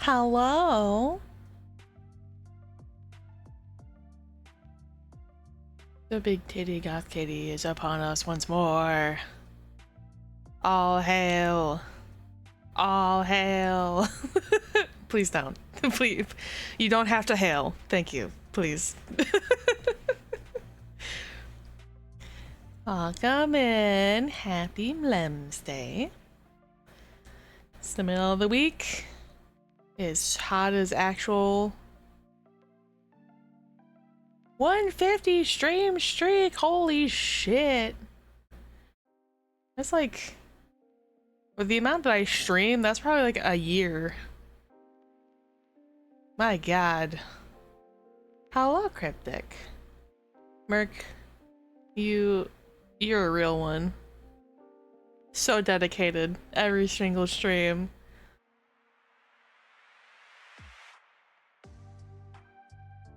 Hello? The big titty goth kitty is upon us once more. All hail. All hail. Please don't. Please. You don't have to hail. Thank you. Please. Welcome in. Happy Wednesday. It's the middle of the week. It's hot as actual 150 stream streak. Holy shit. That's like, with the amount that I stream, that's probably like a year. My god. Hello, Cryptic. Merc, you're a real one. So dedicated every single stream.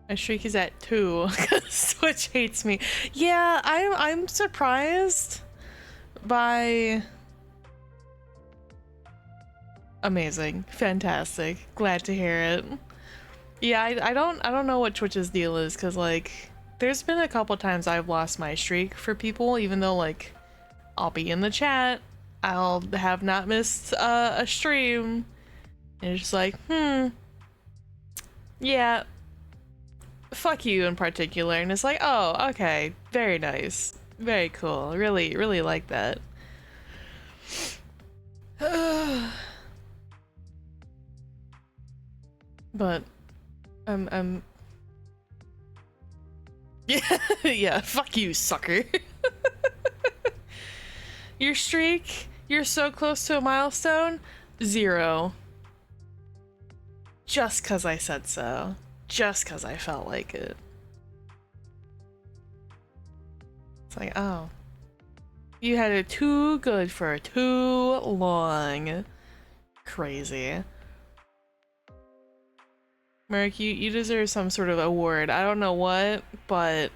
My streak is at 2 because Twitch hates me. Yeah, I'm surprised by. Amazing, fantastic, glad to hear it. Yeah, I don't know what Twitch's deal is, because like there's been a couple times I've lost my streak for people, even though like I'll be in the chat, I'll have not missed a stream, and it's just like yeah, fuck you in particular, and it's like, oh, okay, very nice, very cool, really like that. But I'm yeah, fuck you, sucker. Your streak, you're so close to a milestone. 0. Just cause I said so. Just cause I felt like it. It's like, oh. You had it too good for too long. Crazy. Merc, you deserve some sort of award. I don't know what, but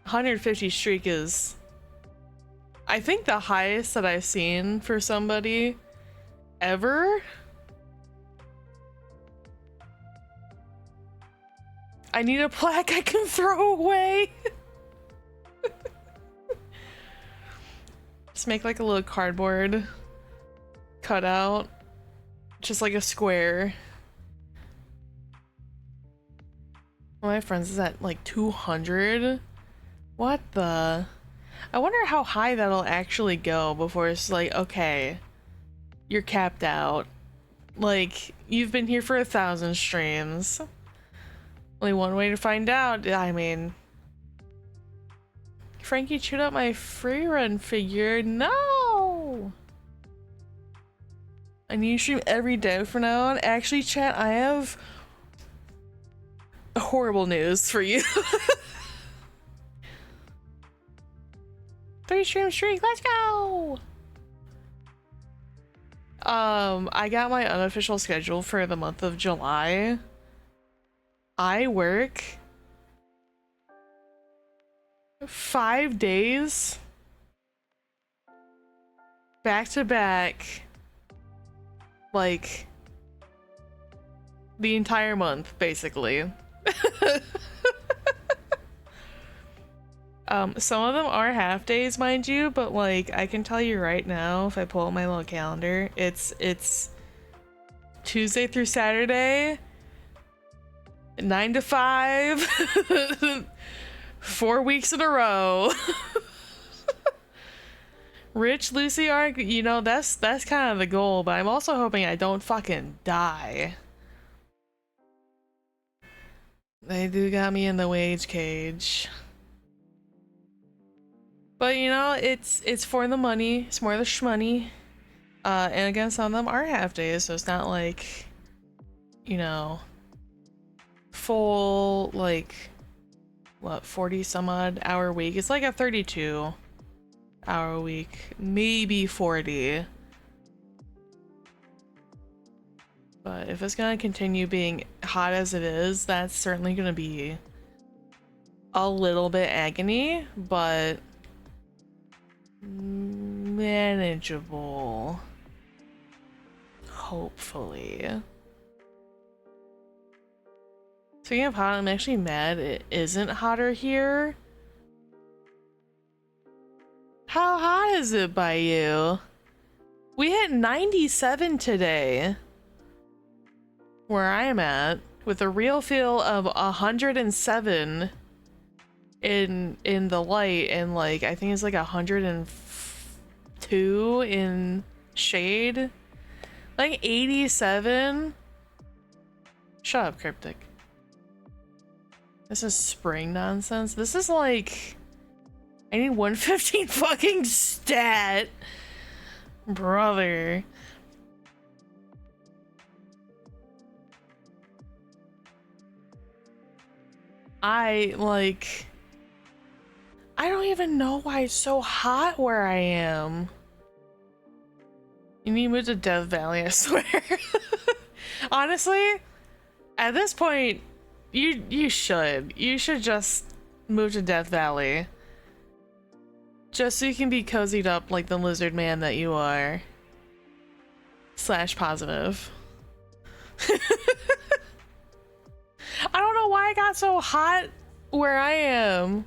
150 streak is, I think, the highest that I've seen for somebody ever. I need a plaque I can throw away. Just make like a little cardboard cutout, just like a square. One of my friends is at like 200. What the? I wonder how high that'll actually go before it's like, okay, you're capped out. Like, you've been here for 1,000 streams. Only one way to find out. I mean, Frankie chewed up my free run figure. No! I need to stream every day from now on. Actually, chat, I have horrible news for you. 3 stream streak, let's go! I got my unofficial schedule for the month of July. I work 5 days back to back, like the entire month, basically. Some of them are half days, mind you, but like I can tell you right now, if I pull up my little calendar, it's Tuesday through Saturday, 9 to 5, 4 weeks in a row. Rich Lucy arc, you know, that's kind of the goal, but I'm also hoping I don't fucking die. They do got me in the wage cage. But you know, it's for the money, it's more the shmoney. And again, some of them are half days, so it's not like, you know, full, like, what, 40 some odd hour week. It's like a 32-hour week, maybe 40. But if it's gonna continue being hot as it is, that's certainly gonna be a little bit agony, but manageable. Hopefully. Speaking of hot, I'm actually mad it isn't hotter here. How hot is it by you? We hit 97 today. Where I am at, with a real feel of 107 in the light, and like I think it's like 102 in shade. Like 87. Shut up, Cryptic. This is spring nonsense. This is like, I need 115 fucking stat. Brother. I don't even know why it's so hot where I am. You need to move to Death Valley, I swear. Honestly, at this point, you should just move to Death Valley. Just so you can be cozied up like the lizard man that you are. / positive. I don't know why it got so hot where I am.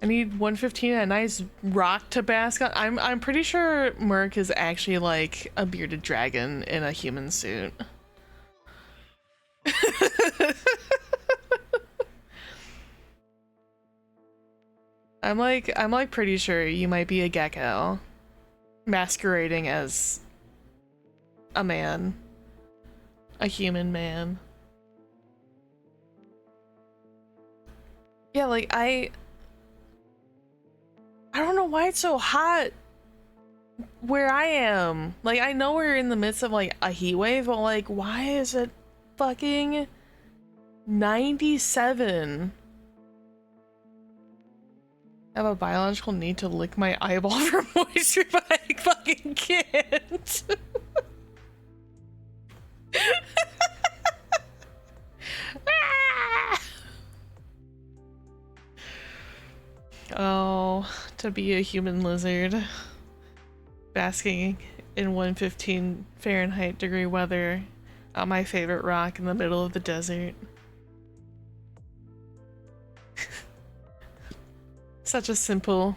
I need 115 and a nice rock to bask on. I'm pretty sure Merc is actually like a bearded dragon in a human suit. I'm like pretty sure you might be a gecko masquerading as a man. A human man. Yeah, like I don't know why it's so hot where I am. Like, I know we're in the midst of like a heat wave, but like, why is it fucking 97? I have a biological need to lick my eyeball for moisture, but I fucking can't. Oh, to be a human lizard basking in 115 Fahrenheit degree weather on my favorite rock in the middle of the desert. Such a simple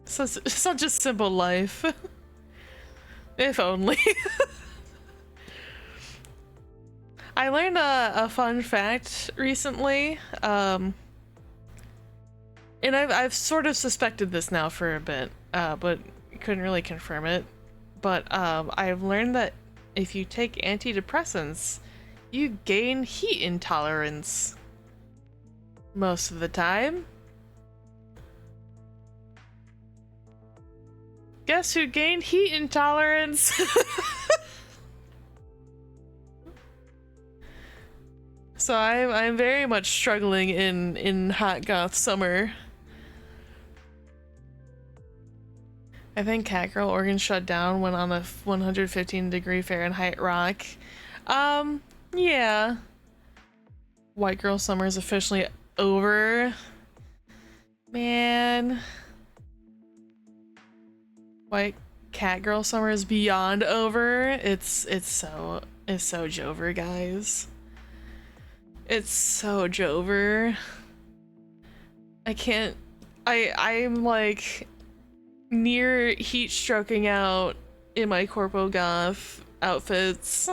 life. If only. I learned a fun fact recently, and I've sort of suspected this now for a bit, but couldn't really confirm it. But I've learned that if you take antidepressants, you gain heat intolerance most of the time. Guess who gained heat intolerance? So I'm very much struggling in hot goth summer. I think Catgirl Oregon shut down when on a 115 degree Fahrenheit rock. Yeah. White girl summer is officially over. Man. White cat girl summer is beyond over. It's so Jover, guys. It's so Jover. I'm like near heat stroking out in my Corpo Goth outfits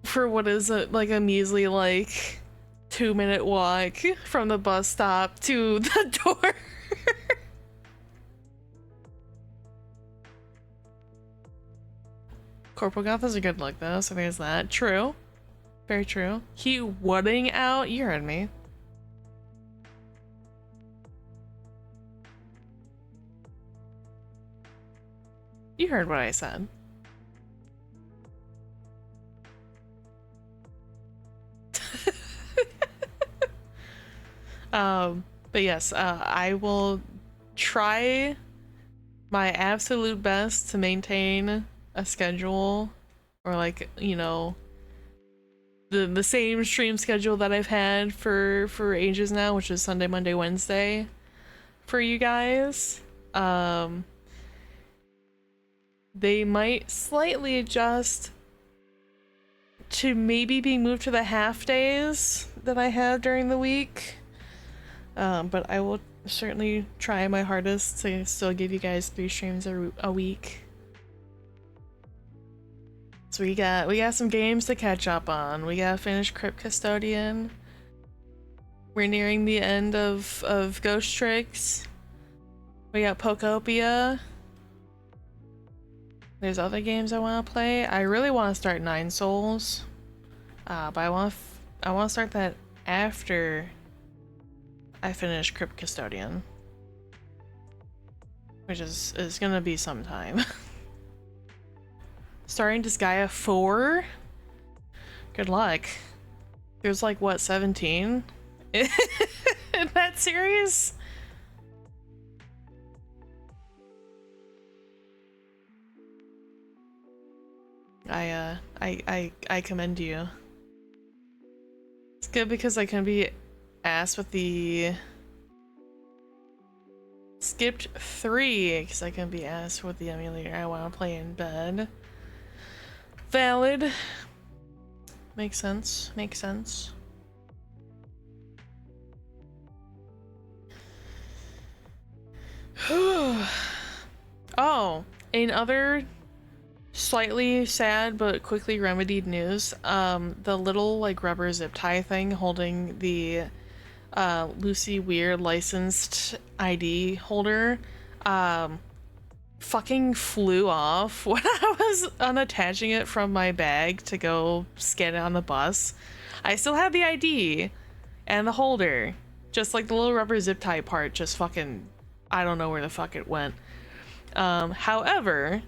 for what is it, like a measly like 2-minute walk from the bus stop to the door. Corpo Goth is a good look though, so there's that. True. Very true. Heat whatting out? You heard me. You heard what I said. But yes, I will try my absolute best to maintain a schedule, or like, you know, the same stream schedule that I've had for ages now, which is Sunday, Monday, Wednesday for you guys. they might slightly adjust to maybe being moved to the half days that I have during the week. But I will certainly try my hardest to still give you guys 3 streams a week. So we got some games to catch up on. We gotta finish Crypt Custodian. We're nearing the end of Ghost Tricks. We got Pokopia. There's other games I want to play. I really want to start Nine Souls, but I want to start that after I finish Crypt Custodian, which is gonna be some time. Starting Disgaea 4. Good luck. There's like what, 17 in that series? I commend you. It's good because I can be asked with the skipped 3 because I can be asked with the emulator I want to play in bed. Valid. Makes sense. Makes sense. Oh, in other slightly sad but quickly remedied news, the little like rubber zip tie thing holding the Lucy Weird licensed ID holder fucking flew off when I was unattaching it from my bag to go scan it on the bus. I still had the ID and the holder, just like the little rubber zip tie part just fucking, I don't know where the fuck it went. However,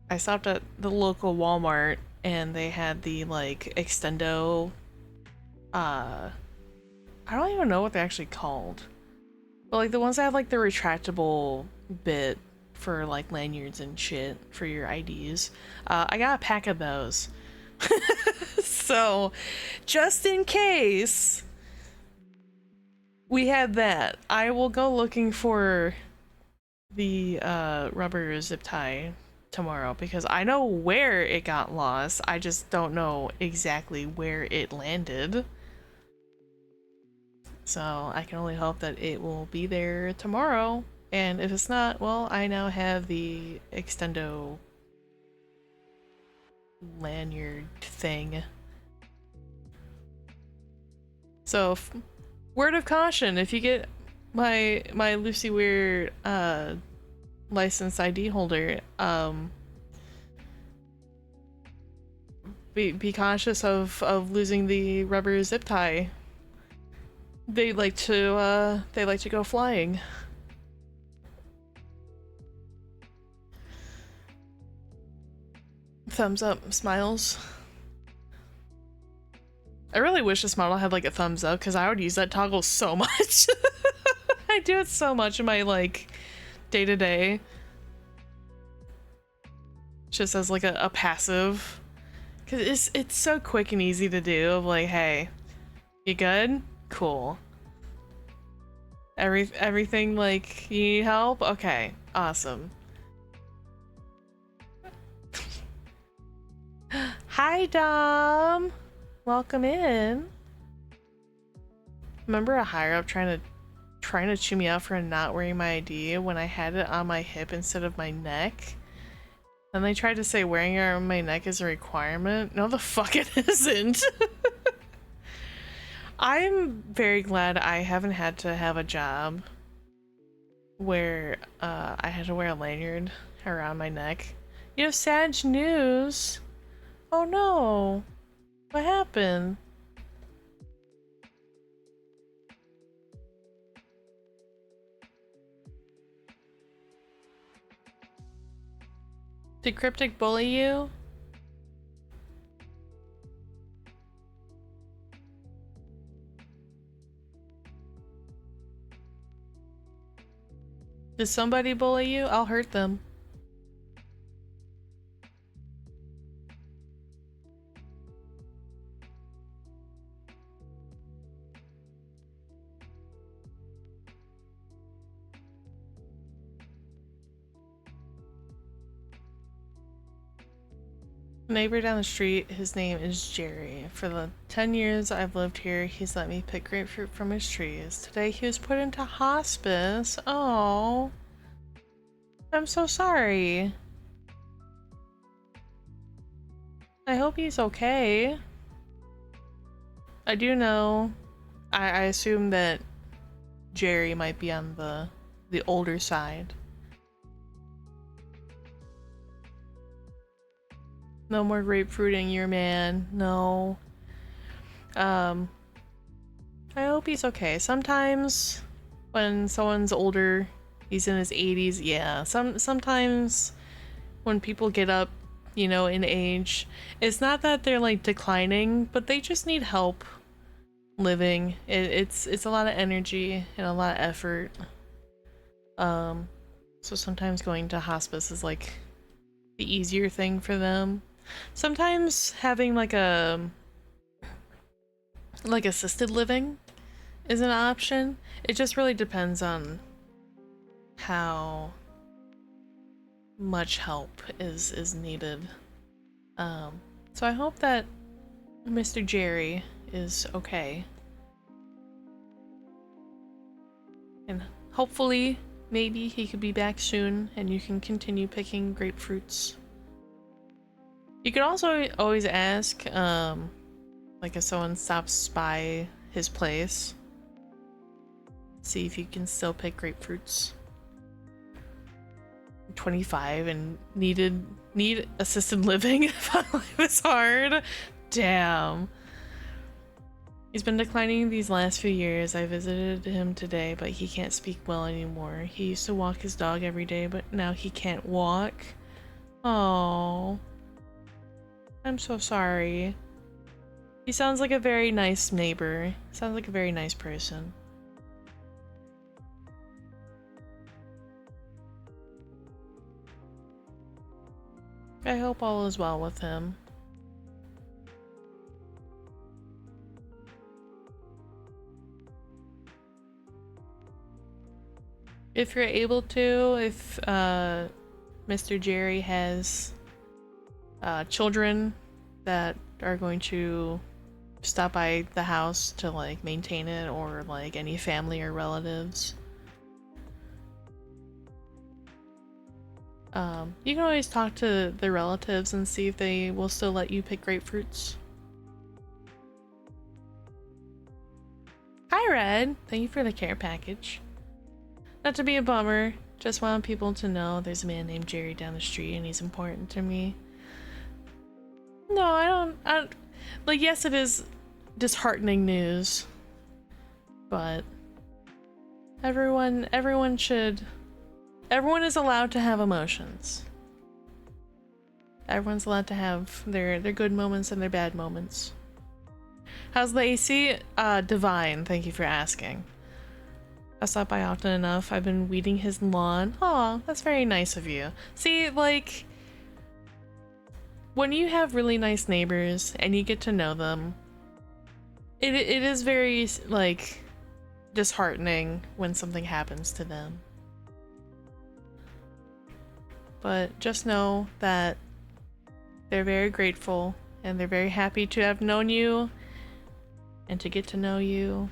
I stopped at the local Walmart and they had the like extendo, I don't even know what they're actually called, but like the ones that have like the retractable bit for like lanyards and shit for your IDs. I got a pack of those. So just in case we had that, I will go looking for the rubber zip tie tomorrow because I know where it got lost. I just don't know exactly where it landed. So I can only hope that it will be there tomorrow. And if it's not, well, I now have the extendo lanyard thing. So, word of caution, if you get my Lucy Weird licensed ID holder, be cautious of losing the rubber zip tie. They like to go flying. Thumbs up, smiles. I really wish this model had like a thumbs up because I would use that toggle so much. I do it so much in my like day-to-day. Just as like a passive. Cause it's so quick and easy to do of like, hey, you good? Cool. Everything like you need help? Okay, awesome. Hi Dom! Welcome in. Remember a higher up trying to chew me out for not wearing my ID when I had it on my hip instead of my neck? And they tried to say wearing it on my neck is a requirement. No, the fuck it isn't. I'm very glad I haven't had to have a job where I had to wear a lanyard around my neck. You have sad news. Oh no. What happened? Did Cryptic bully you? Did somebody bully you? I'll hurt them. Neighbor down the street, his name is Jerry. For the 10 years I've lived here, he's let me pick grapefruit from his trees. Today he was put into hospice. Oh, I'm so sorry. I hope he's okay. I do know, I assume that Jerry might be on the older side. No more grapefruiting your man. No. I hope he's okay. Sometimes when someone's older, he's in his 80s, yeah. Sometimes when people get up, you know, in age, it's not that they're like declining, but they just need help living. It's a lot of energy and a lot of effort. So sometimes going to hospice is like the easier thing for them. Sometimes having like assisted living is an option. It just really depends on how much help is needed. So I hope that Mr. Jerry is okay. And hopefully, maybe he could be back soon and you can continue picking grapefruits. You could also always ask, like if someone stops by his place, see if you can still pick grapefruits. 25 and need assisted living if life is hard. Damn. He's been declining these last few years. I visited him today, but he can't speak well anymore. He used to walk his dog every day, but now he can't walk. Oh, I'm so sorry. He sounds like a very nice neighbor. Sounds like a very nice person. I hope all is well with him. If you're able to, if Mr. Jerry has children that are going to stop by the house to like maintain it, or like any family or relatives, you can always talk to the relatives and see if they will still let you pick grapefruits. Hi Red, thank you for the care package. Not to be a bummer, just want people to know there's a man named Jerry down the street and he's important to me. No, I don't like, yes, it is disheartening news, but everyone is allowed to have emotions. Everyone's allowed to have their good moments and their bad moments. How's the AC? Divine, thank you for asking. I stop by often enough. I've been weeding his lawn. Aw, that's very nice of you. See, like, when you have really nice neighbors and you get to know them, it is very, like, disheartening when something happens to them. But just know that they're very grateful and they're very happy to have known you and to get to know you.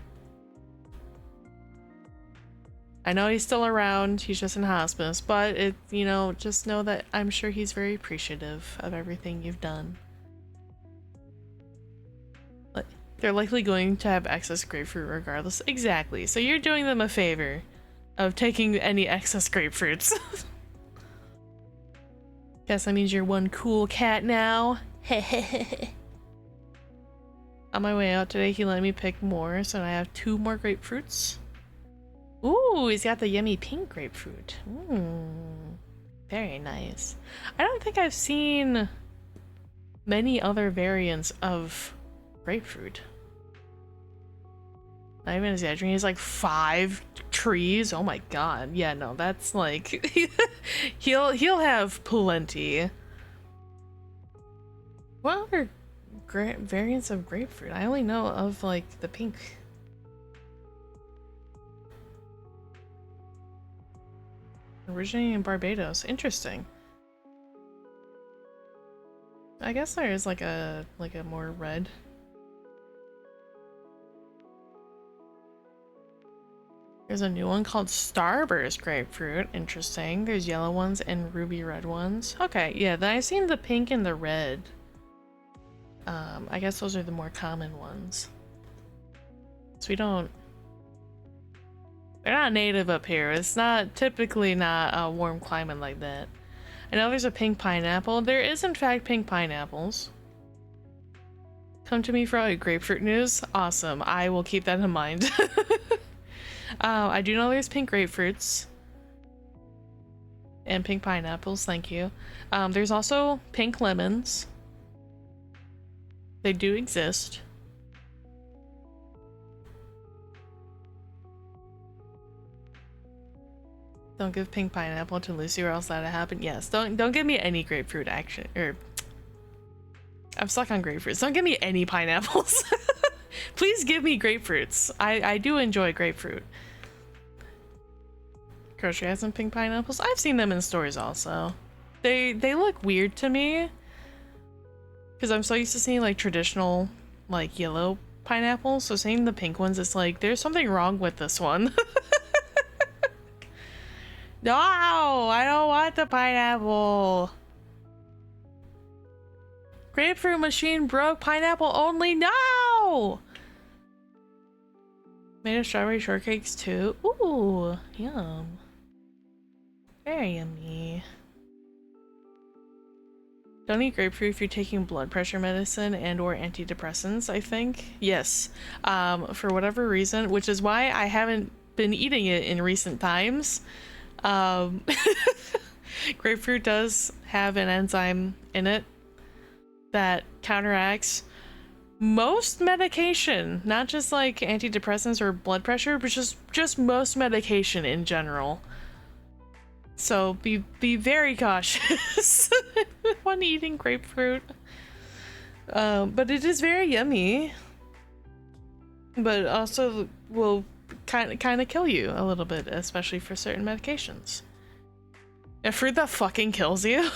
I know he's still around, he's just in hospice, but it, you know, just know that I'm sure he's very appreciative of everything you've done. They're likely going to have excess grapefruit regardless. Exactly, so you're doing them a favor of taking any excess grapefruits. Guess that means you're one cool cat now. On my way out today, he let me pick more, so I have 2 more grapefruits. Ooh, he's got the yummy pink grapefruit. Ooh, very nice. I don't think I've seen many other variants of grapefruit. Not even exaggerating, he's like 5 trees. Oh my god. Yeah, no, that's like he'll have plenty. What other variants of grapefruit? I only know of like the pink. Originating in Barbados. Interesting. I guess there is like a more red. There's a new one called Starburst Grapefruit. Interesting. There's yellow ones and ruby red ones. Okay, yeah, then I've seen the pink and the red. I guess those are the more common ones. So we don't... They're not native up here. It's not typically not a warm climate like that. I know there's a pink pineapple. There is in fact pink pineapples. Come to me for all your grapefruit news. Awesome. I will keep that in mind. I do know there's pink grapefruits. And pink pineapples, thank you. There's also pink lemons. They do exist. Don't give pink pineapple to Lucy or else that'll happen. Yes, don't give me any grapefruit action, or I'm stuck on grapefruits. Don't give me any pineapples. Please give me grapefruits. I do enjoy grapefruit. Grocery has some pink pineapples. I've seen them in stores also. They look weird to me because I'm so used to seeing like traditional like yellow pineapples. So seeing the pink ones, it's like there's something wrong with this one. No, I don't want the pineapple. Grapefruit machine broke. Pineapple only. No. Made of strawberry shortcakes too. Ooh, yum. Very yummy. Don't eat grapefruit if you're taking blood pressure medicine and or antidepressants, I think. Yes. For whatever reason, which is why I haven't been eating it in recent times. Grapefruit does have an enzyme in it that counteracts most medication, not just like antidepressants or blood pressure, but just most medication in general. So be very cautious when eating grapefruit. But it is very yummy, but also will kind of kill you a little bit, especially for certain medications. A fruit that fucking kills you.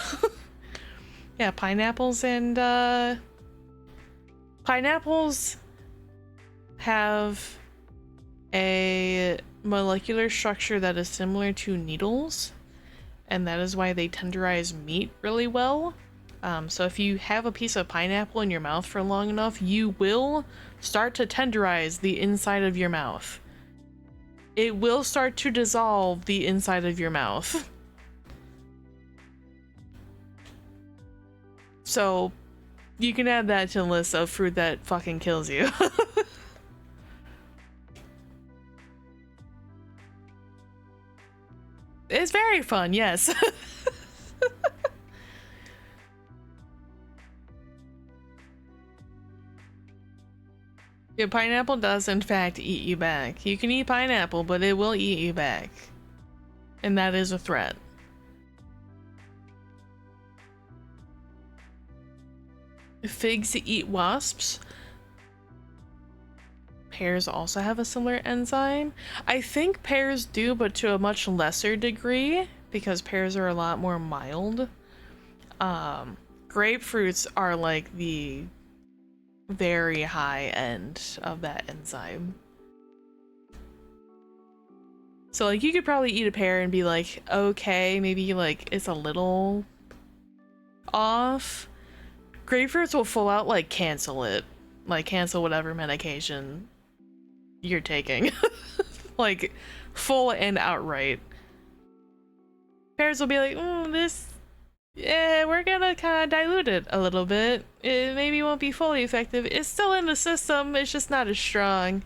Yeah, pineapples and pineapples have a molecular structure that is similar to needles, and that is why they tenderize meat really well. So if you have a piece of pineapple in your mouth for long enough, you will start to tenderize the inside of your mouth. It will start to dissolve the inside of your mouth. So you can add that to the list of fruit that fucking kills you. It's very fun, yes. Yeah, pineapple does in fact eat you back. You can eat pineapple, but it will eat you back. And that is a threat. Figs eat wasps. Pears also have a similar enzyme. I think pears do, but to a much lesser degree, because pears are a lot more mild. Grapefruits are like the very high end of that enzyme. So like you could probably eat a pear and be like, okay, maybe like it's a little off. Grapefruits will full out like cancel it. Like cancel whatever medication you're taking. Like full and outright. Pears will be like, this, yeah, we're gonna kind of dilute it a little bit. It maybe won't be fully effective. It's still in the system, it's just not as strong.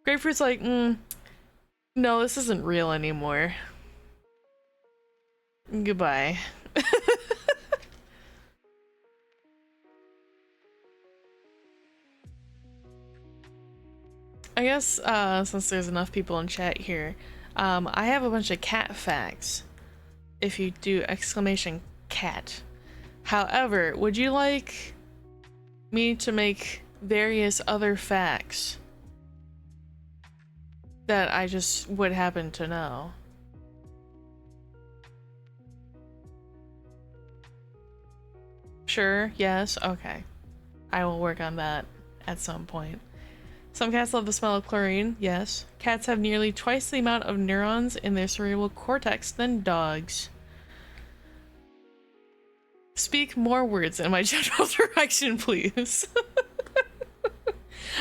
Grapefruit's like, no, this isn't real anymore. Goodbye. I guess, since there's enough people in chat here, I have a bunch of cat facts. If you do exclamation cat. However, would you like me to make various other facts that I just would happen to know? Sure, yes, okay. I will work on that at some point. Some cats love the smell of chlorine, yes. Cats have nearly twice the amount of neurons in their cerebral cortex than dogs. Speak more words in my general direction, please.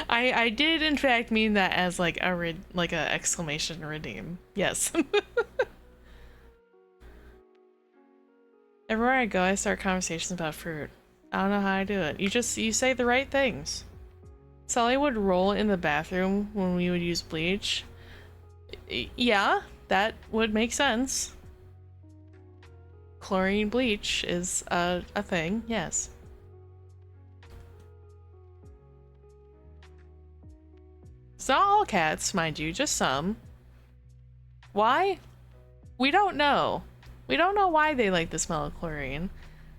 I did in fact mean that as like a exclamation redeem. Yes. Everywhere I go, I start conversations about fruit. I don't know how I do it. You say the right things. Sully would roll in the bathroom when we would use bleach. Yeah, that would make sense. Chlorine bleach is a thing, yes. It's not all cats, mind you, just some. Why? We don't know. We don't know why they like the smell of chlorine.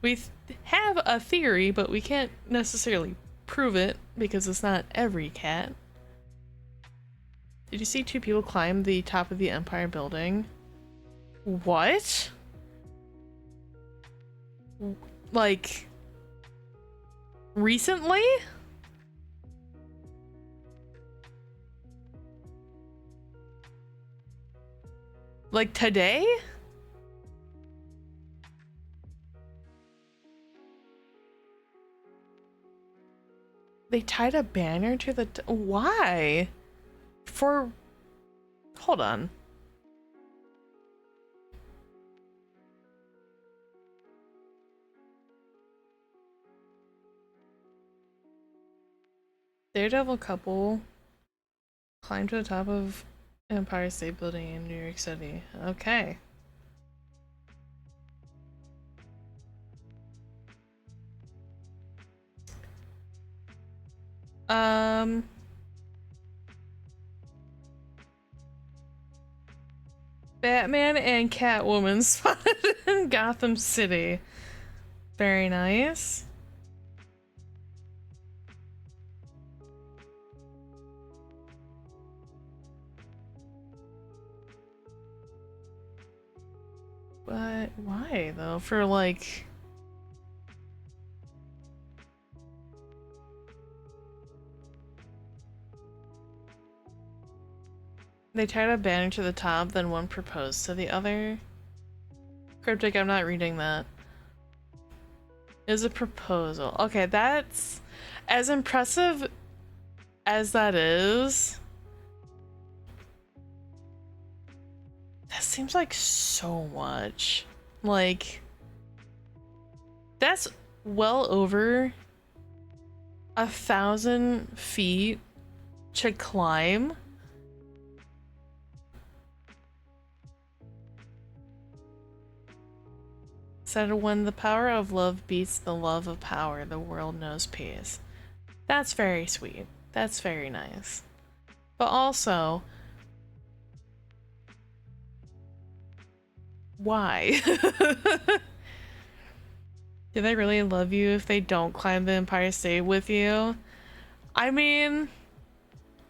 We have a theory, but we can't necessarily prove it because it's not every cat. Did you see two people climb the top of the Empire Building? What? Like, recently? Like today? They tied a banner to the why? For hold on. Daredevil couple climbed to the top of Empire State Building in New York City. Okay. Batman and Catwoman spotted in Gotham City. Very nice. But why though? For like... They tied a banner to the top, then one proposed to the other. Cryptic, I'm not reading that. Is a proposal. Okay, that's... As impressive as that is... That seems like so much. Like... That's well over 1,000 feet to climb. Said when the power of love beats the love of power, the world knows peace. That's very sweet. That's very nice. But also, why? Do they really love you if they don't climb the Empire State with you? I mean,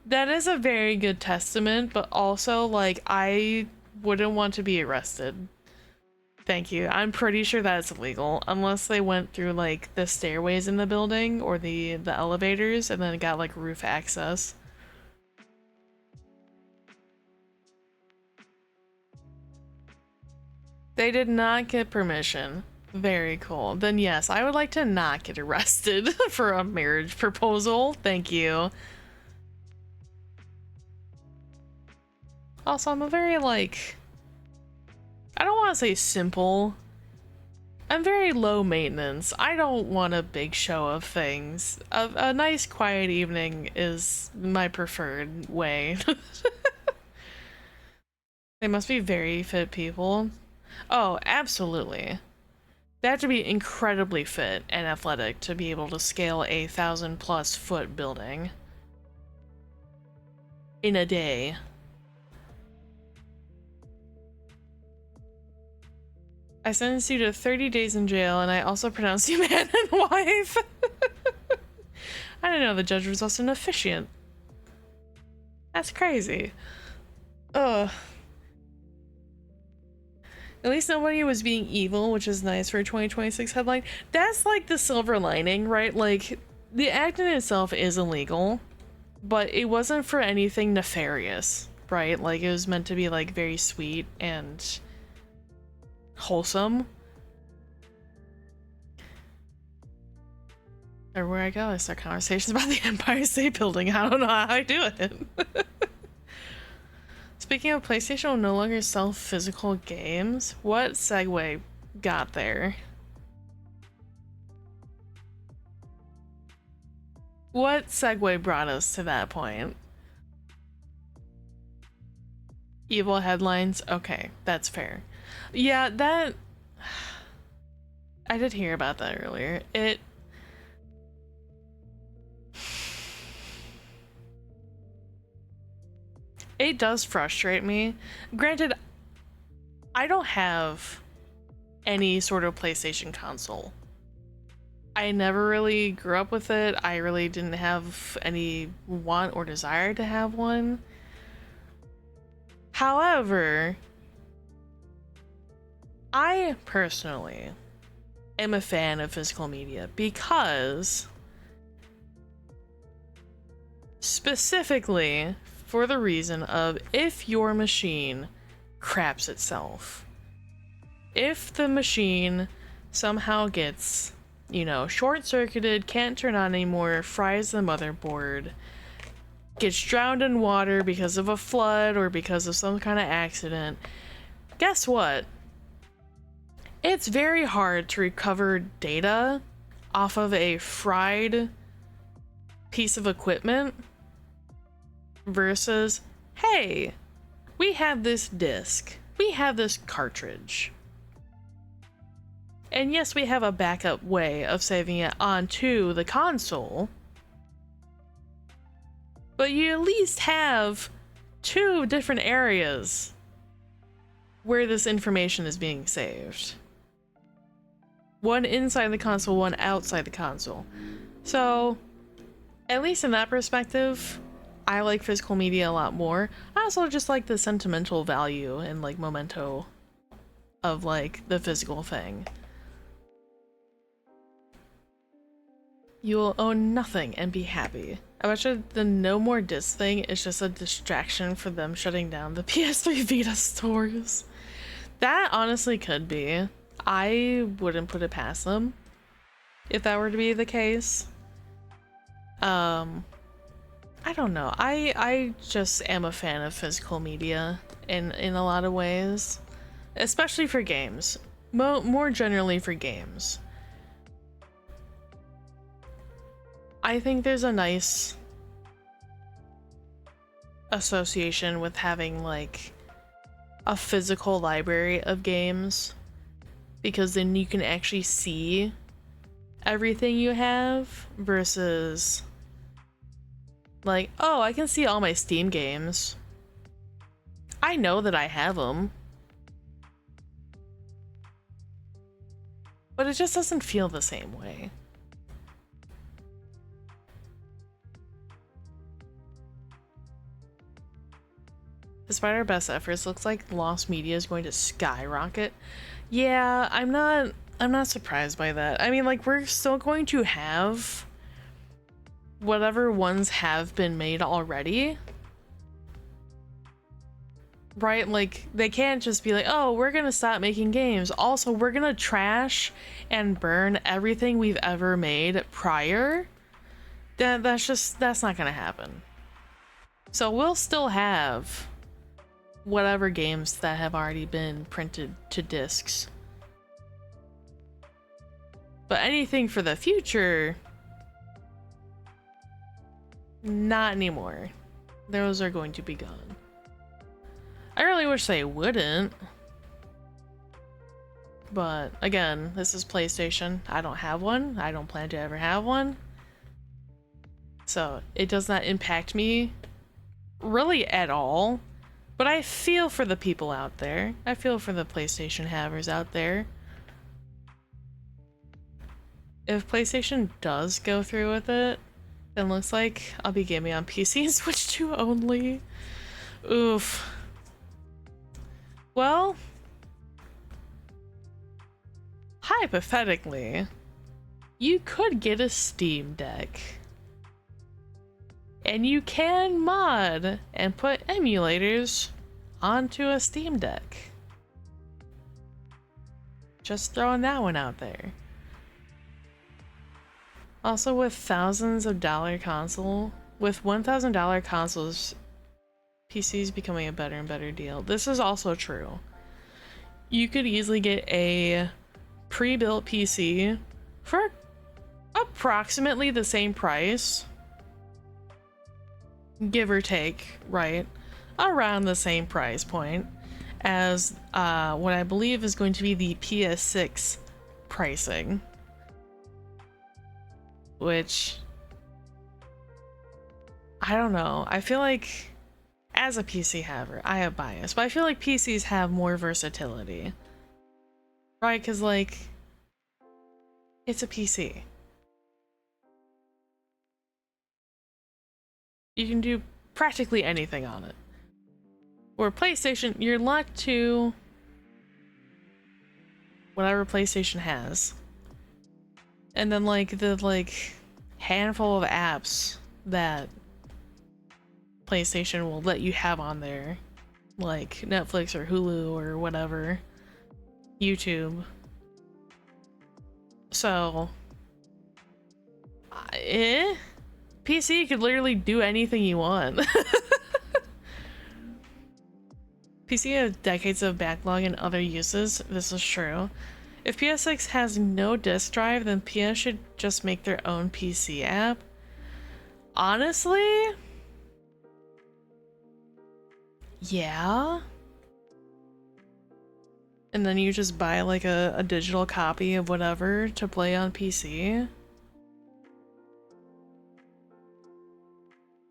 that is a very good testament, but also, like, I wouldn't want to be arrested. Thank you. I'm pretty sure that's illegal, unless they went through, like, the stairways in the building or the elevators and then got, like, roof access. They did not get permission. Very cool. Then yes, I would like to not get arrested for a marriage proposal. Thank you. Also, I'm a very, like... I don't want to say simple. I'm very low maintenance. I don't want a big show of things. A nice quiet evening is my preferred way. They must be very fit people. Oh, absolutely. They have to be incredibly fit and athletic to be able to scale a 1,000+ foot building in a day. I sentenced you to 30 days in jail, and I also pronounced you man and wife. I didn't know the judge was also an officiant. That's crazy. Ugh. At least nobody was being evil, which is nice for a 2026 headline. That's like the silver lining, right? Like, the act in itself is illegal, but it wasn't for anything nefarious, right? Like, it was meant to be, like, very sweet and wholesome. Everywhere I go, I start conversations about the Empire State Building. I don't know how I do it. Speaking of, PlayStation will no longer sell physical games. What segue got there? What segue brought us to that point? Evil headlines? Okay, that's fair. Yeah, that... I did hear about that earlier. It does frustrate me. Granted, I don't have any sort of PlayStation console. I never really grew up with it. I really didn't have any want or desire to have one. However, I personally am a fan of physical media because, specifically for the reason of, if your machine craps itself, if the machine somehow gets, you know, short-circuited, can't turn on anymore, fries the motherboard, gets drowned in water because of a flood or because of some kind of accident, guess what? It's very hard to recover data off of a fried piece of equipment versus, hey, we have this disc, we have this cartridge. And yes, we have a backup way of saving it onto the console, but you at least have two different areas where this information is being saved. One inside the console, one outside the console. So, at least in that perspective, I like physical media a lot more. I also just like the sentimental value and like memento of like the physical thing. You will own nothing and be happy. I bet you the no more disc thing is just a distraction for them shutting down the PS3 Vita stores. That honestly could be. I wouldn't put it past them if that were to be the case. I don't know. I just am a fan of physical media in a lot of ways, especially for games. More generally for games. I think there's a nice association with having like a physical library of games, because then you can actually see everything you have versus like, oh, I can see all my Steam games. I know that I have them, but it just doesn't feel the same way. Despite our best efforts, looks like lost media is going to skyrocket. Yeah, I'm not surprised by that. I mean, like, we're still going to have whatever ones have been made already. Right? Like, they can't just be like, oh, we're gonna stop making games. Also, we're gonna trash and burn everything we've ever made prior. That's not gonna happen. So we'll still have whatever games that have already been printed to discs. But anything for the future, not anymore. Those are going to be gone. I really wish they wouldn't. But again, this is PlayStation. I don't have one. I don't plan to ever have one. So it does not impact me really at all. But I feel for the people out there. I feel for the PlayStation havers out there. If PlayStation does go through with it, then looks like I'll be gaming on PC and Switch 2 only. Oof. Well, hypothetically, you could get a Steam Deck. And you can mod and put emulators onto a Steam Deck. Just throwing that one out there. Also, with thousands of dollar console, with $1,000 consoles, PCs becoming a better and better deal. This is also true. You could easily get a pre-built PC for approximately the same price, give or take, right? Around the same price point as what I believe is going to be the PS6 pricing. Which, I don't know. I feel like, as a PC haver, I have bias, but I feel like PCs have more versatility. Right? Because, like, it's a PC. You can do practically anything on it. Or PlayStation, you're locked to whatever PlayStation has. And then, like, the, handful of apps that PlayStation will let you have on there, like Netflix or Hulu or whatever, YouTube. So, PC could literally do anything you want. PC has decades of backlog and other uses. This is true. If PS6 has no disk drive, then PS should just make their own PC app. Honestly, yeah. And then you just buy like a digital copy of whatever to play on PC.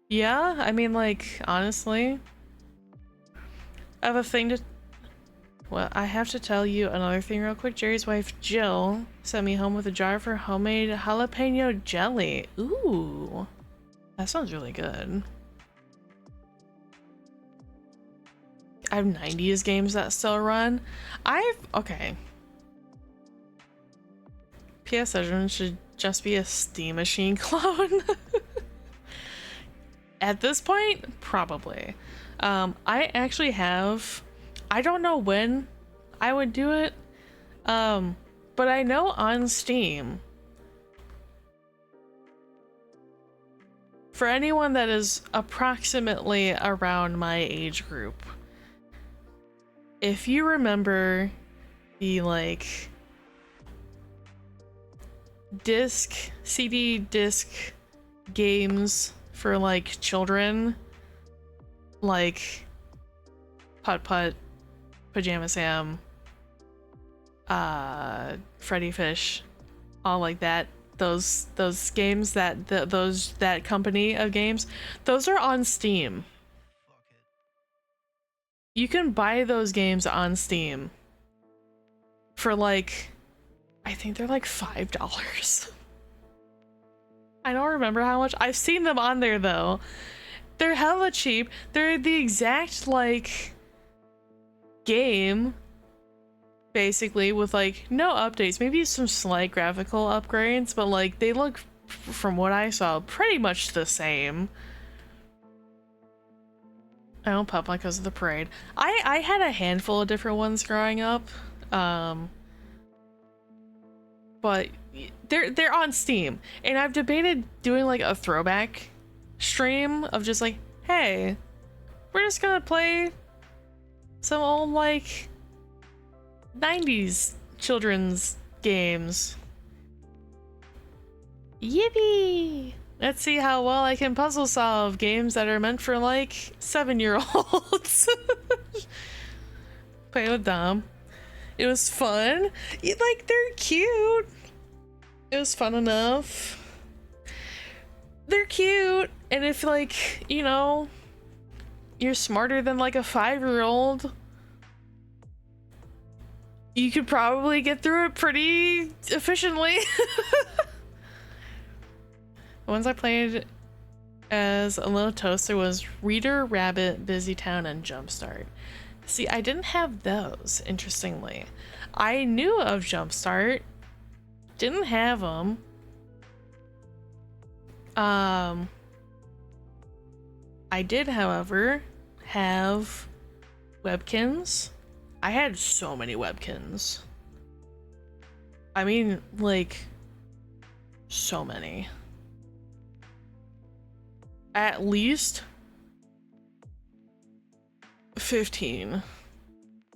Yeah, I mean, like, honestly, I have a thing to... Well, I have to tell you another thing real quick. Jerry's wife, Jill, sent me home with a jar for homemade jalapeno jelly. Ooh, that sounds really good. I have 90s games that still run. Okay. PS7 should just be a Steam Machine clone. At this point, probably. I actually have... I don't know when I would do it, but I know on Steam, for anyone that is approximately around my age group, if you remember the, like, CD disc games for, like, children, like Putt Putt, Pajama Sam, Freddy Fish, all like that. Those games, that company of games, those are on Steam. You can buy those games on Steam for, like, I think they're like $5. I don't remember how much. I've seen them on there though. They're hella cheap. They're the exact, like, game, basically, with, like, no updates, maybe some slight graphical upgrades, but, like, they look, from what I saw, pretty much the same. I don't pop like because of the parade. I had a handful of different ones growing up, but they're on Steam, and I've debated doing, like, a throwback stream of just like, hey, we're just gonna play some old, like, 90s children's games. Yippee! Let's see how well I can puzzle solve games that are meant for, like, 7-year-olds. Play with Dom. It was fun. Like, they're cute. It was fun enough. They're cute. And if, like, you know, you're smarter than, like, a 5-year-old, you could probably get through it pretty efficiently. The ones I played as a little toaster was Reader, Rabbit, Busy Town, and Jumpstart. See, I didn't have those, interestingly. I knew of Jumpstart, Didn't have them. I did, however, have Webkinz. I had so many Webkinz. I mean, like, so many. At least 15.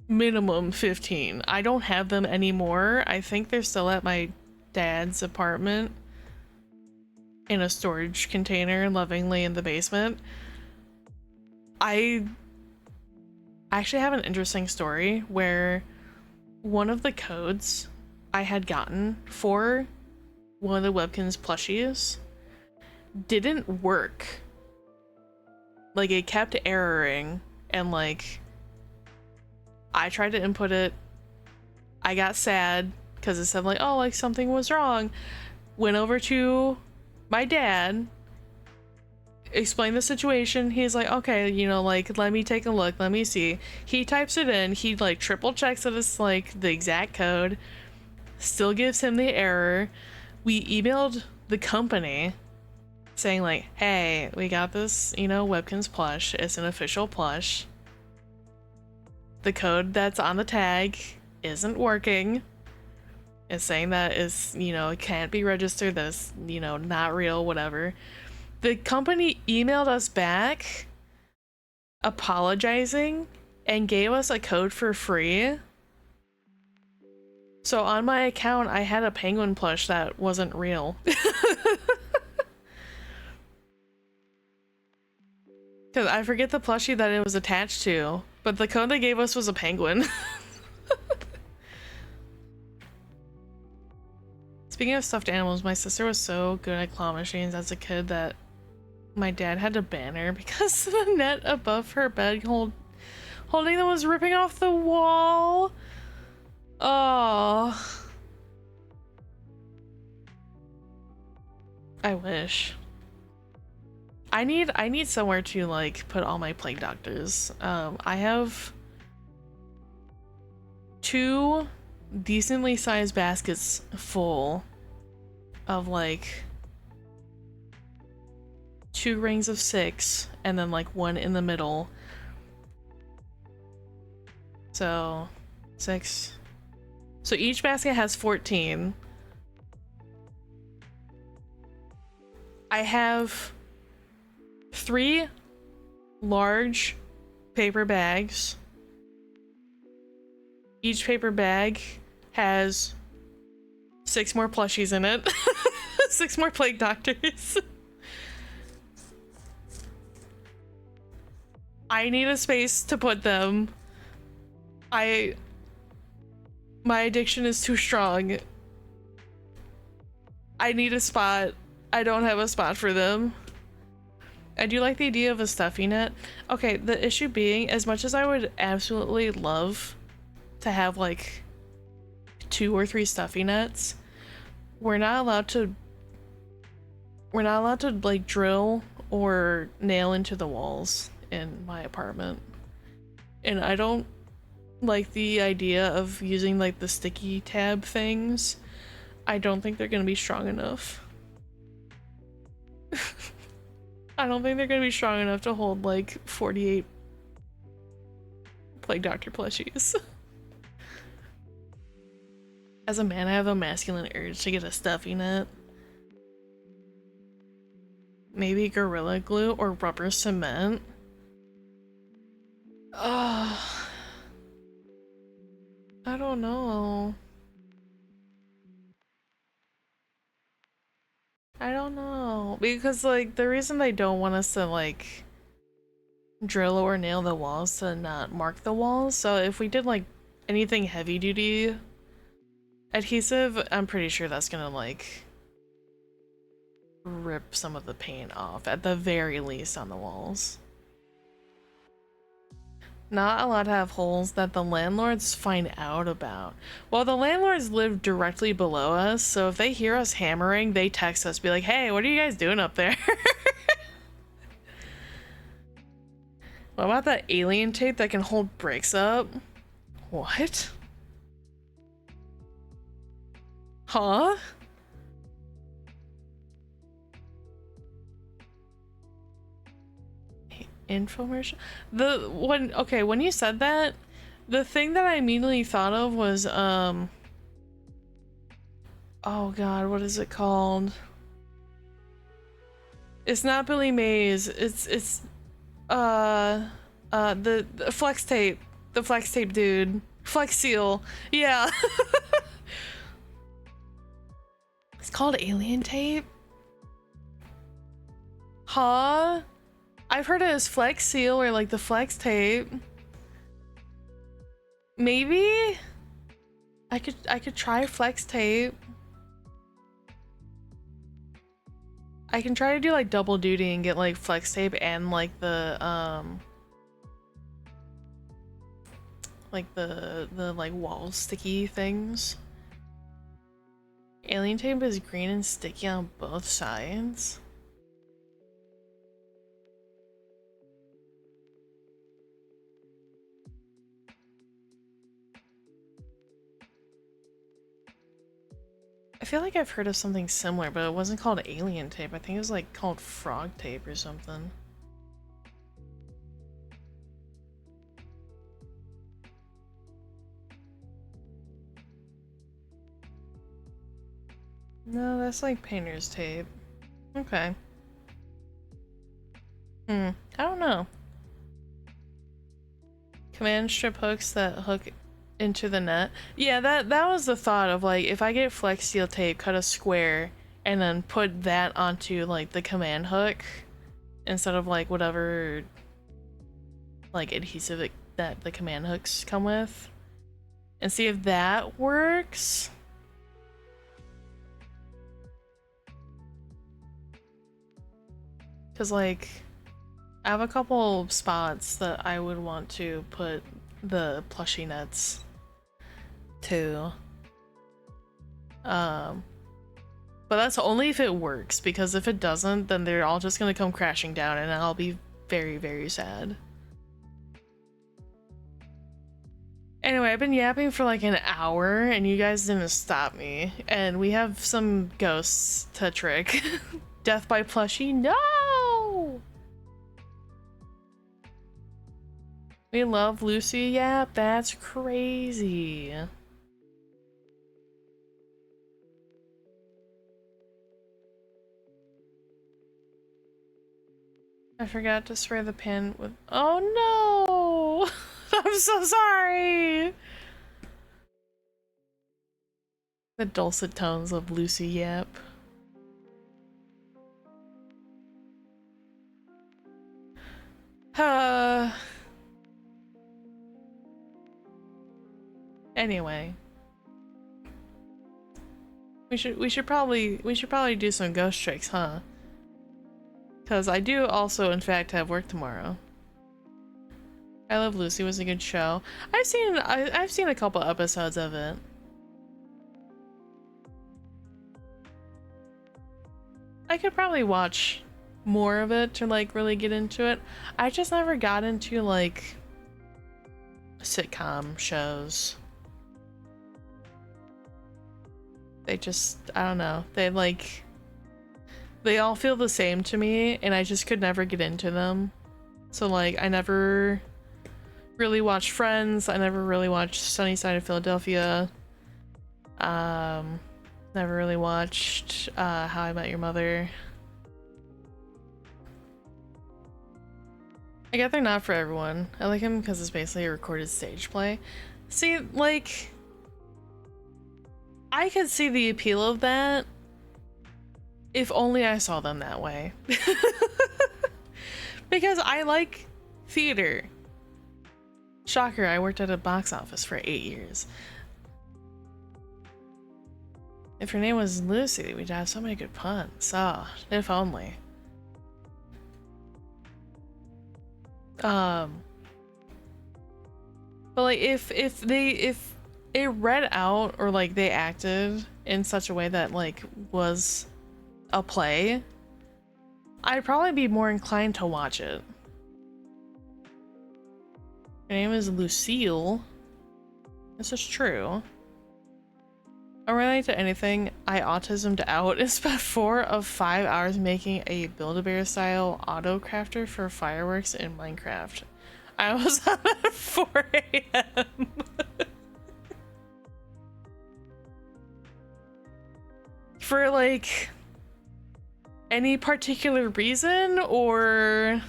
Minimum 15. I don't have them anymore. I think they're still at my dad's apartment in a storage container lovingly in the basement. I actually have an interesting story where one of the codes I had gotten for one of the Webkinz plushies didn't work. Like, it kept erroring, and like I tried to input it. I got sad because it said like, oh, like something was wrong. Went over to my dad, explained the situation. He's like, okay, you know, like, let me take a look, let me see. He types it in, he like triple checks that it's like the exact code, still gives him the error. We emailed the company saying like, hey, we got this, you know, Webkinz plush, it's an official plush. The code that's on the tag isn't working. It's saying that is, you know, it can't be registered, that it's, you know, not real, whatever. The company emailed us back apologizing and gave us a code for free. So on my account, I had a penguin plush that wasn't real. Because I forget the plushie that it was attached to, but the code they gave us was a penguin. Speaking of stuffed animals, my sister was so good at claw machines as a kid that my dad had to ban her because the net above her bed holding them was ripping off the wall. Oh. I wish. I need somewhere to like put all my plague doctors. I have 2 decently sized baskets full of like 2 rings of 6 and then like 1 in the middle. So 6. So each basket has 14. I have 3 large paper bags. Each paper bag has 6 more plushies in it. 6 more plague doctors. I need a space to put them. My addiction is too strong. I need a spot. I don't have a spot for them. I do like the idea of a stuffy net. Okay, the issue being, as much as I would absolutely love to have like 2 or 3 stuffy nets, we're not allowed to like drill or nail into the walls in my apartment. And I don't like the idea of using like the sticky tab things. I don't think they're gonna be strong enough. I don't think they're gonna be strong enough to hold like 48 Plague Doctor plushies. As a man, I have a masculine urge to get a stuffy net. Maybe Gorilla Glue or rubber cement. I don't know. I don't know. Because, like, the reason they don't want us to, like, drill or nail the walls to not mark the walls. So if we did, like, anything heavy duty adhesive, I'm pretty sure that's gonna, like, rip some of the paint off, at the very least, on the walls. Not allowed to have holes that the landlords find out about. Well, the landlords live directly below us, so if they hear us hammering, they text us, be like, hey, what are you guys doing up there? What about that alien tape that can hold bricks up? What? Huh? Infomercial? When you said that, the thing that I immediately thought of was, oh god, what is it called? It's not Billy Mays, it's, the Flex Tape. The Flex Tape dude. Flex Seal. Yeah. It's called Alien Tape? Huh? I've heard it as Flex Seal or like the Flex Tape. Maybe? I could try Flex Tape. I can try to do like double duty and get like Flex Tape and like the like wall sticky things. Alien Tape is green and sticky on both sides. I feel like I've heard of something similar, but it wasn't called Alien Tape. I think it was like called Frog Tape or something. No, that's like painter's tape. Okay. I don't know. Command strip hooks that hook into the net. Yeah, that was the thought of like, if I get Flex Steel tape, cut a square, and then put that onto like the command hook instead of like whatever like adhesive that the command hooks come with, and see if that works. Because like, I have a couple spots that I would want to put the plushie nets to. But that's only if it works, because if it doesn't, then they're all just gonna come crashing down and I'll be very, very sad. Anyway, I've been yapping for like an hour and you guys didn't stop me. And we have some ghosts to trick. Death by plushie? No! We love Lucy Yap? That's crazy. I forgot to spray the pen with— oh no! I'm so sorry! The dulcet tones of Lucy Yap. Anyway. We should probably do some ghost tricks, huh? Because I do also, in fact, have work tomorrow. I Love Lucy was a good show. I've seen a couple episodes of it. I could probably watch more of it to like really get into it. I just never got into like sitcom shows. They just, I don't know. They all feel the same to me and I just could never get into them. So like I never really watched Friends. I never really watched Sunny Side of Philadelphia. Never really watched How I Met Your Mother. I get they're not for everyone. I like them because it's basically a recorded stage play. See, like, I could see the appeal of that if only I saw them that way. Because I like theater. Shocker, I worked at a box office for 8 years. If your name was Lucy, we'd have so many good puns. Oh, if only. But like if it read out or like they acted in such a way that like was a play, I'd probably be more inclined to watch it. Her name is Lucille. This is true. Unrelated to anything, I autismed out and spent 4 of 5 hours making a Build-A-Bear style auto crafter for fireworks in Minecraft. I was up at 4 a.m. For like any particular reason, or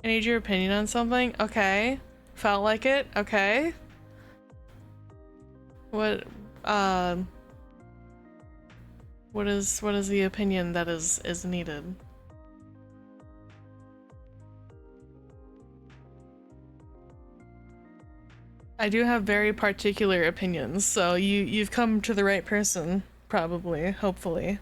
I need your opinion on something? Okay. Felt like it? Okay. What what is the opinion that is needed? I do have very particular opinions, so you've come to the right person, probably, hopefully.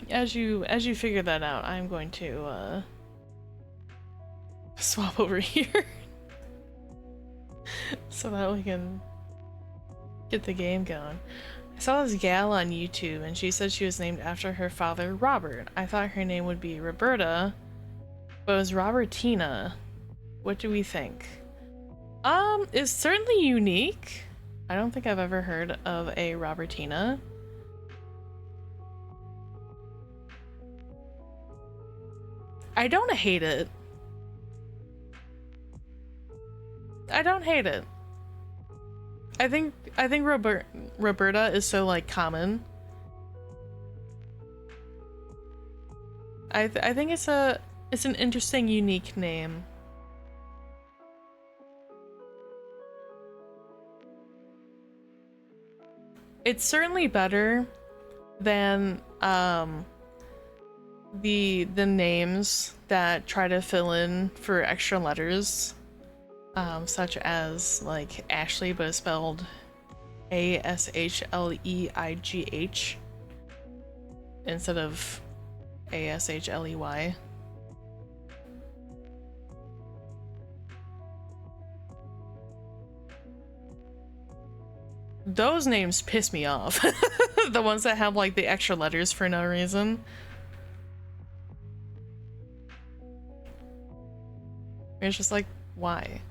As you figure that out, I'm going to swap over here so that we can get the game going. I saw this gal on YouTube and she said she was named after her father, Robert. I thought her name would be Roberta, but it was Robertina. What do we think? It's certainly unique. I don't think I've ever heard of a Robertina. I don't hate it. I don't hate it. I think Roberta is so like common. I think it's an interesting, unique name. It's certainly better than the names that try to fill in for extra letters, such as like Ashley, but it's spelled Ashleigh instead of Ashley. Those names piss me off. The ones that have like the extra letters for no reason. It's just like, why?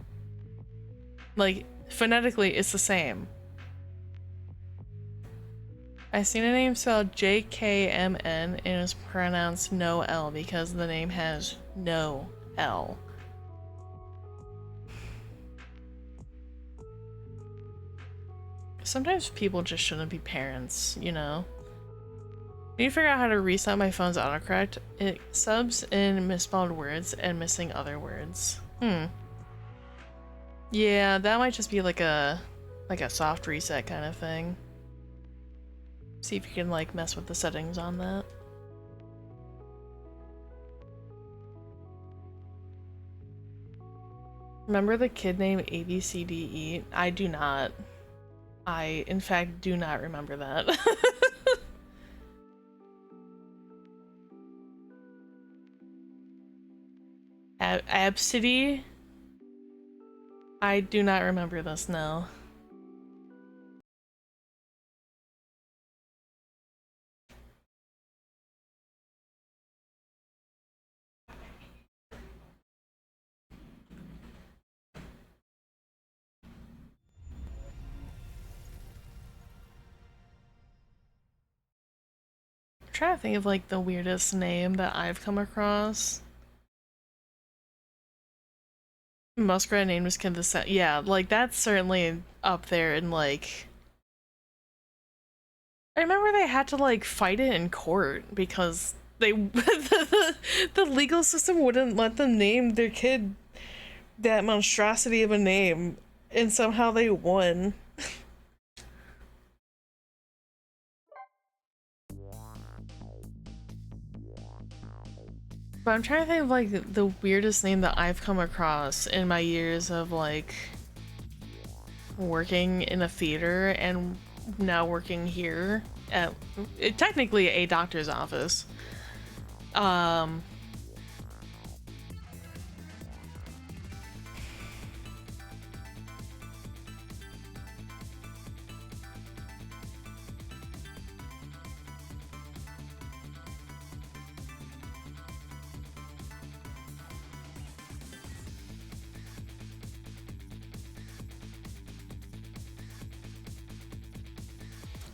Like, phonetically, it's the same. I seen a name spelled JKMN and it's pronounced no L because the name has no L. Sometimes people just shouldn't be parents, you know? I need to figure out how to reset my phone's autocorrect. It subs in misspelled words and missing other words. Yeah, that might just be like a soft reset kind of thing. See if you can like mess with the settings on that. Remember the kid named ABCDE? I do not. I, in fact, do not remember that. Absidy? I do not remember this, no. I'm trying to think of like the weirdest name that I've come across. Muskrat named his kid the set. Yeah, like that's certainly up there in like. I remember they had to like fight it in court because they the legal system wouldn't let them name their kid that monstrosity of a name, and somehow they won. But I'm trying to think of like the weirdest name that I've come across in my years of like working in a theater and now working here at technically a doctor's office.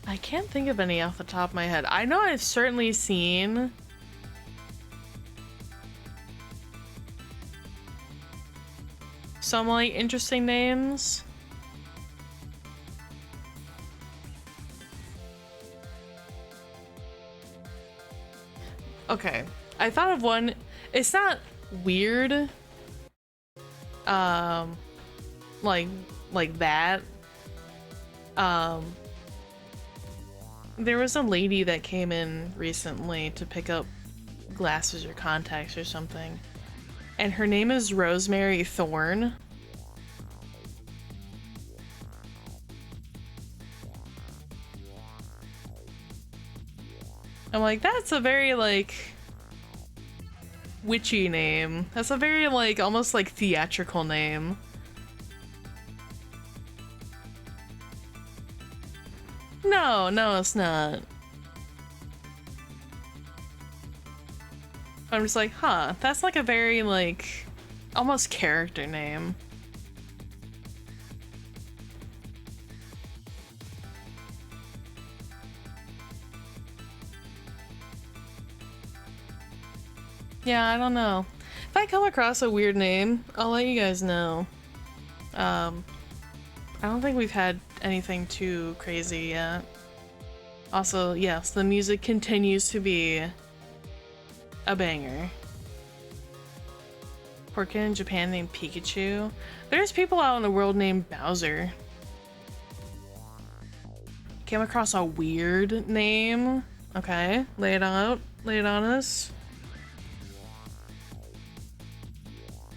I can't think of any off the top of my head. I know I've certainly seen some like interesting names. Okay, I thought of one. It's not weird. Like that. There was a lady that came in recently to pick up glasses or contacts or something, and her name is Rosemary Thorne. I'm like, that's a very like witchy name. That's a very like almost like theatrical name. No, no, it's not. I'm just like, huh, that's like a very like almost character name. Yeah, I don't know. If I come across a weird name, I'll let you guys know. I don't think we've had anything too crazy yet. Also, yes, the music continues to be a banger. Poor kid in Japan named Pikachu. There's people out in the world named Bowser. Came across a weird name. Okay, lay it out. Lay it on us.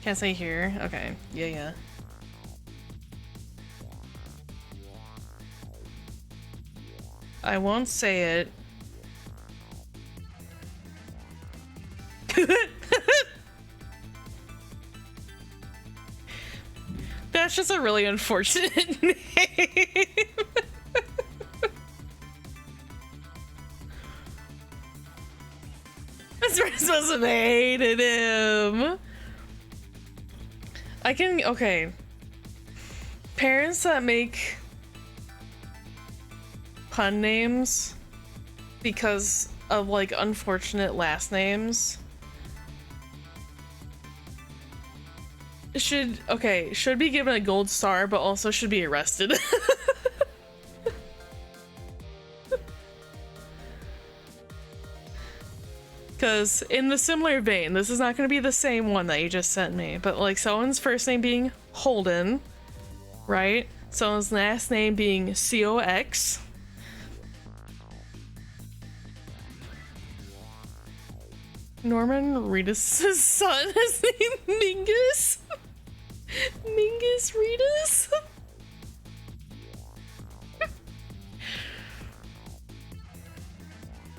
Can't say here. Okay, yeah. I won't say it. That's just a really unfortunate name. Christmas hated him. Okay. Parents that make pun names because of like unfortunate last names should be given a gold star, but also should be arrested. Because in the similar vein, this is not going to be the same one that you just sent me, but like someone's first name being Holden, right? Someone's last name being COX. Norman Reedus' son is named Mingus. Mingus Reedus.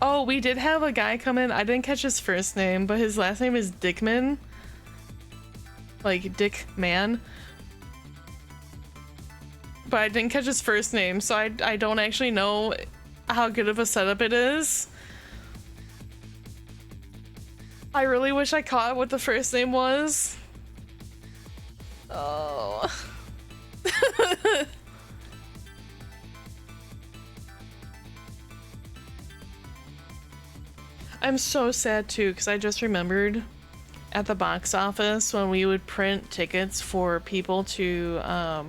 Oh, we did have a guy come in. I didn't catch his first name, but his last name is Dickman. Like Dick Man. But I didn't catch his first name, so I don't actually know how good of a setup it is. I really wish I caught what the first name was. Oh. I'm so sad too, because I just remembered at the box office when we would print tickets for people to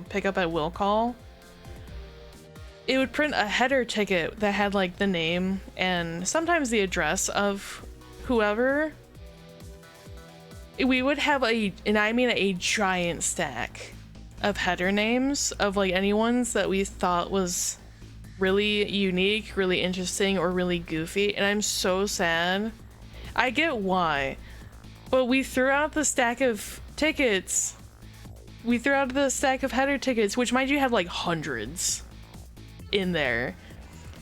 pick up at will call, it would print a header ticket that had like the name and sometimes the address of whoever. We would have and I mean a giant stack of header names of like anyone's that we thought was really unique, really interesting, or really goofy, and I'm so sad. I get why, but we threw out the stack of tickets. We threw out the stack of header tickets, which mind you had like hundreds in there,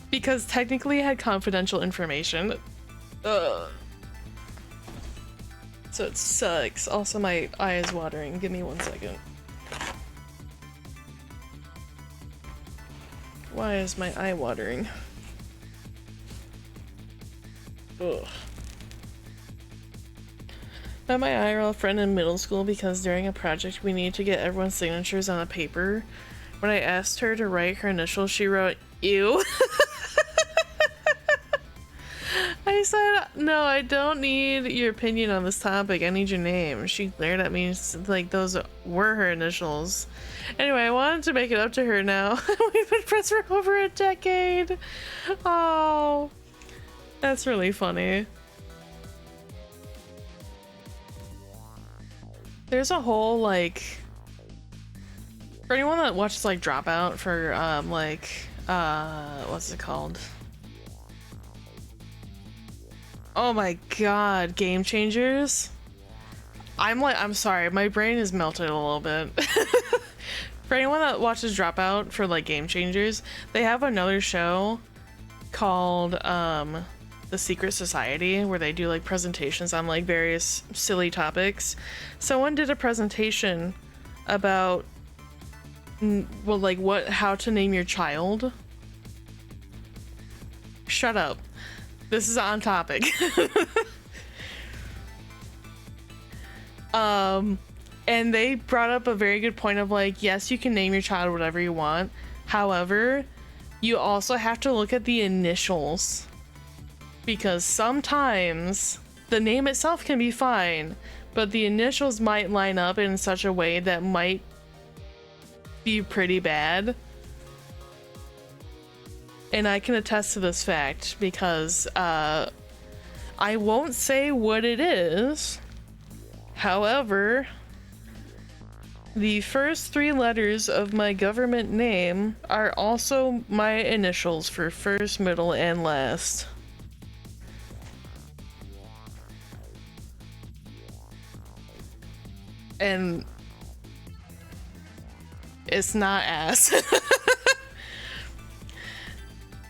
because technically it had confidential information. Ugh. So it sucks. Also, my eye is watering. Give me 1 second. Why is my eye watering? Ugh. Met my IRL friend in middle school because during a project we needed to get everyone's signatures on a paper. When I asked her to write her initials, she wrote, "Ew." said, no, I don't need your opinion on this topic. I need your name. She glared at me like those were her initials. Anyway, I wanted to make it up to her now. We've been friends for over a decade. Oh, that's really funny. There's a whole, like, for anyone that watches, like, Dropout for, what's it called? Oh my god, Game Changers? I'm sorry, my brain is melted a little bit. For anyone that watches Dropout for, like, Game Changers, they have another show called, The Secret Society, where they do, like, presentations on, like, various silly topics. Someone did a presentation about, well, like, how to name your child. Shut up. This is on topic. And they brought up a very good point of, like, yes, you can name your child whatever you want. However, you also have to look at the initials. Because sometimes the name itself can be fine, but the initials might line up in such a way that might be pretty bad. And I can attest to this fact because I won't say what it is. However, the first 3 letters of my government name are also my initials for first, middle, and last. And it's not ass.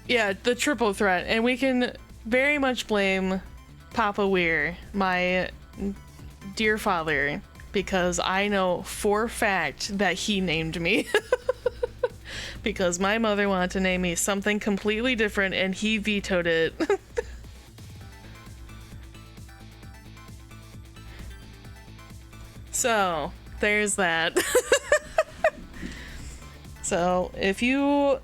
Yeah, the triple threat. And we can very much blame Papa Weir, my dear father, because I know for a fact that he named me. Because my mother wanted to name me something completely different and he vetoed it. So, there's that. So, if you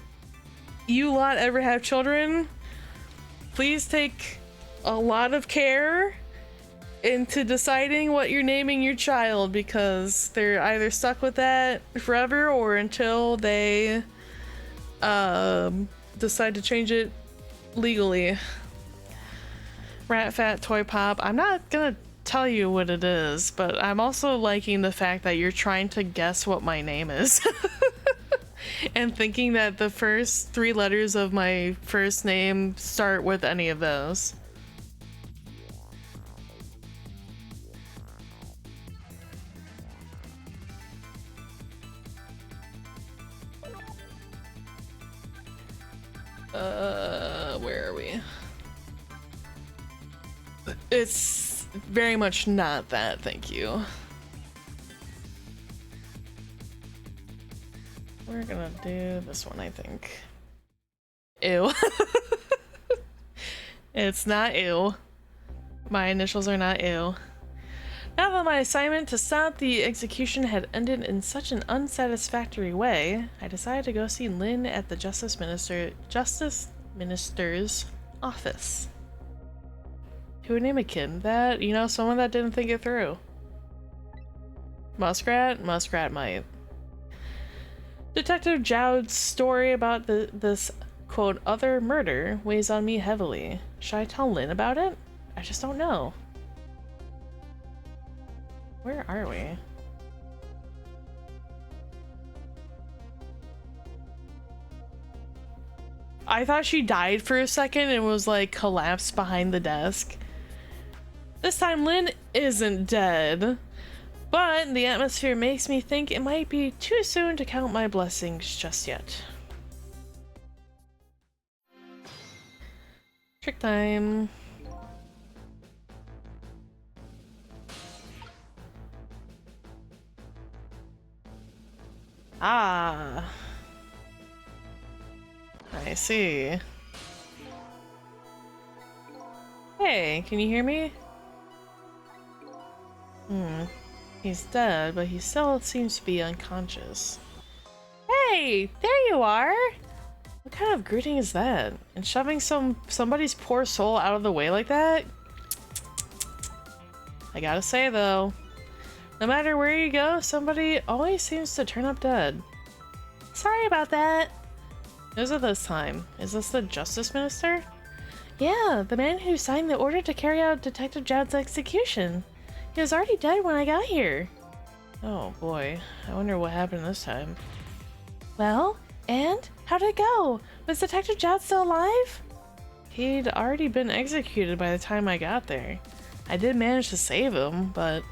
lot ever have children, please take a lot of care into deciding what you're naming your child, because they're either stuck with that forever or until they decide to change it legally. Rat Fat Toy Pop. I'm not gonna tell you what it is, but I'm also liking the fact that you're trying to guess what my name is. And thinking that the first 3 letters of my first name start with any of those. Where are we? It's very much not that, thank you. We're gonna do this one, I think. Ew. It's not ew. My initials are not ew. Now that my assignment to stop the execution had ended in such an unsatisfactory way, I decided to go see Lynn at the Justice Minister's office. Who would name a kid that? You know, someone that didn't think it through. Muskrat? Muskrat might. Detective Jowd's story about this, quote, other murder weighs on me heavily. Should I tell Lynn about it? I just don't know. Where are we? I thought she died for a second and was like collapsed behind the desk. This time Lynn isn't dead, but the atmosphere makes me think it might be too soon to count my blessings just yet. Trick time. Ah. I see. Hey, can you hear me? He's dead, but he still seems to be unconscious. Hey, there you are! What kind of greeting is that? And shoving somebody's poor soul out of the way like that? I gotta say though, no matter where you go, somebody always seems to turn up dead. Sorry about that. Who's it this time? Is this the Justice Minister? Yeah, the man who signed the order to carry out Detective Jowd's execution. He was already dead when I got here. Oh boy, I wonder what happened this time. Well, and? How'd it go? Was Detective Jowd still alive? He'd already been executed by the time I got there. I did manage to save him, but...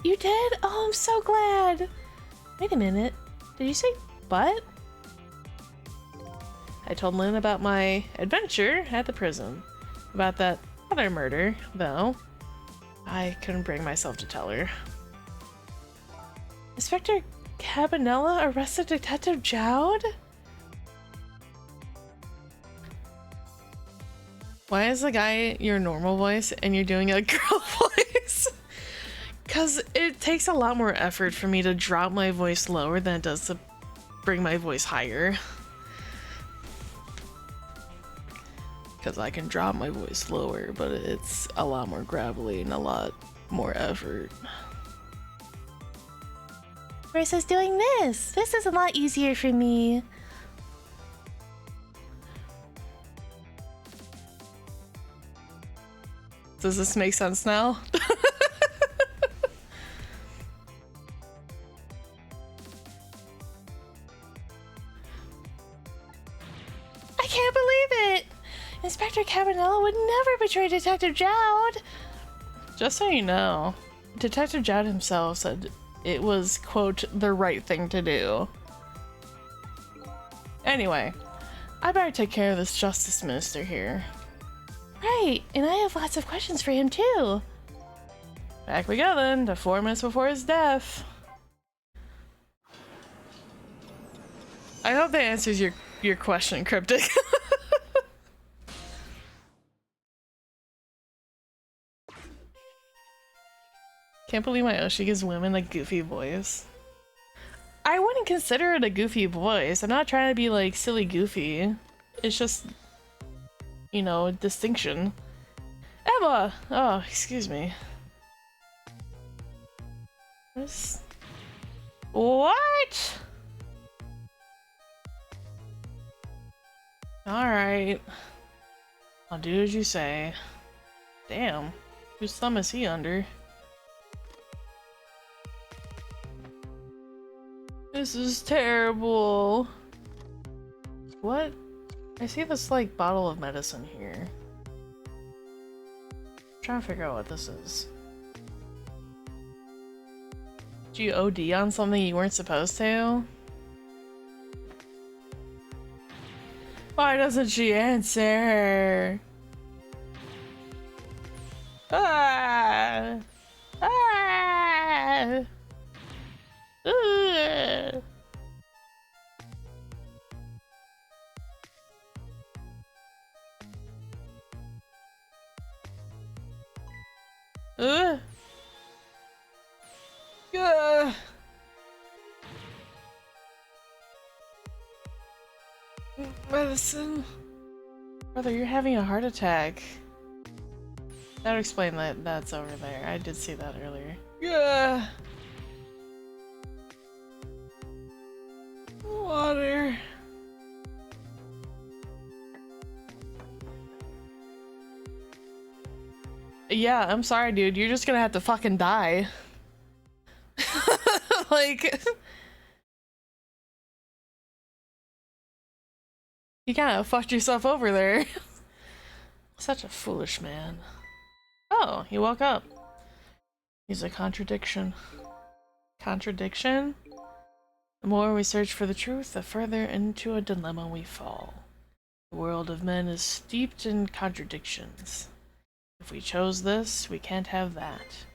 You did? Oh, I'm so glad! Wait a minute. Did you say but? I told Lynn about my adventure at the prison. About that other murder, though. I couldn't bring myself to tell her. Inspector Cabanela arrested Detective Jowd? Why is the guy your normal voice and you're doing a girl voice? Because it takes a lot more effort for me to drop my voice lower than it does to bring my voice higher. Because I can drop my voice lower, but it's a lot more gravelly and a lot more effort. Versus doing this. This is a lot easier for me. Does this make sense now? I can't believe it! Inspector Cabanela would never betray Detective Jowd! Just so you know, Detective Jowd himself said it was, quote, the right thing to do. Anyway, I better take care of this Justice Minister here. Right, and I have lots of questions for him too. Back we go then, to 4 minutes before his death. I hope that answers your question, Cryptic. Can't believe my Oshi gives women a goofy voice. I wouldn't consider it a goofy voice. I'm not trying to be like silly goofy. It's just, you know, a distinction. Emma! Oh, excuse me. What? Alright. I'll do as you say. Damn. Whose thumb is he under? This is terrible. What? I see this, like, bottle of medicine here. I'm trying to figure out what this is. Did you OD on something you weren't supposed to? Why doesn't she answer? Ah! Ah! Ugh. Ugh. Ugh. Medicine. Brother, you're having a heart attack. That would explain that that's over there. I did see that earlier. Yeah. Water. Yeah, I'm sorry, dude. You're just gonna have to fucking die. Like, you kind of fucked yourself over there. Such a foolish man. Oh, he woke up. He's a contradiction. Contradiction? The more we search for the truth, the further into a dilemma we fall. The world of men is steeped in contradictions. If we chose this, we can't have that.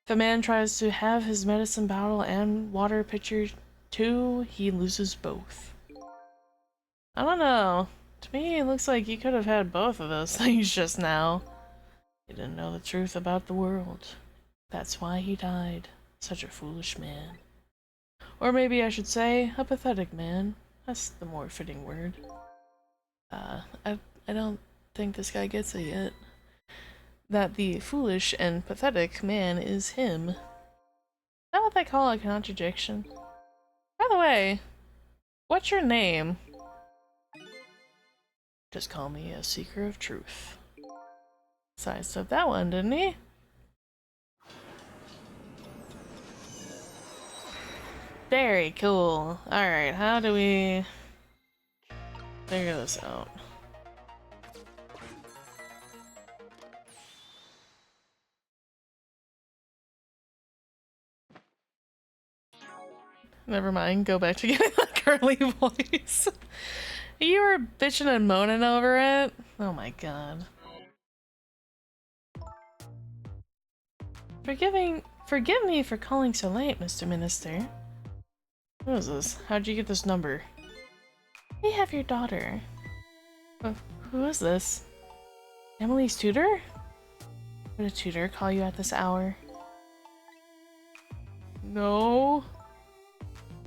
If a man tries to have his medicine bottle and water pitcher too, he loses both. I don't know. To me, it looks like you could have had both of those things just now. He didn't know the truth about the world. That's why he died. Such a foolish man. Or maybe I should say, a pathetic man. That's the more fitting word. I don't think this guy gets it yet. That the foolish and pathetic man is him. Is that what they call a contradiction? By the way, what's your name? Just call me a seeker of truth. Sidestepped that one, didn't he? Very cool. Alright, how do we figure this out? Never mind, go back to getting that girly voice. You were bitching and moaning over it? Oh my god. Forgive me for calling so late, Mr. Minister. Who is this? How'd you get this number? We have your daughter. Who is this? Emily's tutor? Would a tutor call you at this hour? No.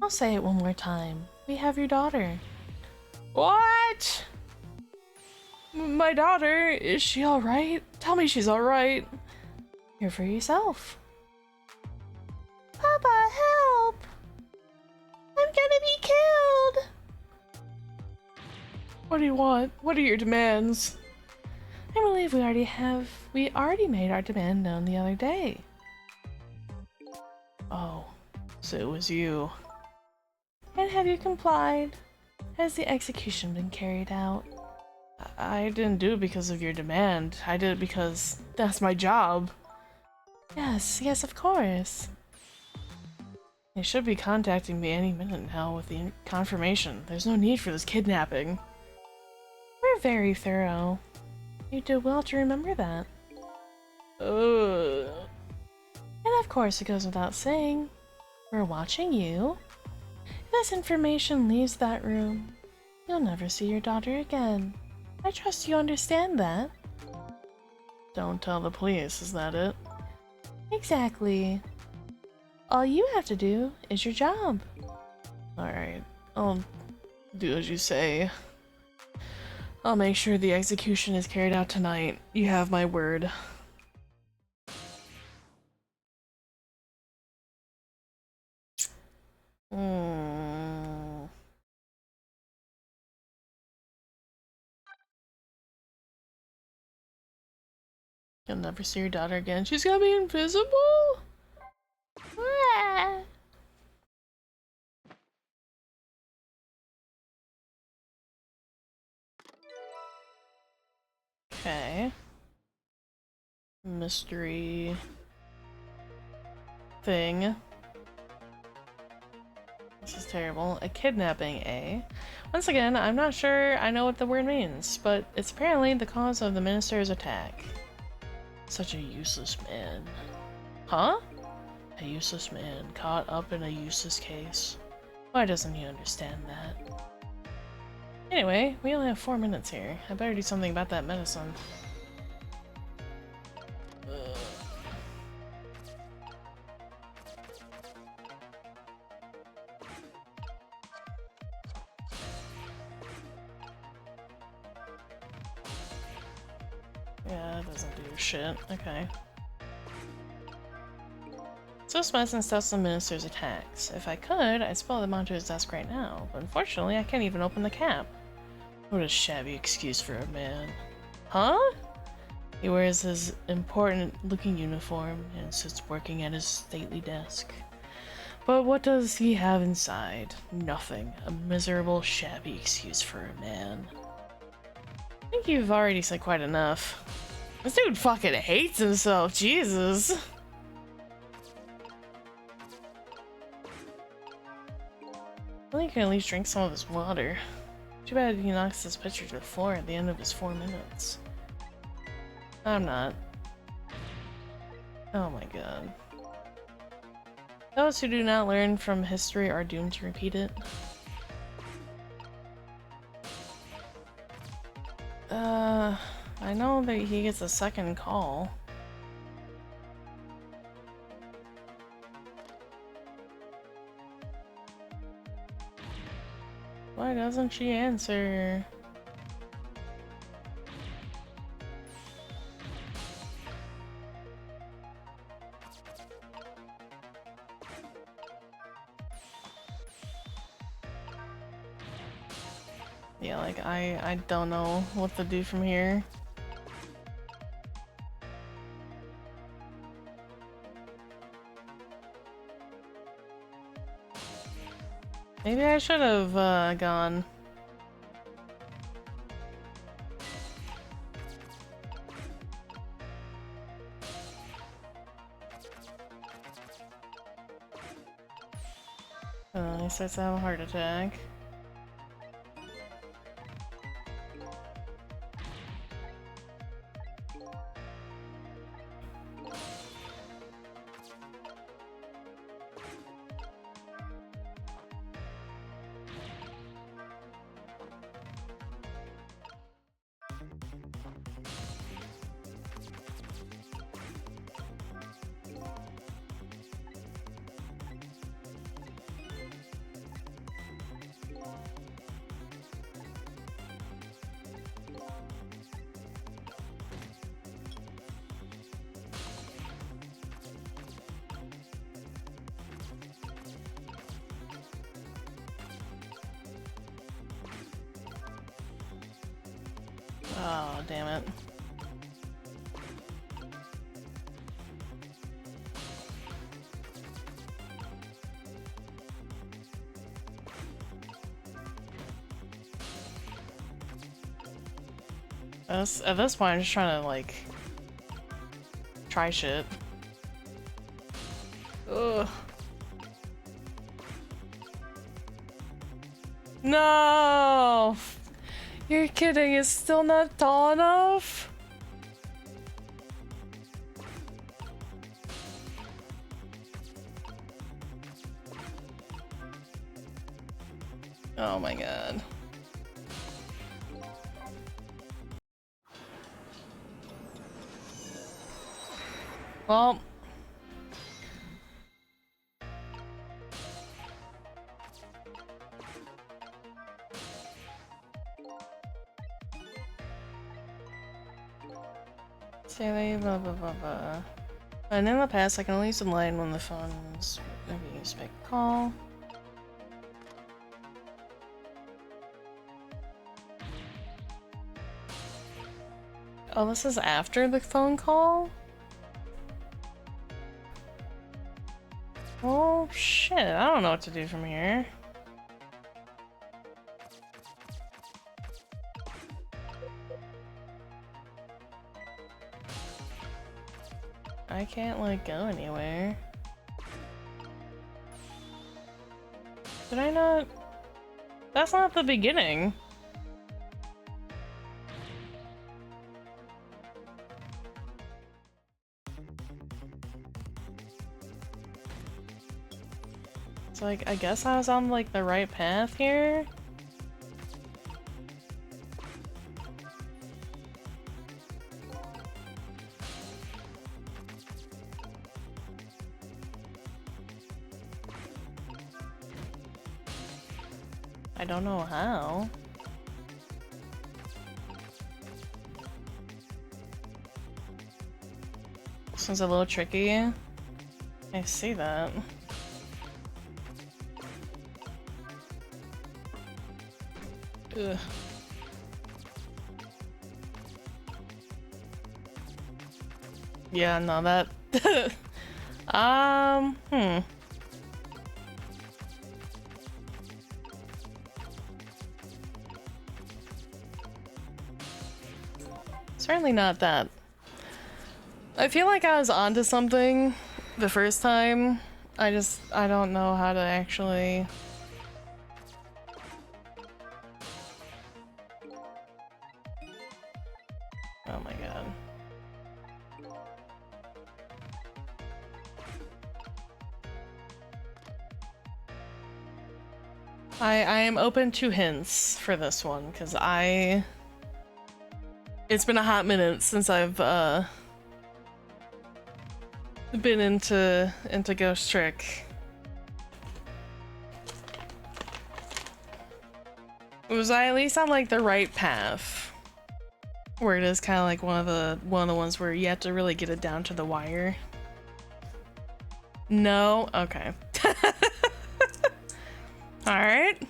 I'll say it one more time. We have your daughter. What? My daughter? Is she alright? Tell me she's alright. Hear for yourself. Papa, help! I'm gonna be killed! What do you want? What are your demands? I believe we already made our demand known the other day. Oh, so it was you. And have you complied? Has the execution been carried out? I didn't do it because of your demand. I did it because that's my job. Yes, of course. They should be contacting me any minute now with the confirmation. There's no need for this kidnapping. We're very thorough. You do well to remember that. And of course it goes without saying, we're watching you. If this information leaves that room, you'll never see your daughter again. I trust you understand that. Don't tell the police, is that it? Exactly. All you have to do is your job. Alright, I'll do as you say. I'll make sure the execution is carried out tonight. You have my word. You'll never see your daughter again. She's gonna be invisible? Okay. Mystery thing. This is terrible. A kidnapping, eh? Once again, I'm not sure I know what the word means, but it's apparently the cause of the minister's attack. Such a useless man. Huh? A useless man caught up in a useless case. Why doesn't he understand that? Anyway, we only have 4 minutes here. I better do something about that medicine. Yeah, it doesn't do shit. Okay. So this medicine stops the minister's attacks. If I could, I'd spill them onto his desk right now, but unfortunately I can't even open the cap. What a shabby excuse for a man. Huh? He wears his important-looking uniform and sits working at his stately desk. But what does he have inside? Nothing. A miserable, shabby excuse for a man. I think you've already said quite enough. This dude fucking hates himself, Jesus. I think I can at least drink some of his water. Too bad he knocks his pitcher to the floor at the end of his 4 minutes. I'm not. Oh my god. Those who do not learn from history are doomed to repeat it. I know that he gets a second call. Why doesn't she answer? Yeah, like I don't know what to do from here. Maybe I should have gone. He starts to have a heart attack. Oh, damn it. At this point, I'm just trying to, like, try shit. Ugh. No! You're kidding, it's still not tall enough? Oh my god. Well... Say blah blah blah blah. And in the past, I can only use the line when the phone is being used to make a call. Oh, this is after the phone call? Oh shit, I don't know what to do from here. I can't, like, go anywhere. Did I not? That's not the beginning. It's like, I guess I was on, like, the right path here? I don't know how. This one's a little tricky. I see that. Ugh. Yeah, no, that... Certainly not that. I feel like I was onto something the first time. I don't know how to actually... Oh my god. I am open to hints for this one, because it's been a hot minute since I've been into Ghost Trick. Was I at least on, like, the right path? Where it is kind of like one of the ones where you have to really get it down to the wire. No? Okay. Alright.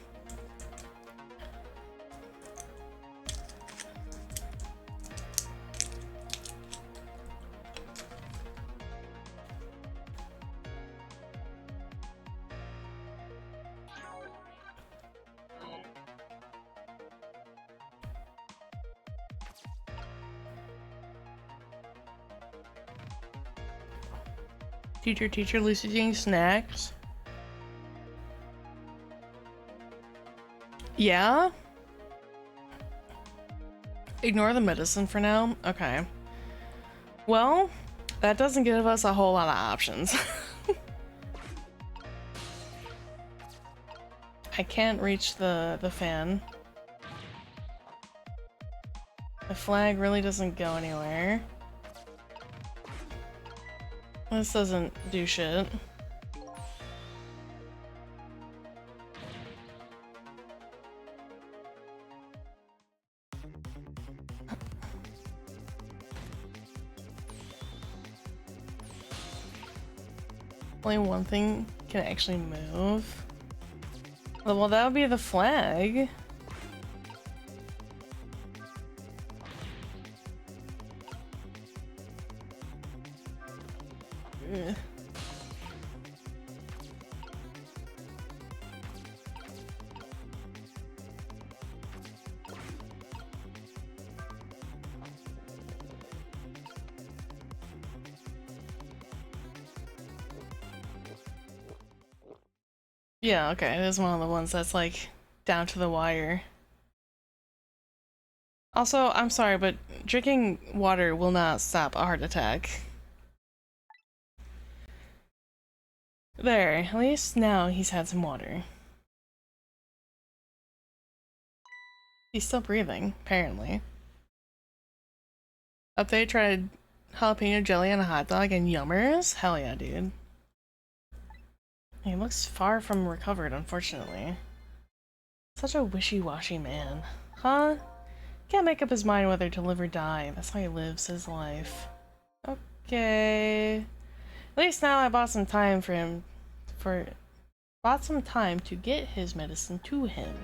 Teacher, teacher, Lucy's eating snacks. Yeah? Ignore the medicine for now? Okay. Well, that doesn't give us a whole lot of options. I can't reach the fan. The flag really doesn't go anywhere. This doesn't do shit. Only one thing can actually move. Well, that would be the flag. Ugh. Yeah, okay, it is one of the ones that's like down to the wire. Also, I'm sorry, but drinking water will not stop a heart attack. There, at least now he's had some water. He's still breathing, apparently. Update, tried jalapeno jelly on a hot dog and yummers? Hell yeah, dude. He looks far from recovered, unfortunately. Such a wishy-washy man. Huh? Can't make up his mind whether to live or die. That's how he lives his life. Okay. At least now I bought some time for him. Bought some time to get his medicine to him.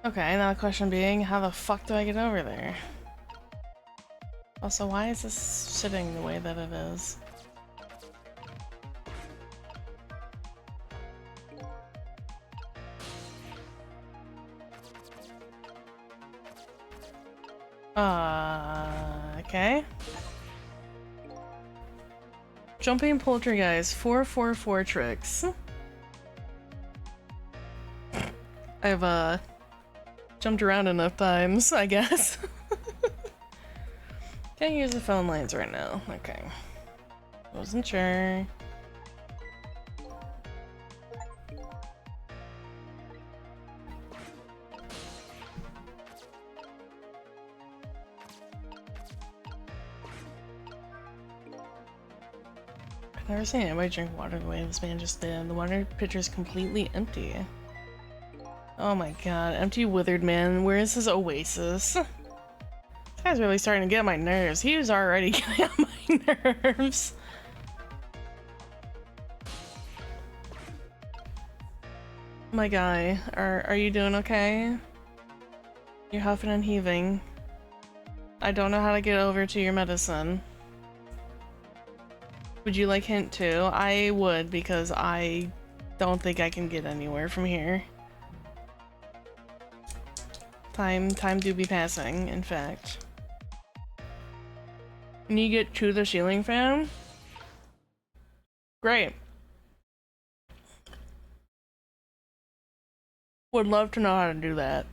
Okay, now the question being, how the fuck do I get over there? Also, why is this sitting the way that it is? Okay. Jumping Poltergeist, 444 tricks. I've, jumped around enough times, I guess. Can't use the phone lines right now. Okay. Wasn't sure. I've never seen anybody drink water the way this man just did. The water pitcher's completely empty. Oh my god, empty withered man. Where is his oasis? This guy's really starting to get on my nerves. He was already getting on my nerves. My guy, are you doing okay? You're huffing and heaving. I don't know how to get over to your medicine. Would you like hint too? I would, because I don't think I can get anywhere from here. Time do be passing, in fact. Can you get to the ceiling fan? Great. Would love to know how to do that.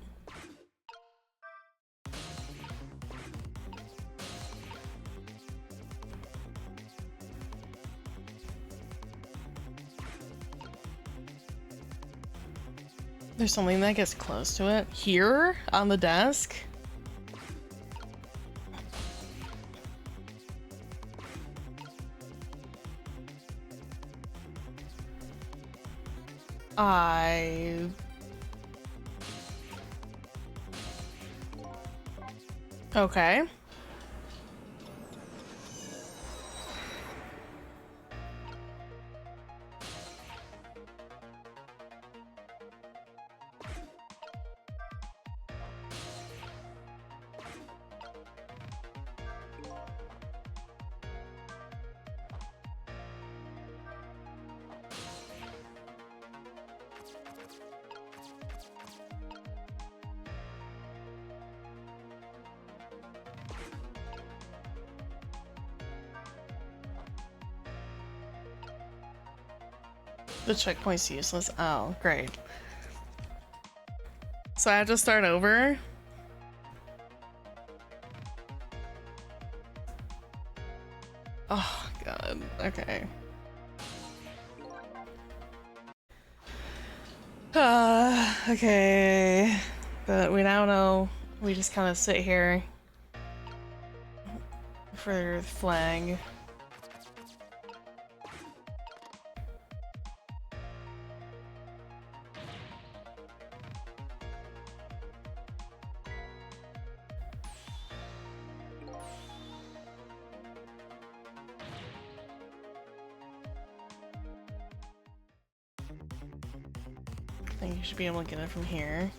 There's something that gets close to it. Here? On the desk? Okay. The checkpoint's useless. Oh, great. So I have to start over? Oh, God. Okay. Okay. But we now know we just kind of sit here for the flag. I think you should be able to get it from here.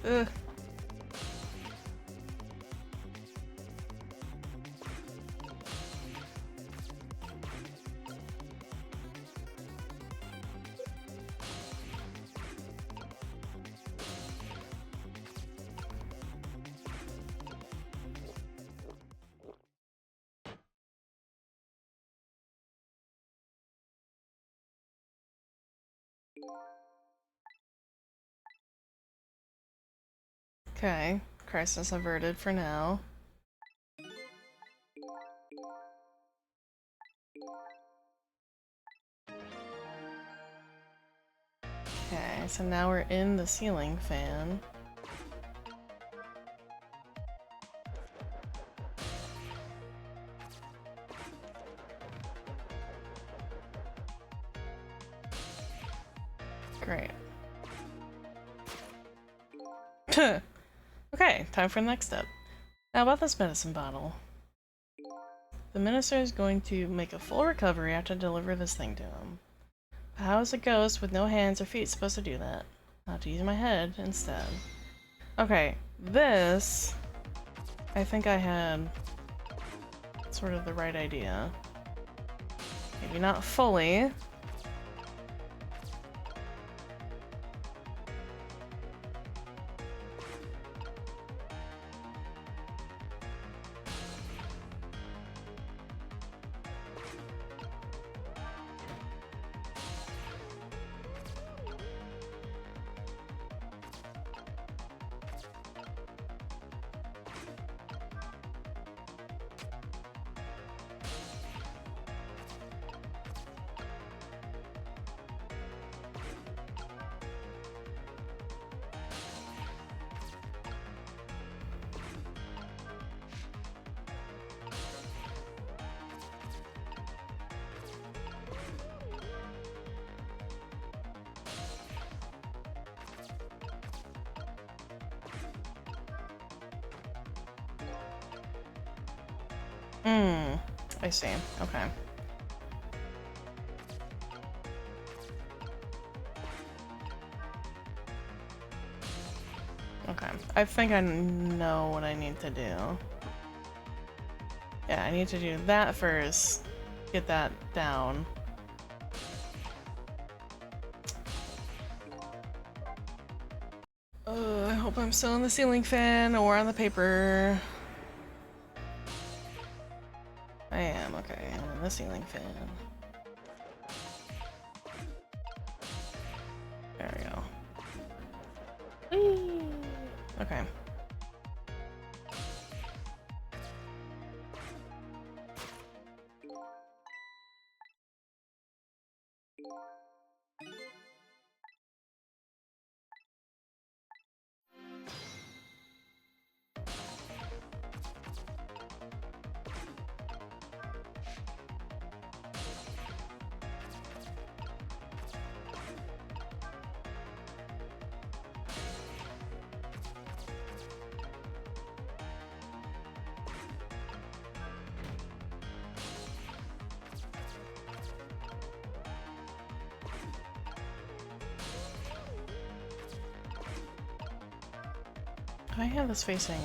Ugh. Okay, crisis averted for now. Okay, so now we're in the ceiling fan. Great. Okay, time for the next step. Now about this medicine bottle. The minister is going to make a full recovery after I deliver this thing to him. But how is a ghost with no hands or feet supposed to do that? I'll have to use my head instead. Okay, this... I think I had sort of the right idea. Maybe not fully. I see. Okay. Okay. I think I know what I need to do. Yeah, I need to do that first. Get that down. I hope I'm still on the ceiling fan or on the paper. I am, okay. I'm on the ceiling fan. There we go. Whee! Okay. I have this facing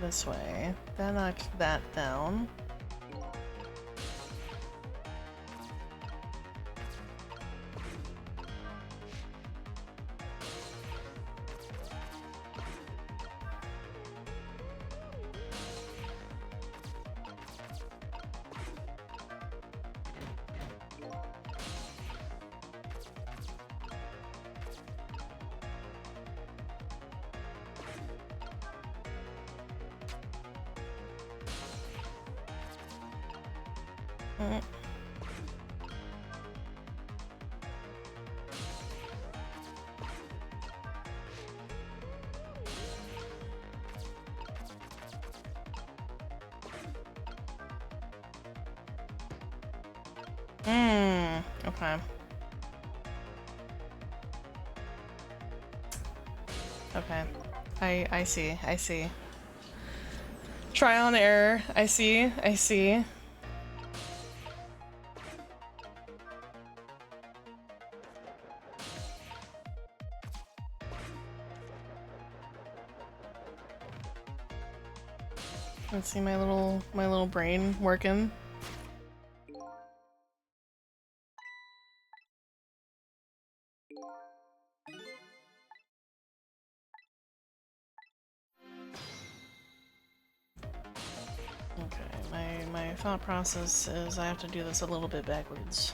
this way. Then knock that down. Mm. Okay. Okay. I see. I see. Trial and error. I see. I see. Let's see my little brain working. Okay, my thought process is I have to do this a little bit backwards.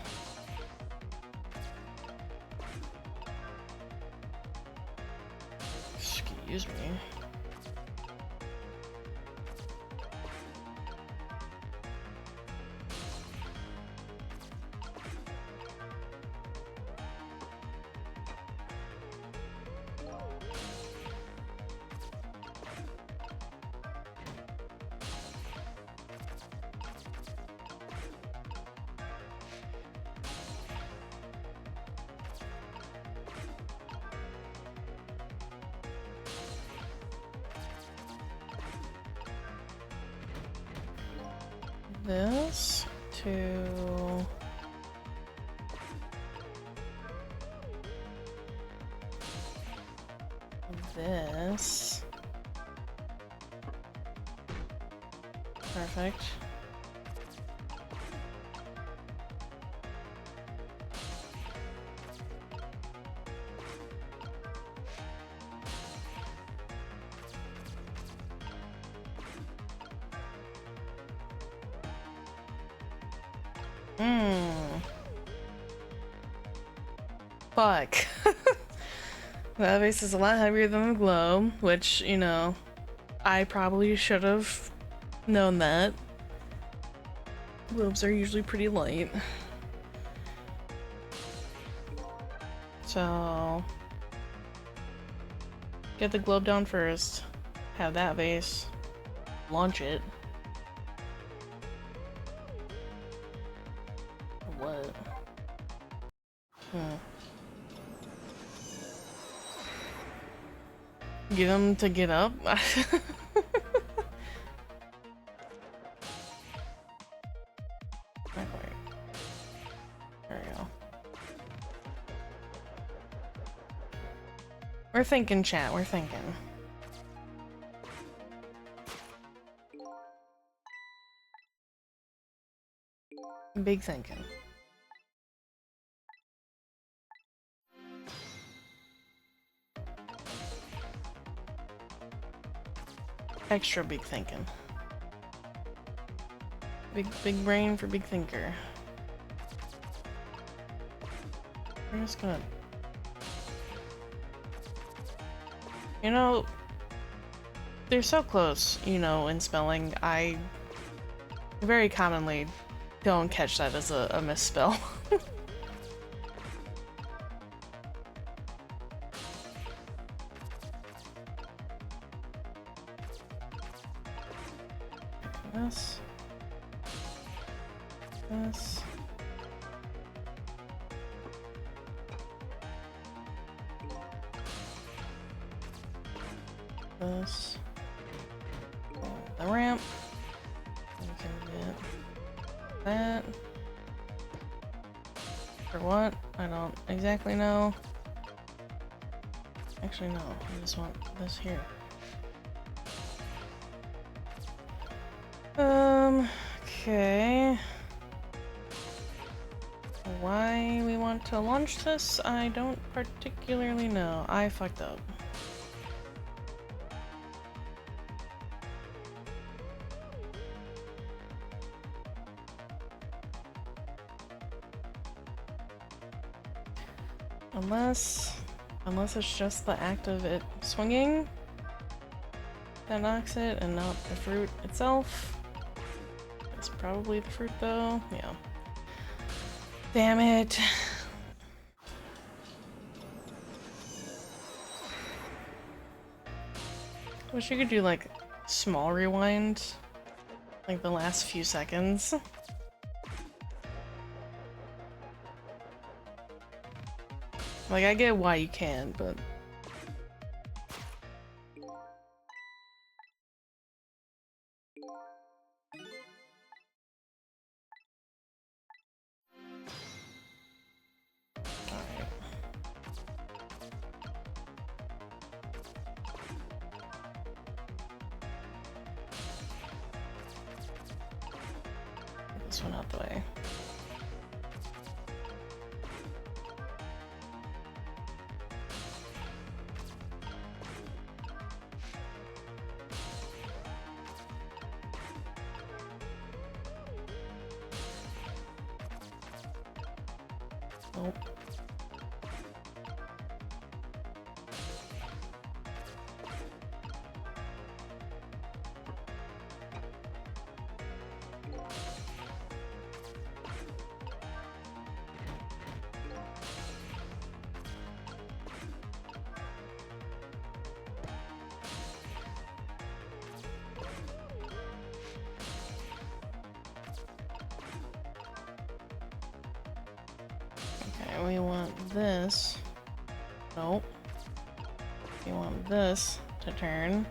Excuse me. This to this. Perfect. Fuck. That base is a lot heavier than the globe, which, you know, I probably should have known that. Globes are usually pretty light. So, get the globe down first, have that base, launch it. What? Get him to get up? Not quite. There we go. We're thinking, chat, we're thinking. Big thinking. Extra big thinking. Big brain for big thinker. We're just gonna... You know, they're so close, you know, in spelling. I very commonly don't catch that as a misspell. This. This. This. The ramp. You can get that. For what? I don't exactly know. Actually, no. I just want this here. Okay. Why we want to launch this, I don't particularly know. I fucked up. Unless it's just the act of it swinging that knocks it and not the fruit itself. It's probably the fruit though. Yeah. Damn it. Wish you could do like small rewind, like the last few seconds. Like, I get why you can, but... Alright. Get this one out the way. Nope. Okay, we want this. Nope. We want this to turn.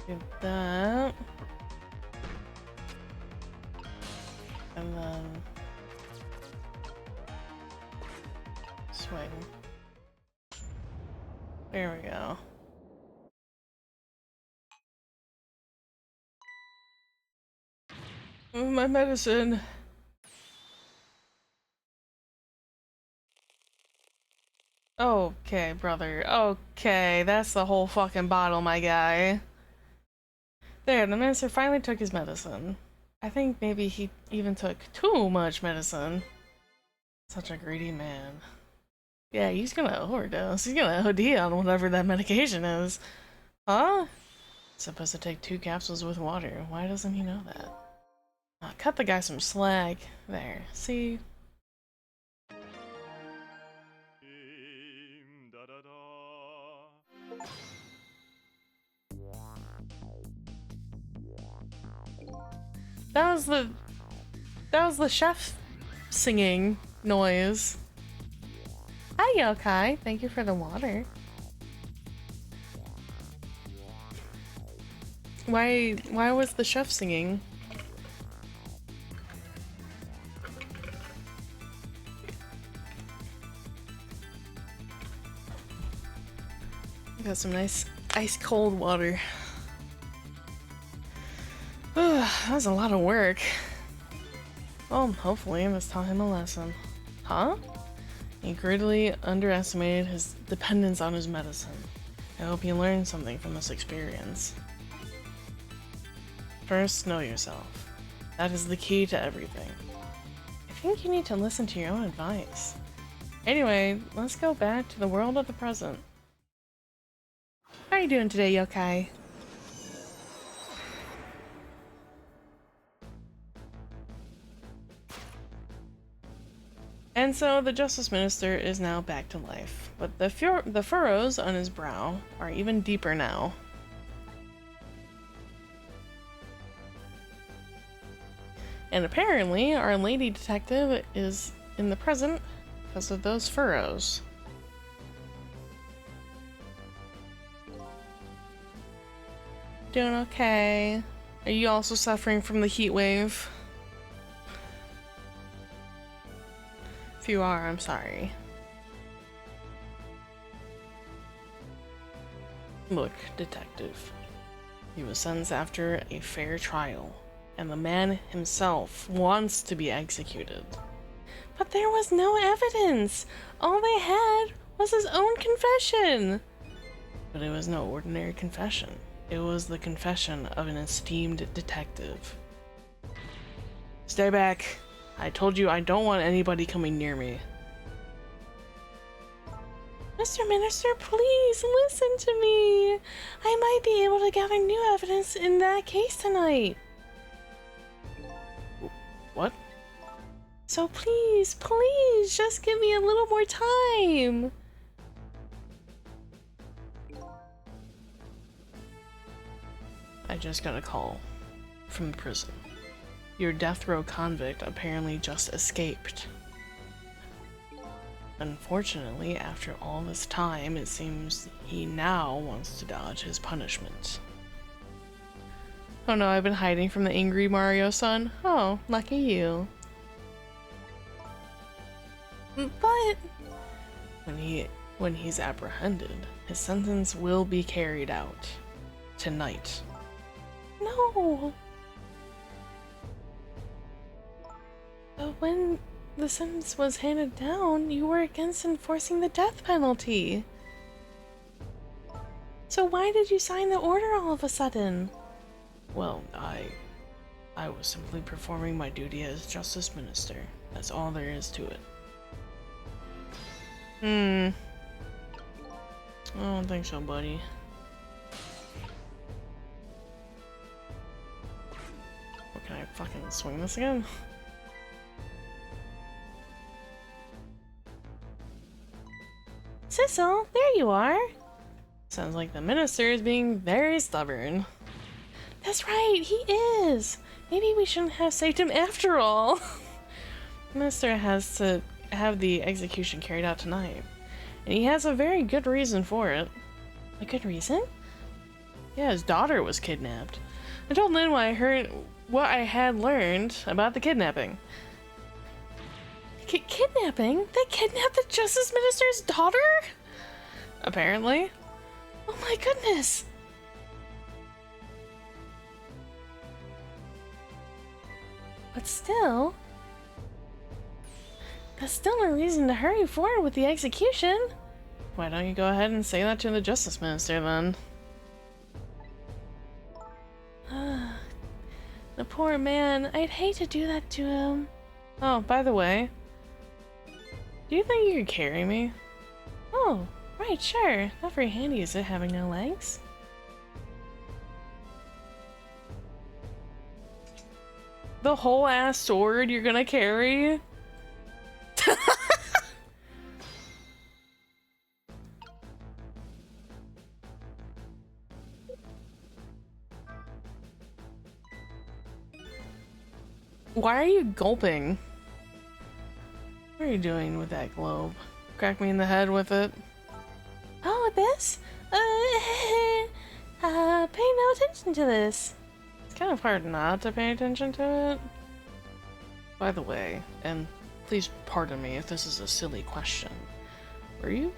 Do that. And then swing. There we go. My medicine. Okay, brother. Okay, that's the whole fucking bottle, my guy. There, the minister finally took his medicine. I think maybe he even took too much medicine. Such a greedy man. Yeah, he's gonna overdose. He's gonna OD on whatever that medication is. Huh? Supposed to take 2 capsules with water. Why doesn't he know that? Cut the guy some slack. There. See? That was the chef singing noise. Hi, yokai. Thank you for the water. Why was the chef singing? Got some nice ice cold water. That was a lot of work. Well, hopefully this taught him a lesson. Huh? He greatly underestimated his dependence on his medicine. I hope he learned something from this experience. First, know yourself. That is the key to everything. I think you need to listen to your own advice. Anyway, let's go back to the world of the present. How are you doing today, yokai? And so the Justice Minister is now back to life, but the furrows on his brow are even deeper now. And apparently, our lady detective is in the present because of those furrows. Doing okay. Are you also suffering from the heat wave? If you are, I'm sorry. Look, detective. He was sentenced after a fair trial, and the man himself wants to be executed. But there was no evidence! All they had was his own confession! But it was no ordinary confession. It was the confession of an esteemed detective. Stay back! I told you I don't want anybody coming near me. Mr. Minister, please listen to me. I might be able to gather new evidence in that case tonight. What? So please, please, just give me a little more time. I just got a call from the prison. Your death row convict apparently just escaped. Unfortunately, after all this time, it seems he now wants to dodge his punishment. Oh no, I've been hiding from the angry Mario-san. Oh, lucky you. But when he's apprehended, his sentence will be carried out tonight. No. But when the sentence was handed down, you were against enforcing the death penalty. So why did you sign the order all of a sudden? Well, I was simply performing my duty as Justice Minister. That's all there is to it. I don't think so, buddy. What, can I fucking swing this again? Sissel, there you are! Sounds like the minister is being very stubborn. That's right, he is! Maybe we shouldn't have saved him after all. The minister has to have the execution carried out tonight. And he has a very good reason for it. A good reason? Yeah, his daughter was kidnapped. I told Lynn what I had learned about the kidnapping. Kidnapping? They kidnapped the Justice Minister's daughter? Apparently. Oh my goodness! But still... that's still a reason to hurry forward with the execution. Why don't you go ahead and say that to the Justice Minister then? The poor man. I'd hate to do that to him. Oh, by the way, do you think you could carry me? Oh, right, sure. Not very handy, is it, having no legs? The whole ass sword you're gonna carry? Why are you gulping? What are you doing with that globe? Crack me in the head with it? Oh, this? Pay no attention to this. It's kind of hard not to pay attention to it. By the way, and please pardon me if this is a silly question, were you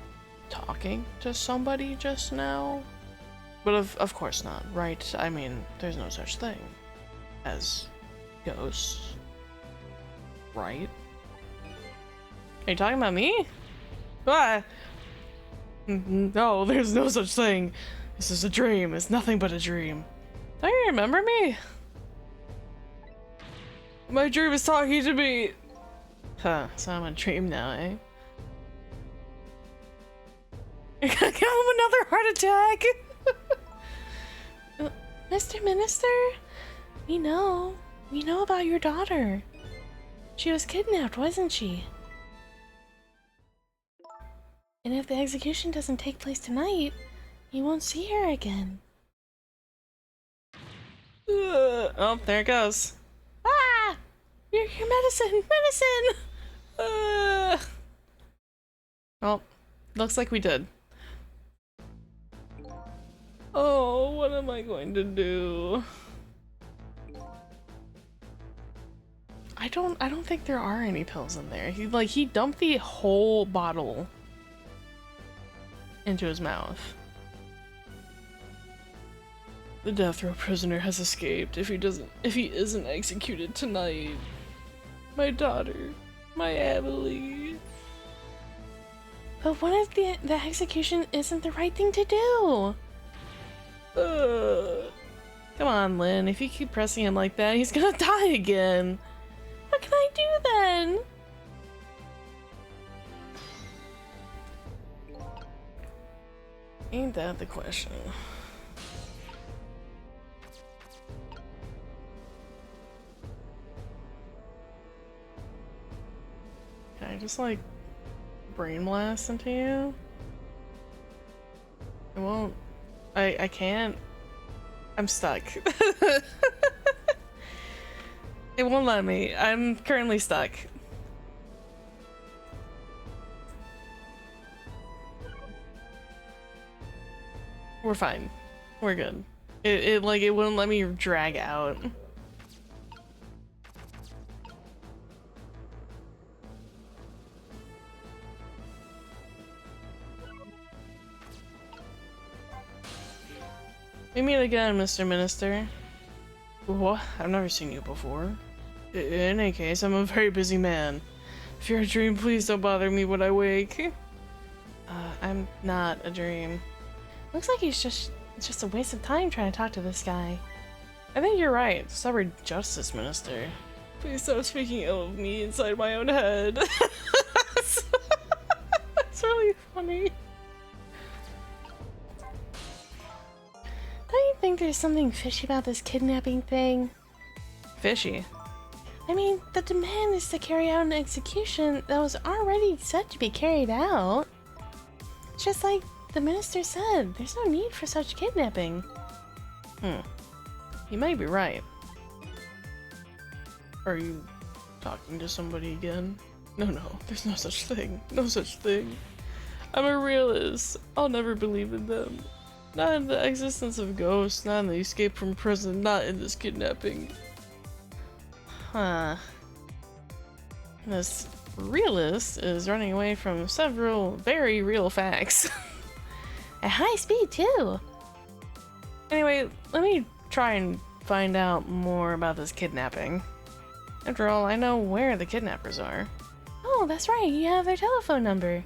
talking to somebody just now? But of course not, right? I mean, there's no such thing as ghosts, right? Are you talking about me? Ah! No, there's no such thing. This is a dream. It's nothing but a dream. Don't you remember me? My dream is talking to me. Huh, so I'm a dream now, eh? You're gonna give him another heart attack? Mr. Minister, we know about your daughter. She was kidnapped, wasn't she? And if the execution doesn't take place tonight, you won't see her again. Oh, there it goes. Ah! Your medicine! Medicine! Well, looks like we did. Oh, what am I going to do? I don't think there are any pills in there. He dumped the whole bottle into his mouth. The death row prisoner has escaped. If he isn't executed tonight. My daughter, my Emily. But what if the execution isn't the right thing to do? Come on, Lynn. If you keep pressing him like that, he's gonna die again. What can I do then? Ain't that the question? Can I just like brain blast into you? It won't. I can't. I'm stuck. It won't let me. I'm currently stuck. We're fine. We're good. It like it wouldn't let me drag out. We meet again, Mr. Minister. What? I've never seen you before. In any case, I'm a very busy man. If you're a dream, please don't bother me when I wake. I'm not a dream. Looks like it's just a waste of time trying to talk to this guy. I think you're right. Sorry, Justice Minister. Please stop speaking ill of me inside my own head. That's really funny. Don't you think there's something fishy about this kidnapping thing? Fishy? I mean, the demand is to carry out an execution that was already set to be carried out. Just like the minister said, there's no need for such kidnapping. You might be right. Are you talking to somebody again? No, there's no such thing. No such thing. I'm a realist. I'll never believe in them. Not in the existence of ghosts, not in the escape from prison, not in this kidnapping. Huh. This realist is running away from several very real facts. At high speed, too! Anyway, let me try and find out more about this kidnapping. After all, I know where the kidnappers are. Oh, that's right, you have their telephone number.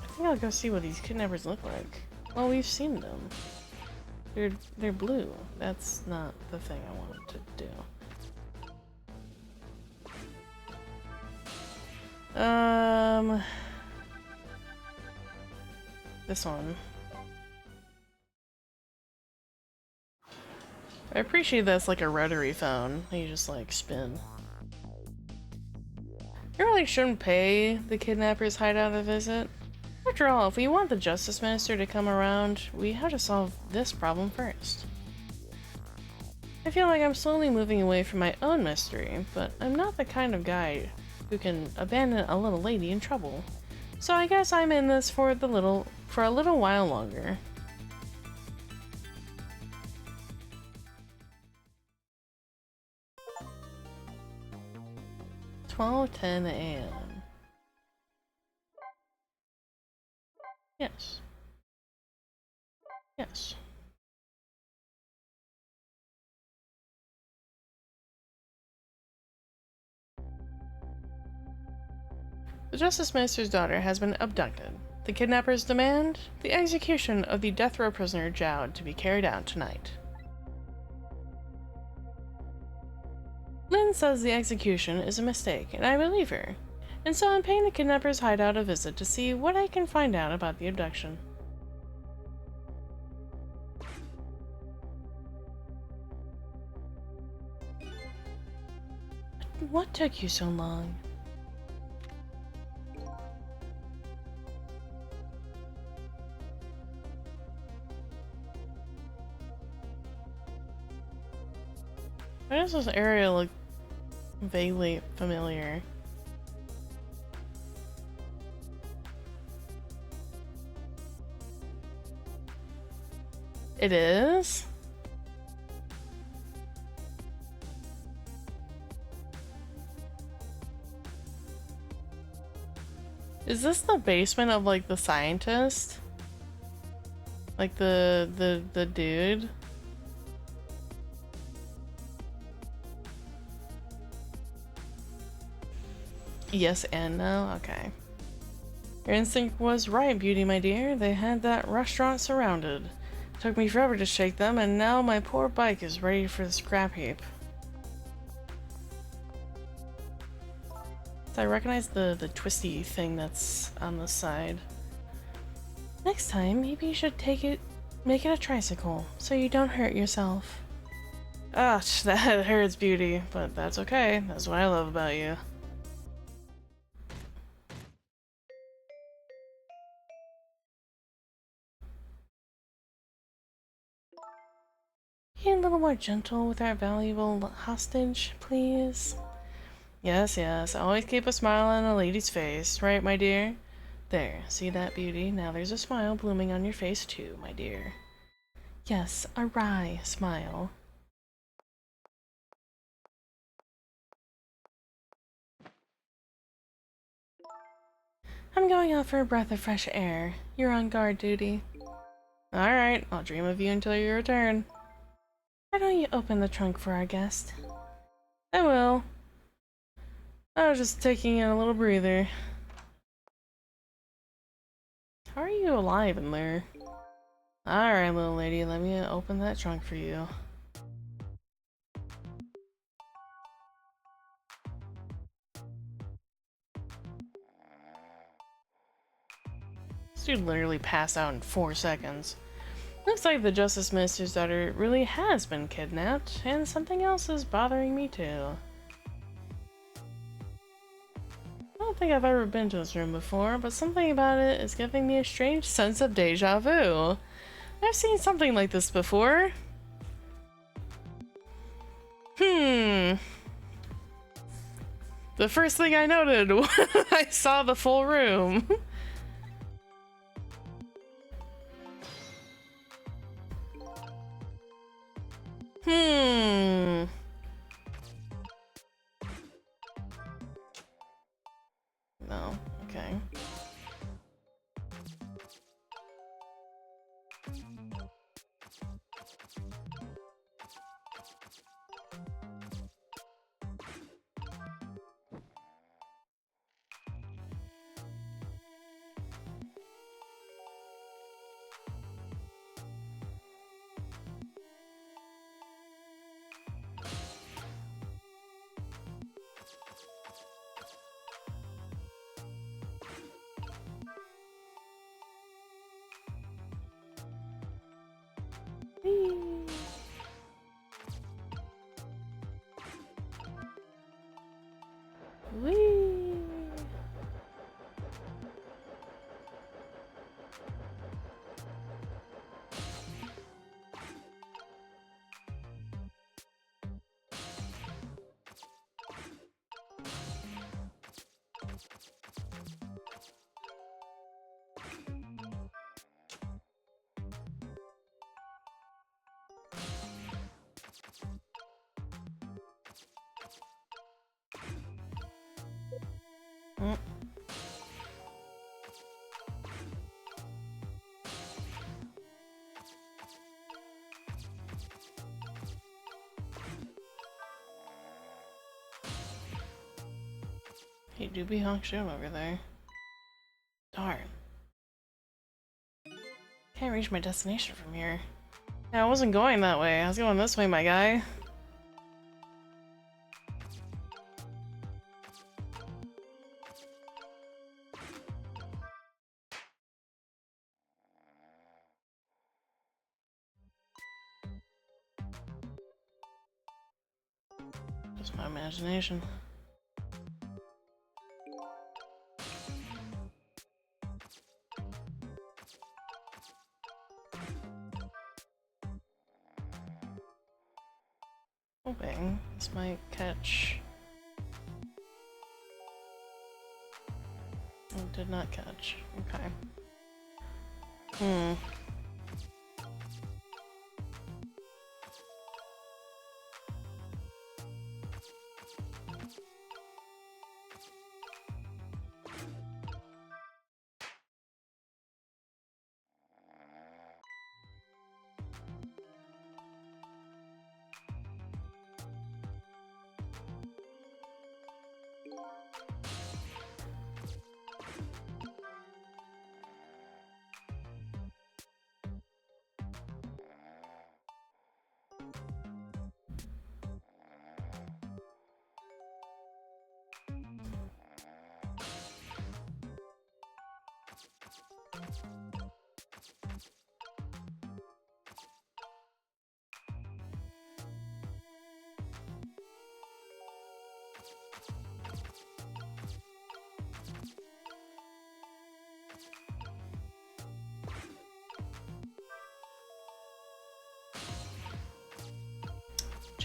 I think I'll go see what these kidnappers look like. Well, we've seen them. They're blue. That's not the thing I wanted to do. This one. I appreciate that's like a rotary phone that you just like spin. You really shouldn't pay the kidnappers' hideout a visit. After all, if we want the Justice Minister to come around, we have to solve this problem first. I feel like I'm slowly moving away from my own mystery, but I'm not the kind of guy who can abandon a little lady in trouble. So I guess I'm in this for a little while longer. $12:10 a.m. Yes. Yes. The Justice Minister's daughter has been abducted. The kidnappers demand the execution of the death row prisoner Jowd to be carried out tonight. Lynn says the execution is a mistake, and I believe her. And so I'm paying the kidnappers' hideout a visit to see what I can find out about the abduction. What took you so long? Why does this area look vaguely familiar? It is? Is this the basement of like the scientist? Like the dude? Yes and no? Okay. Your instinct was right, Beauty, my dear. They had that restaurant surrounded. Took me forever to shake them, and now my poor bike is ready for the scrap heap. So I recognize the twisty thing that's on the side. Next time, maybe you should make it a tricycle, so you don't hurt yourself. Ah, that hurts, Beauty, but that's okay. That's what I love about you. Be a little more gentle with our valuable hostage, please. Yes, yes, always keep a smile on a lady's face, right, my dear? There, see that, Beauty? Now there's a smile blooming on your face, too, my dear. Yes, a wry smile. I'm going out for a breath of fresh air. You're on guard duty. Alright, I'll dream of you until you return. Why don't you open the trunk for our guest? I will. I was just taking in a little breather. How are you alive in there? Alright, little lady, let me open that trunk for you. This dude literally passed out in 4 seconds. Looks like the Justice Minister's daughter really has been kidnapped, and something else is bothering me too. I don't think I've ever been to this room before, but something about it is giving me a strange sense of deja vu. I've seen something like this before. The first thing I noted when I saw the full room. No, okay. Whee! Hey, Doobie Honk Show over there. Darn. Can't reach my destination from here. Yeah, I wasn't going that way. I was going this way, my guy. Just my imagination. Hoping this might catch. It did not catch. Okay.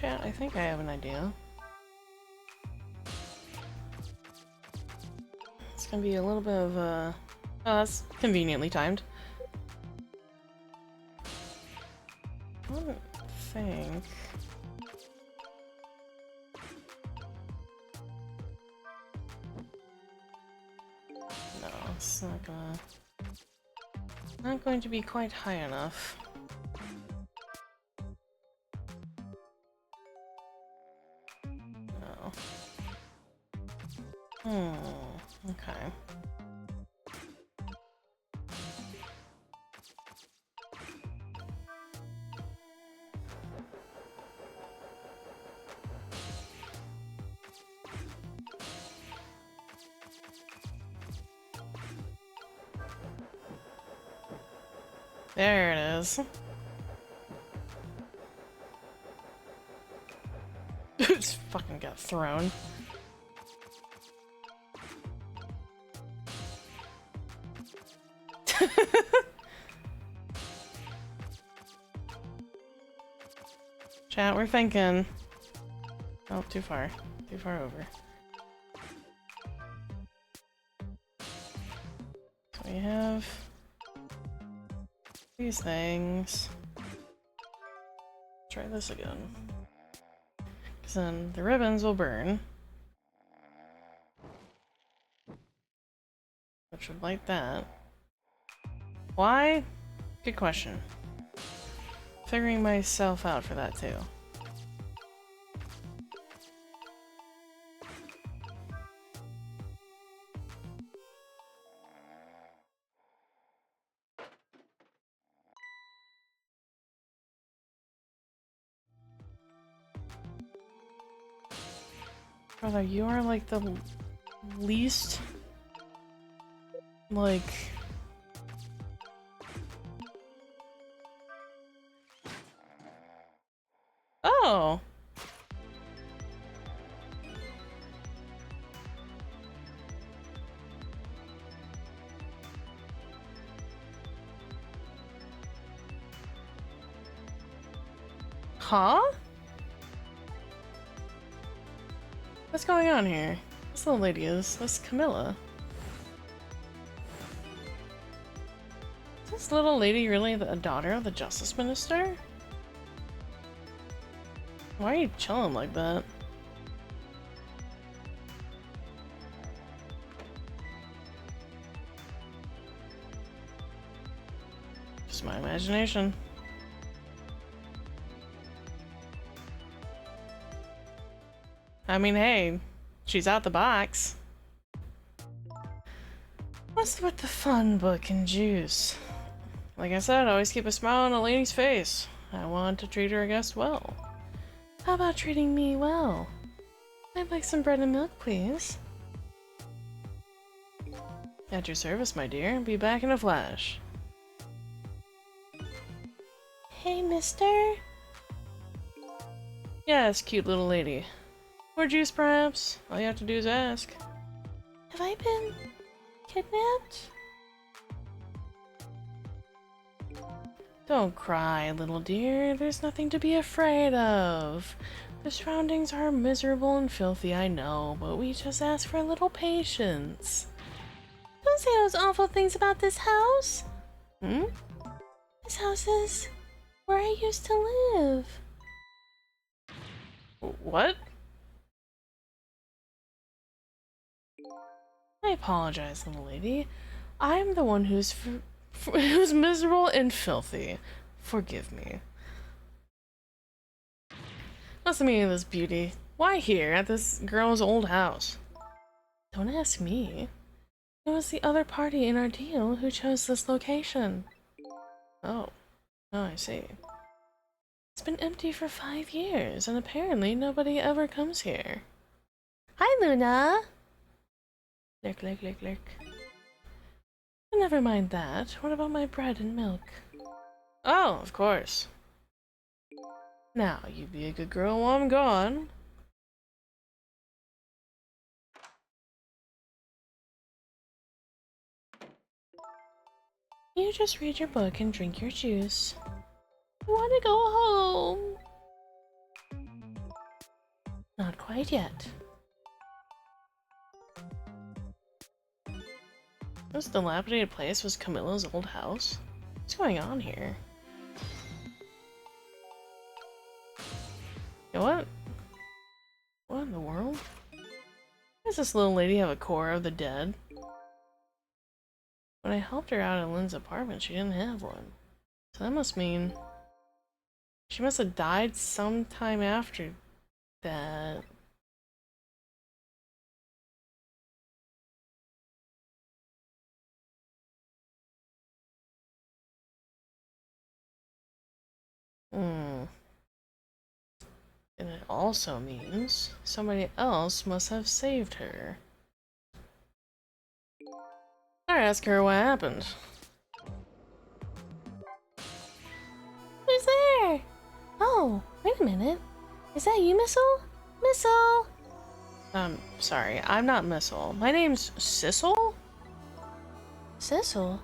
Chat, I think I have an idea. It's gonna be a little bit of oh, that's conveniently timed. I don't think... No, it's not going to be quite high enough. No. Okay. There it is. Just fucking got thrown. Chat, we're thinking. Oh, too far. Too far over. So we have these things. Try this again. Because then the ribbons will burn. Which would light that. Why? Good question. Figuring myself out for that too. Brother, you are like the least... like... Oh! Huh? What's going on here? This little lady is. That's Camilla. Is this little lady really a daughter of the Justice Minister? Why are you chilling like that? Just my imagination. I mean, hey, she's out the box. What's with the fun book and juice? Like I said, always keep a smile on a lady's face. I want to treat her guest well. How about treating me well? I'd like some bread and milk, please. At your service, my dear. Be back in a flash. Hey, mister? Yes, cute little lady. More juice, perhaps? All you have to do is ask. Have I been kidnapped? Don't cry, little dear. There's nothing to be afraid of. The surroundings are miserable and filthy, I know, but we just ask for a little patience. Don't say those awful things about this house. Hmm? This house is where I used to live. What? I apologize, little lady. I'm the one who's miserable and filthy. Forgive me. What's the meaning of this beauty? Why here, at this girl's old house? Don't ask me. It was the other party in our deal who chose this location. Oh. Oh, I see. It's been empty for 5 years, and apparently nobody ever comes here. Hi, Luna! Lick, lick, lick, lick. Never mind that. What about my bread and milk? Oh, of course. Now, you be a good girl while I'm gone. You just read your book and drink your juice. I want to go home. Not quite yet. This dilapidated place was Camilla's old house? What's going on here? You know what? What in the world? Why does this little lady have a core of the dead? When I helped her out in Lynn's apartment, she didn't have one. So that must mean she must have died sometime after that. Hmm. And it also means somebody else must have saved her. I ask her what happened. Who's there? Oh, wait a minute. Is that you, Missile? Missile! Sorry, I'm not Missile. My name's Sissel? Sissel?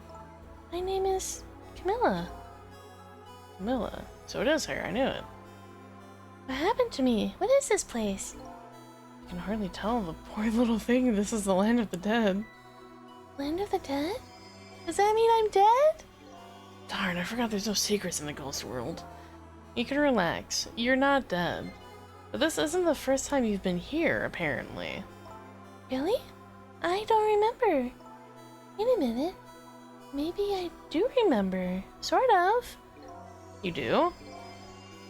My name is Camilla. Camilla? So it is her, I knew it. What happened to me? What is this place? I can hardly tell the poor little thing this is the land of the dead. Land of the dead? Does that mean I'm dead? Darn, I forgot there's no secrets in the ghost world. You can relax. You're not dead. But this isn't the first time you've been here, apparently. Really? I don't remember. Wait a minute. Maybe I do remember. Sort of. You do?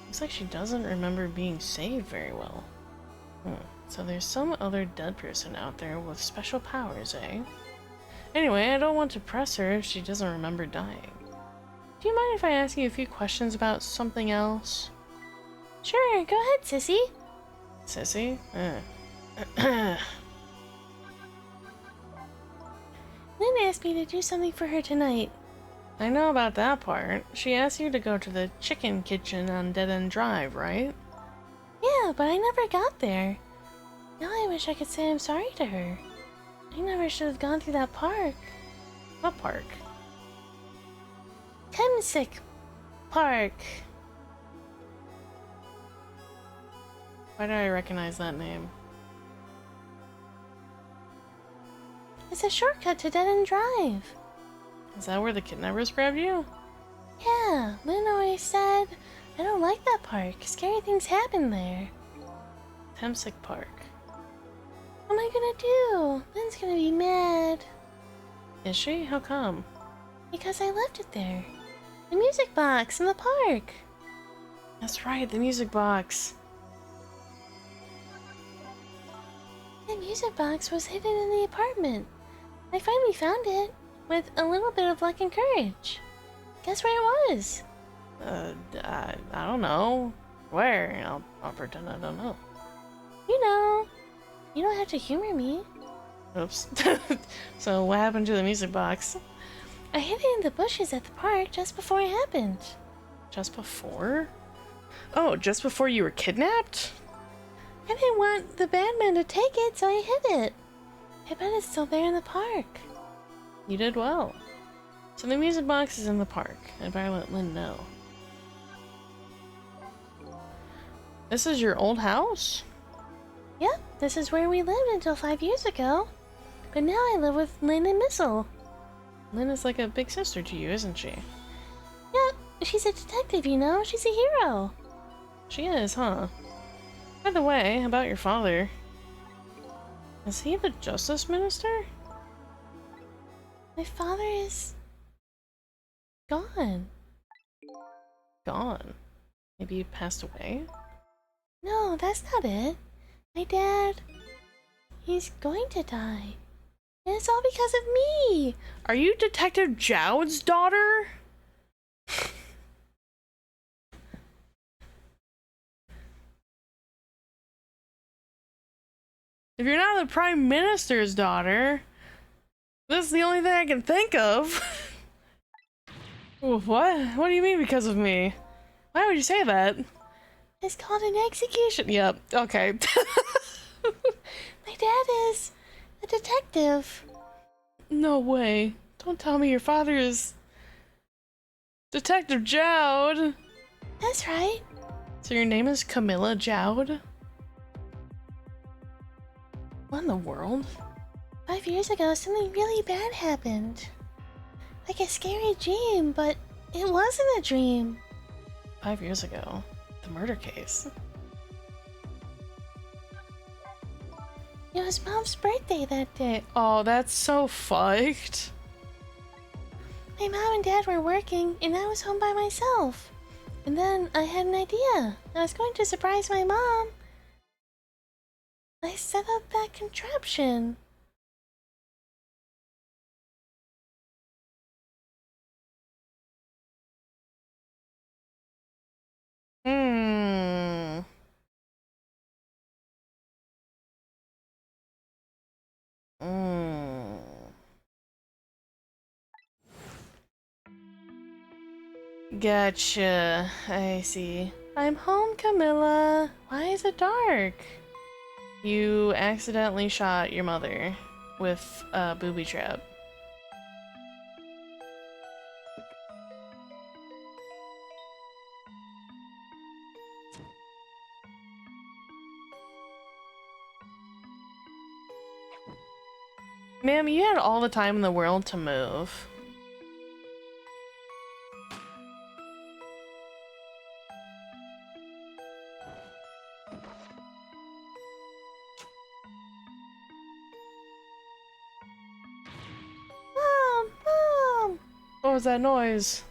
Looks like she doesn't remember being saved very well. So there's some other dead person out there with special powers, eh? Anyway, I don't want to press her if she doesn't remember dying. Do you mind if I ask you a few questions about something else? Sure, go ahead, Sissy. Sissy? Lynn asked me to do something for her tonight. I know about that part. She asked you to go to the chicken kitchen on Dead End Drive, right? Yeah, but I never got there. Now I wish I could say I'm sorry to her. I never should have gone through that park. What park? Temsic Park. Why do I recognize that name? It's a shortcut to Dead End Drive. Is that where the kidnappers grabbed you? Yeah, Lynn always said, I don't like that park. Scary things happen there. Temsic Park. What am I gonna do? Lynn's gonna be mad. Is she? How come? Because I left it there. The music box in the park. That's right, the music box. The music box was hidden in the apartment. I finally found it, with a little bit of luck and courage. Guess where it was? I don't know. Where? I'll pretend I don't know. You know. You don't have to humor me. Oops. So what happened to the music box? I hid it in the bushes at the park just before it happened. Just before? Oh, just before you were kidnapped? I didn't want the bad man to take it, so I hid it. I bet it's still there in the park. You did well. So the music box is in the park. I better let Lynn know. This is your old house? Yep, this is where we lived until 5 years ago. But now I live with Lynn and Missile. Lynn is like a big sister to you, isn't she? Yep, she's a detective, you know. She's a hero. She is, huh? By the way, about your father. Is he the Justice Minister? My father is... gone. Gone? Maybe he passed away? No, that's not it. My dad... he's going to die. And it's all because of me! Are you Detective Jowd's daughter? If you're not the Prime Minister's daughter, this is the only thing I can think of. What? What do you mean because of me? Why would you say that? It's called an execution. Yep, okay. My dad is a detective. No way. Don't tell me your father is Detective Jowd. That's right. So your name is Camilla Jowd? What in the world? 5 years ago, something really bad happened. Like a scary dream, but it wasn't a dream. 5 years ago? The murder case? It was Mom's birthday that day. Oh, that's so fucked. My mom and dad were working, and I was home by myself. And then I had an idea. I was going to surprise my mom. I set up that contraption. Hmm. Hmm. Gotcha. I see. I'm home, Camilla. Why is it dark? You accidentally shot your mother with a booby trap. Ma'am, you had all the time in the world to move. Mom! What was that noise?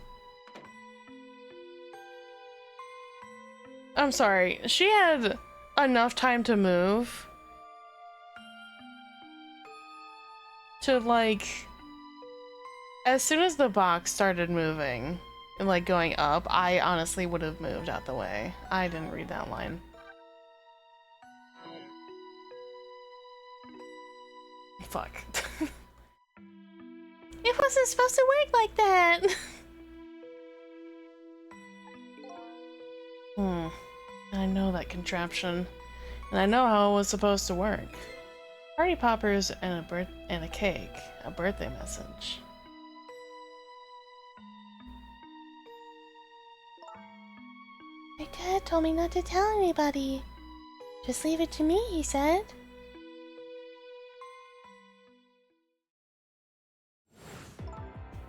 I'm sorry. She had enough time to move. To, like... As soon as the box started moving and, like, going up, I honestly would have moved out the way. I didn't read that line. Fuck. It wasn't supposed to work like that. I know that contraption. And I know how it was supposed to work. Party poppers and a cake. A birthday message. My dad told me not to tell anybody. Just leave it to me, he said.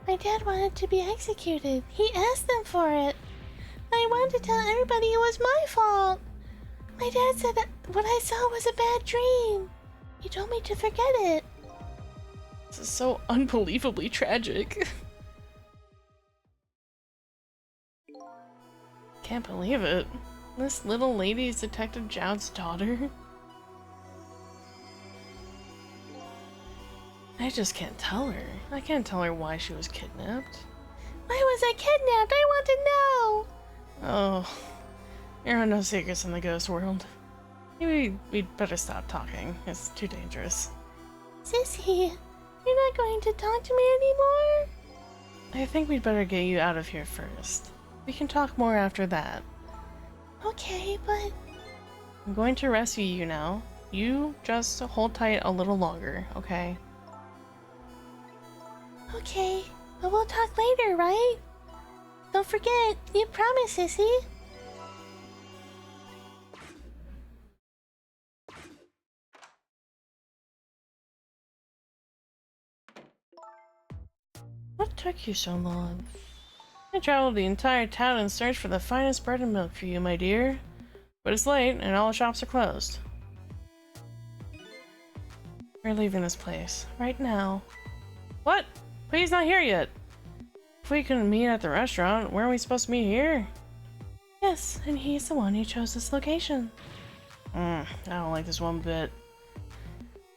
My dad wanted to be executed. He asked them for it. I wanted to tell everybody it was my fault. My dad said that what I saw was a bad dream. He told me to forget it. This is so unbelievably tragic. Can't believe it. This little lady is Detective Joud's daughter? I just can't tell her. I can't tell her why she was kidnapped. Why was I kidnapped? I want to know! Oh, there are no secrets in the ghost world. Maybe we'd better stop talking. It's too dangerous. Sissy, you're not going to talk to me anymore? I think we'd better get you out of here first. We can talk more after that. Okay, but... I'm going to rescue you now. You just hold tight a little longer, okay? Okay, but we'll talk later, right? Don't forget, you promised, Sissy. What took you so long? I traveled the entire town in search for the finest bread and milk for you, my dear. But it's late, and all the shops are closed. We're leaving this place, right now. What? But he's not here yet. If we couldn't meet at the restaurant, weren't we supposed to meet here? Yes, and he's the one who chose this location. I don't like this one bit.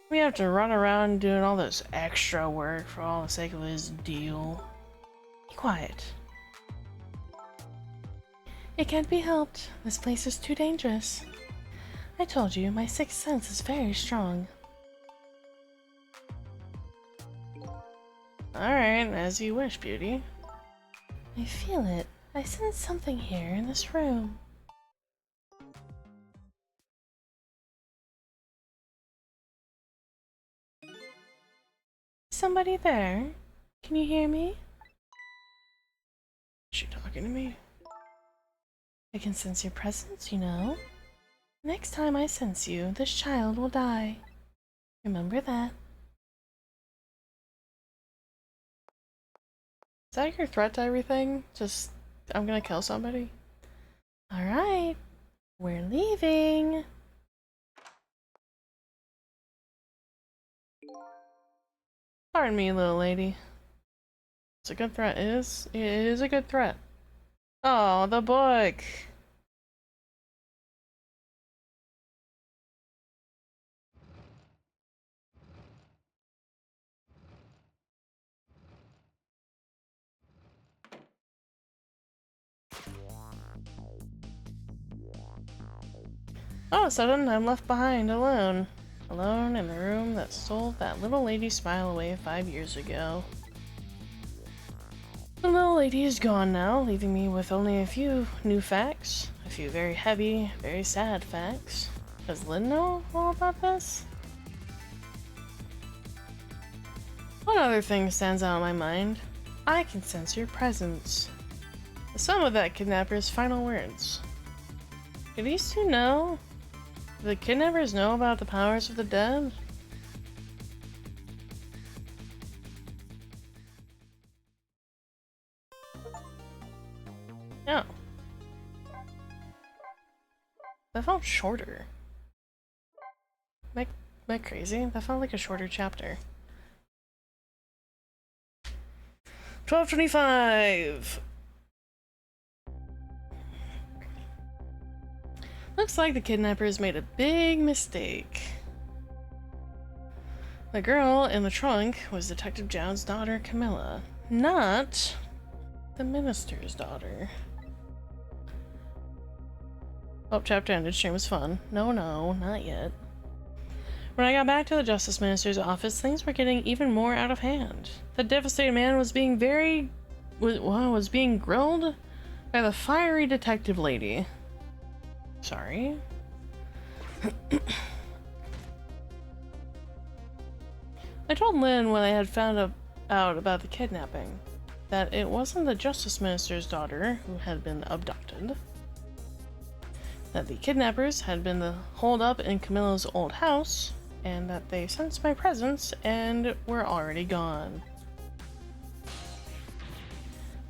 We have to run around doing all this extra work for all the sake of his deal. Be quiet. It can't be helped. This place is too dangerous. I told you, my sixth sense is very strong. Alright, as you wish, Beauty. I feel it. I sense something here in this room. Somebody there? Can you hear me? Is she talking to me? I can sense your presence, you know. Next time I sense you, this child will die. Remember that. Is that your threat to everything? Just, I'm gonna kill somebody? Alright, we're leaving. Pardon me, little lady. It's a good threat. It is a good threat. Oh, the book! All of a sudden, I'm left behind alone. Alone in the room that stole that little lady's smile away 5 years ago. The little lady is gone now, leaving me with only a few new facts. A few very heavy, very sad facts. Does Lynn know all about this? One other thing stands out in my mind. I can sense your presence. The sum of that kidnapper's final words. Do these two know? Do the kidnappers know about the powers of the dead? No. That felt shorter. Am I crazy? That felt like a shorter chapter. 12:25! Looks like the kidnappers made a big mistake. The girl in the trunk was Detective Jones' daughter, Camilla, not the minister's daughter. Oh, chapter ended. Stream was fun. No, not yet. When I got back to the Justice Minister's office, things were getting even more out of hand. The devastated man was being was being grilled by the fiery detective lady. Sorry. I told Lynn when I had found out about the kidnapping that it wasn't the Justice Minister's daughter who had been abducted. That the kidnappers had been holed up in Camilla's old house, and that they sensed my presence and were already gone.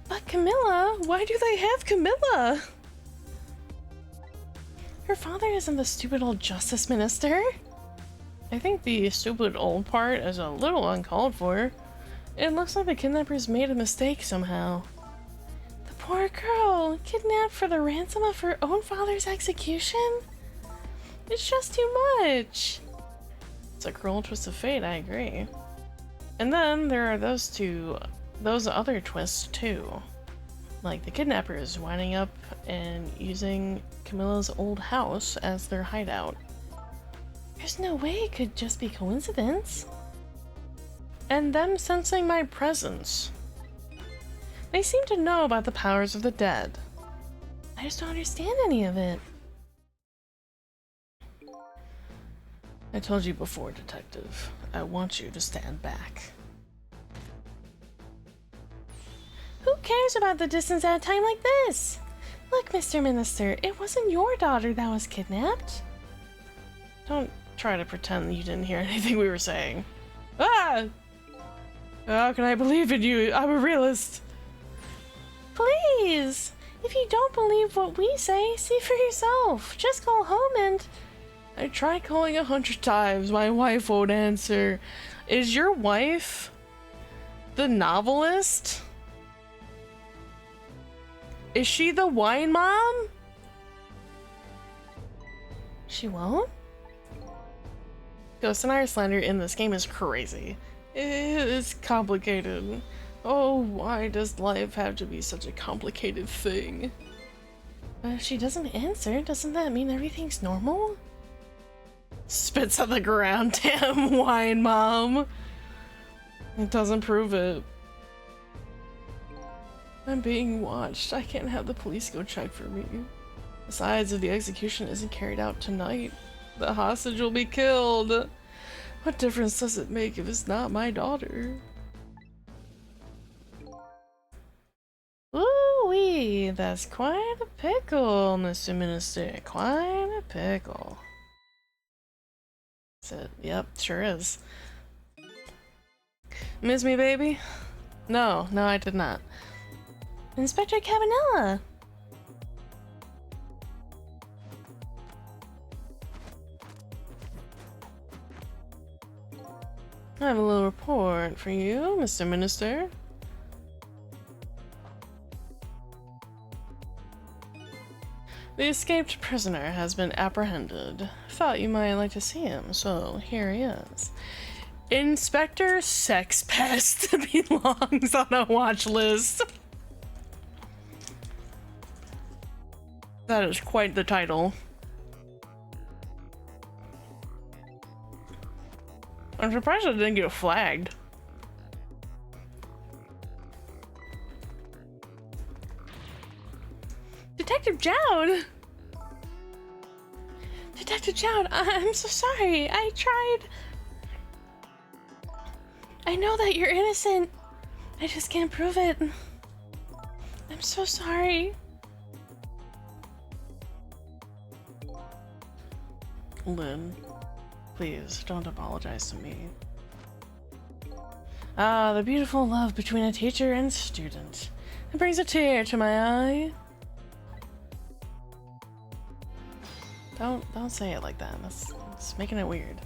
But Camilla? Why do they have Camilla? Her father isn't the stupid old Justice Minister. I think the stupid old part is a little uncalled for. It looks like the kidnappers made a mistake somehow. The poor girl, kidnapped for the ransom of her own father's execution? It's just too much. It's a cruel twist of fate, I agree. And then there are those other twists too. Like the kidnappers winding up and using Camilla's old house as their hideout. There's no way it could just be coincidence. And them sensing my presence. They seem to know about the powers of the dead. I just don't understand any of it. I told you before, Detective. I want you to stand back. Who cares about the distance at a time like this? Look, Mr. Minister, it wasn't your daughter that was kidnapped. Don't try to pretend you didn't hear anything we were saying. Ah! How can I believe in you? I'm a realist. Please! If you don't believe what we say, see for yourself. Just go home and... I tried calling 100 times. My wife won't answer. Is your wife the novelist? Is she the wine mom? She won't? Ghost and Icelander in this game is crazy. It is complicated. Oh, why does life have to be such a complicated thing? But if she doesn't answer, doesn't that mean everything's normal? Spits on the ground, damn wine mom. It doesn't prove it. I'm being watched. I can't have the police go check for me. Besides, if the execution isn't carried out tonight, the hostage will be killed. What difference does it make if it's not my daughter? Ooh-wee, that's quite a pickle, Mr. Minister. Quite a pickle. That's it. Yep, sure is. Miss me, baby? No, I did not. Inspector Cabanela! I have a little report for you, Mr. Minister. The escaped prisoner has been apprehended. Thought you might like to see him, so here he is. Inspector Sex Pest belongs on a watch list. That is quite the title. I'm surprised I didn't get flagged. Detective Jowd! Detective Jowd, I'm so sorry. I tried. I know that you're innocent. I just can't prove it. I'm so sorry. Lynn, please don't apologize to me. Ah, the beautiful love between a teacher and student. It brings a tear to my eye. Don't say it like that. That's making it weird.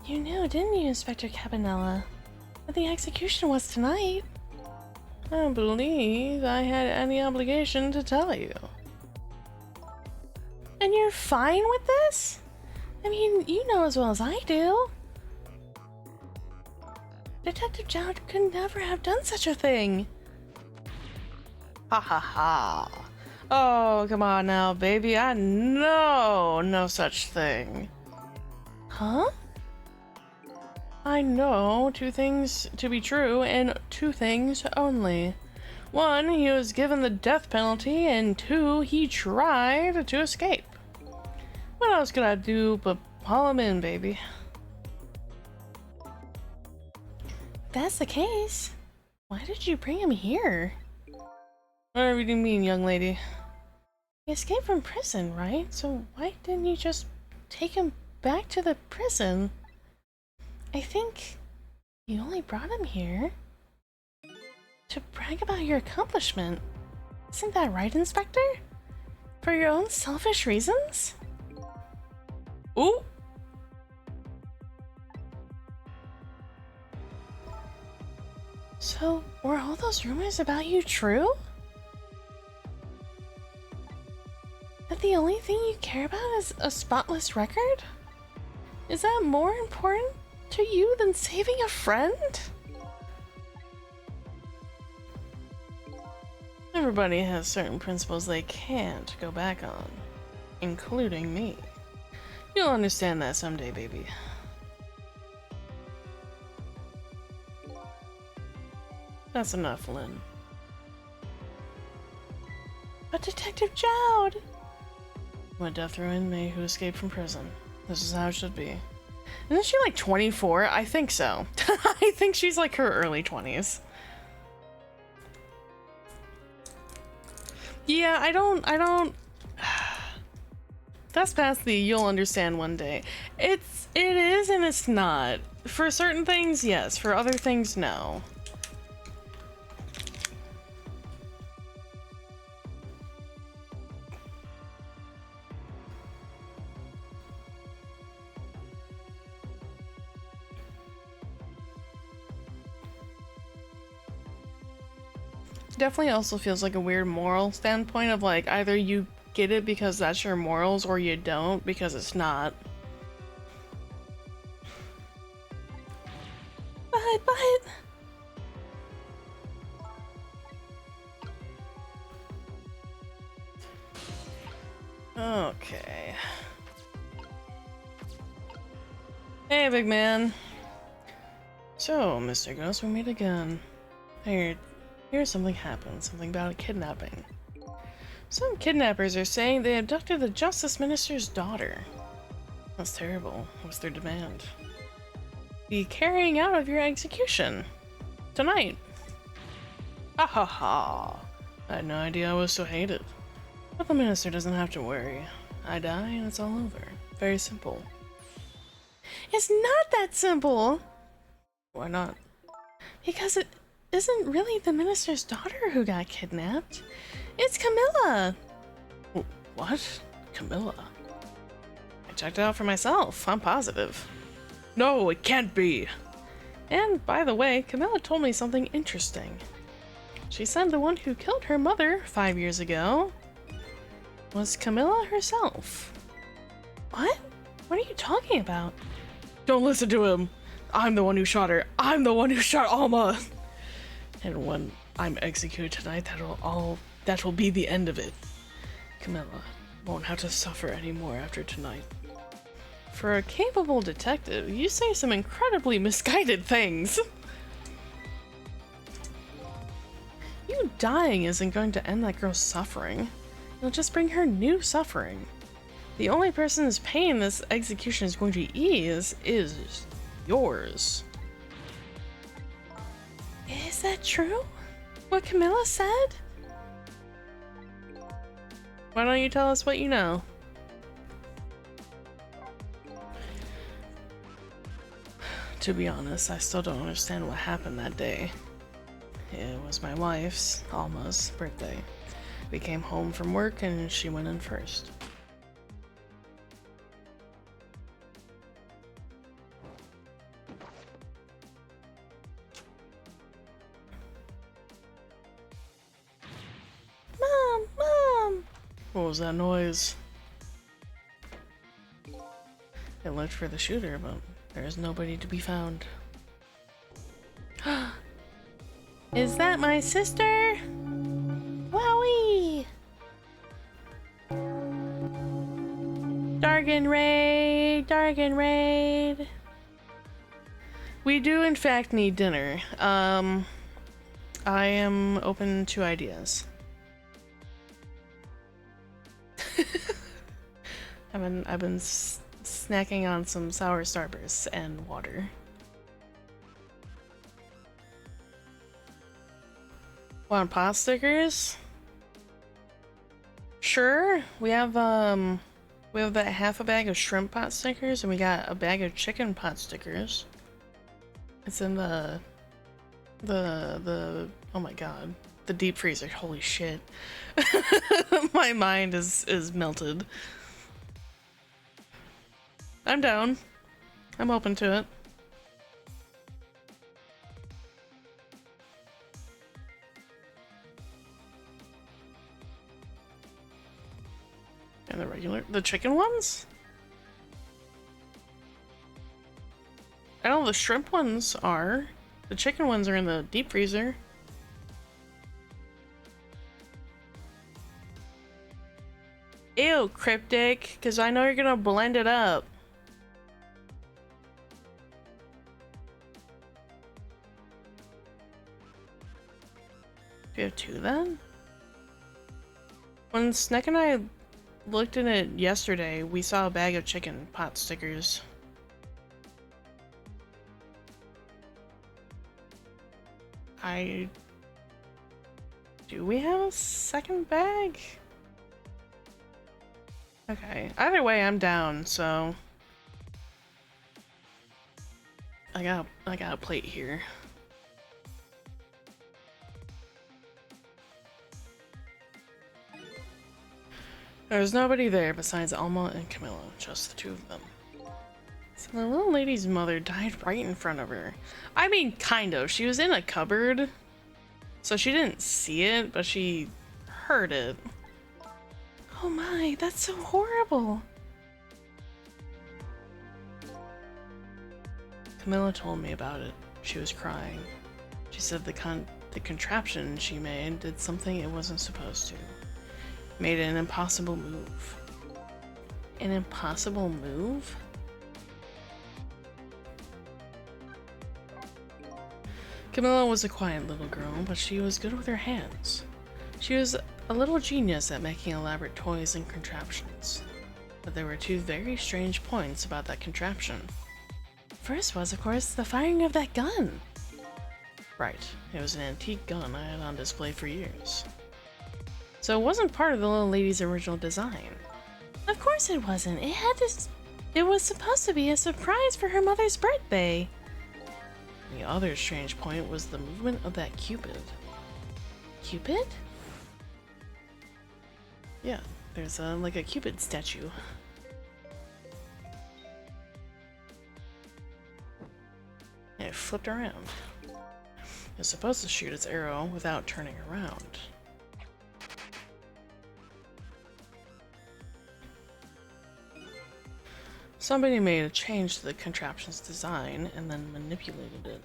You knew, didn't you, Inspector Cabanela, that the execution was tonight? I don't believe I had any obligation to tell you. And you're fine with this? I mean, you know as well as I do. Detective Jowd could never have done such a thing. Ha ha ha. Oh, come on now, baby. I know no such thing. Huh? I know two things to be true and two things only. One, he was given the death penalty, and two, he tried to escape. What else could I do but haul him in, baby? If that's the case, why did you bring him here? Whatever do you mean, young lady? He escaped from prison, right? So why didn't you just take him back to the prison? I think you only brought him here to brag about your accomplishment. Isn't that right, Inspector? For your own selfish reasons? Ooh! So, were all those rumors about you true? That the only thing you care about is a spotless record? Is that more important to you than saving a friend? Everybody has certain principles they can't go back on, including me. You'll understand that someday, baby. That's enough, Lynn. But Detective Jowd! I'm a death row inmate who escaped from prison. This is how it should be. Isn't she like 24? I think so. I think she's like her early 20s. Yeah, I don't that's past the you'll understand one day. It is and it's not. For certain things, yes. For other things, no. Definitely also feels like a weird moral standpoint of like either you get it because that's your morals or you don't because it's not. But... Okay. Hey, big man. So, Mr. Ghost, we meet again. Here's something happened. Something about a kidnapping. Some kidnappers are saying they abducted the Justice Minister's daughter. That's terrible. What's their demand? The carrying out of your execution. Tonight. Ha ha ha. I had no idea I was so hated. But the minister doesn't have to worry. I die and it's all over. Very simple. It's not that simple! Why not? Because it isn't really the minister's daughter who got kidnapped. It's Camilla! What? Camilla? I checked it out for myself. I'm positive. No, it can't be! And, by the way, Camilla told me something interesting. She said the one who killed her mother 5 years ago was Camilla herself. What? What are you talking about? Don't listen to him! I'm the one who shot her! I'm the one who shot Alma! And when I'm executed tonight, that will be the end of it. Camilla won't have to suffer anymore after tonight. For a capable detective, you say some incredibly misguided things. You dying isn't going to end that girl's suffering. It'll just bring her new suffering. The only person's pain this execution is going to ease is yours. Is that true? What Camilla said? Why don't you tell us what you know? To be honest, I still don't understand what happened that day. It was my wife's, Alma's, birthday. We came home from work and she went in first. Mom! What was that noise? I looked for the shooter, but there is nobody to be found. Is that my sister? Wowie! Dargan Raid! Dargan Raid! We do in fact need dinner. I am open to ideas. I've been snacking on some sour Starbursts and water. Want pot stickers? Sure. We have that half a bag of shrimp pot stickers and we got a bag of chicken pot stickers. It's in the oh my god, the deep freezer. Holy shit. My mind is melted. I'm down. I'm open to it. And the chicken ones? I know the shrimp ones are. The chicken ones are in the deep freezer. Ew, Cryptic, because I know you're gonna blend it up. Do you have two then? When Sneck and I looked in it yesterday, we saw a bag of chicken pot stickers. Do we have a second bag? Okay, either way I'm down, so I got a plate here. There's nobody there besides Alma and Camilla, just the two of them. So the little lady's mother died right in front of her. I mean, kind of. She was in a cupboard, so she didn't see it, but she heard it. Oh my, that's so horrible. Camilla told me about it. She was crying. She said the contraption she made did something it wasn't supposed to. Made an impossible move. An impossible move? Camilla was a quiet little girl, but she was good with her hands. She was a little genius at making elaborate toys and contraptions. But there were two very strange points about that contraption. First was, of course, the firing of that gun. Right, it was an antique gun I had on display for years. So it wasn't part of the little lady's original design. Of course it wasn't. It was supposed to be a surprise for her mother's birthday. The other strange point was the movement of that Cupid. Cupid? Yeah, there's like a Cupid statue. And it flipped around. It's supposed to shoot its arrow without turning around. Somebody made a change to the contraption's design and then manipulated it.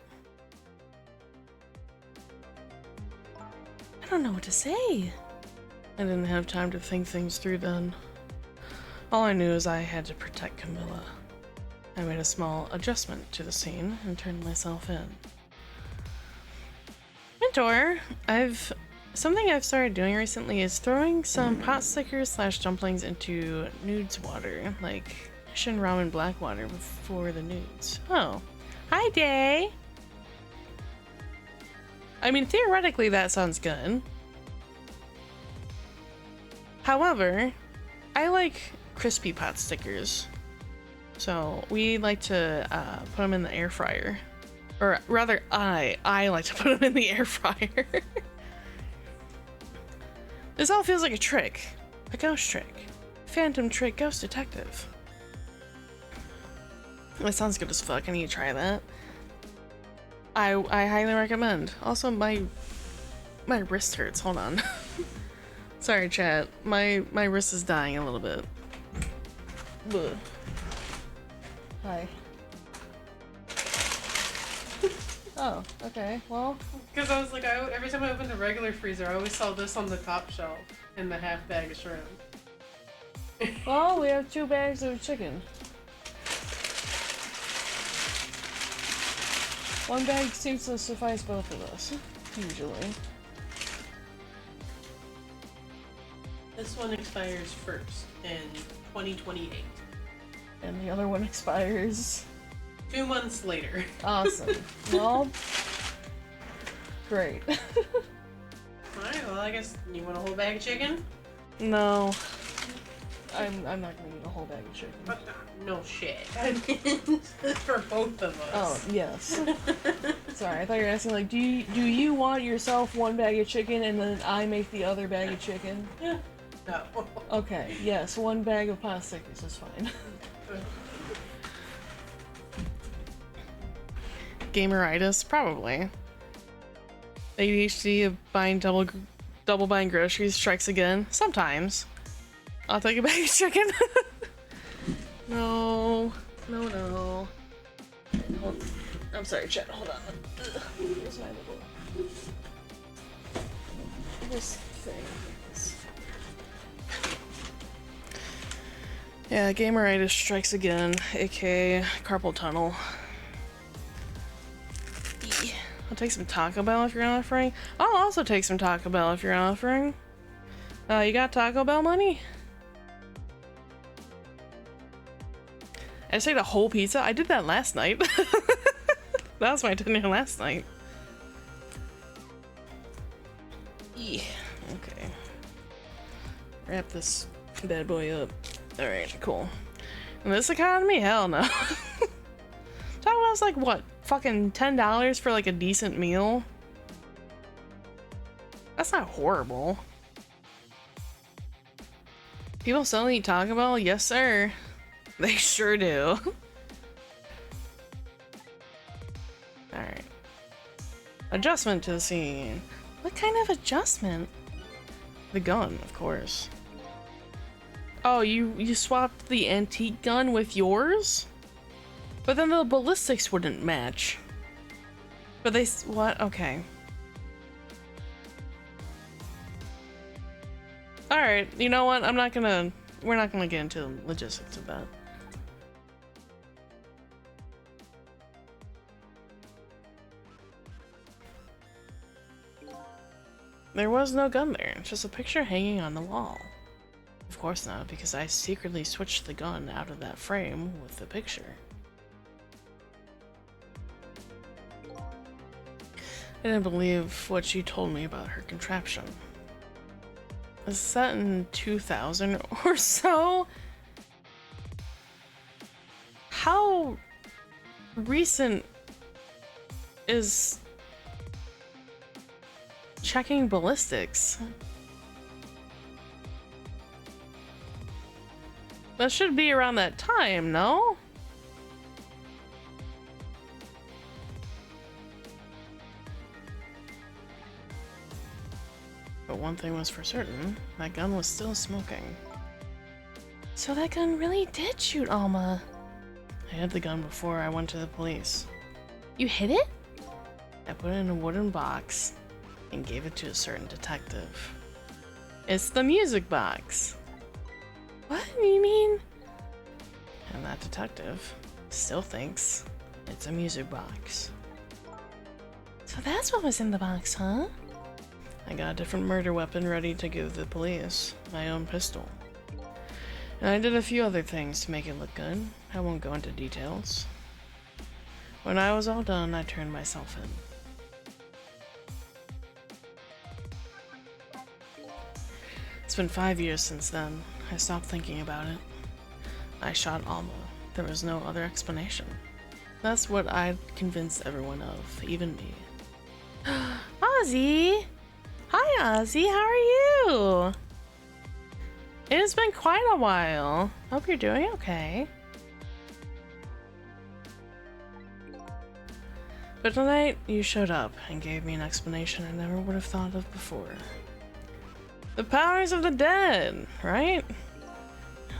I don't know what to say. I didn't have time to think things through then. All I knew is I had to protect Camilla. I made a small adjustment to the scene and turned myself in. Mentor, something I've started doing recently is throwing some pot stickers / dumplings into nudes water, like Shin Ramen black water before the nudes. Oh. Hi, Day! I mean, theoretically that sounds good. However, I like crispy pot stickers. So we like to put them in the air fryer. Or rather, I like to put them in the air fryer. This all feels like a trick. A ghost trick. Phantom trick ghost detective. That sounds good as fuck. I need to try that. I highly recommend. Also, my wrist hurts. Hold on. Sorry, chat. My wrist is dying a little bit. Ugh. Hi. Oh, okay. Well, because I was like, every time I opened the regular freezer, I always saw this on the top shelf in the half bag of shrimp. well, we have 2 bags of chicken. 1 bag seems to suffice both of us, usually. This one expires first in 2028. And the other one expires 2 months later. Awesome. Well, great. Alright, well, I guess you want a whole bag of chicken? No. I'm not gonna eat a whole bag of chicken. No shit. I mean, for both of us. Oh, yes. Sorry, I thought you were asking, like, do you want yourself 1 bag of chicken and then I make the other bag of chicken? Yeah. No. Okay, yes, 1 bag of pot stickers is fine. Gameritis? Probably. ADHD of buying double buying groceries strikes again? Sometimes. I'll take a bag of chicken. No. I'm sorry, chat. Hold on. Where's my little... This thing. Yeah, gameritis strikes again, aka carpal tunnel. I'll take some Taco Bell if you're offering. I'll also take some Taco Bell if you're offering. You got Taco Bell money? I just ate a whole pizza? I did that last night. That was my dinner last night. Yeah. Okay. Wrap this bad boy up. Alright, cool. In this economy? Hell no. Taco Bell's like, what? Fucking $10 for like a decent meal? That's not horrible. People still eat Taco Bell? Yes, sir. They sure do. Alright. Adjustment to the scene. What kind of adjustment? The gun, of course. Oh, you swapped the antique gun with yours? But then the ballistics wouldn't match. But they... what? Okay. Alright, you know what? We're not gonna get into the logistics of that. There was no gun there, just a picture hanging on the wall. Of course not, because I secretly switched the gun out of that frame with the picture. I didn't believe what she told me about her contraption. It's set in 2000 or so. recent is checking ballistics? That should be around that time, no? But one thing was for certain, that gun was still smoking. So that gun really did shoot Alma. I hid the gun before I went to the police. You hid it? I put it in a wooden box and gave it to a certain detective. It's the music box. What do you mean? And that detective still thinks it's a music box. So that's what was in the box, huh? I got a different murder weapon ready to give the police, my own pistol. And I did a few other things to make it look good. I won't go into details. When I was all done, I turned myself in. It's been 5 years since then. I stopped thinking about it. I shot Alma. There was no other explanation. That's what I'd convinced everyone of, even me. Ozzy! Hi, Ozzy, how are you? It has been quite a while. Hope you're doing okay. But tonight, you showed up and gave me an explanation I never would have thought of before. The powers of the dead, right?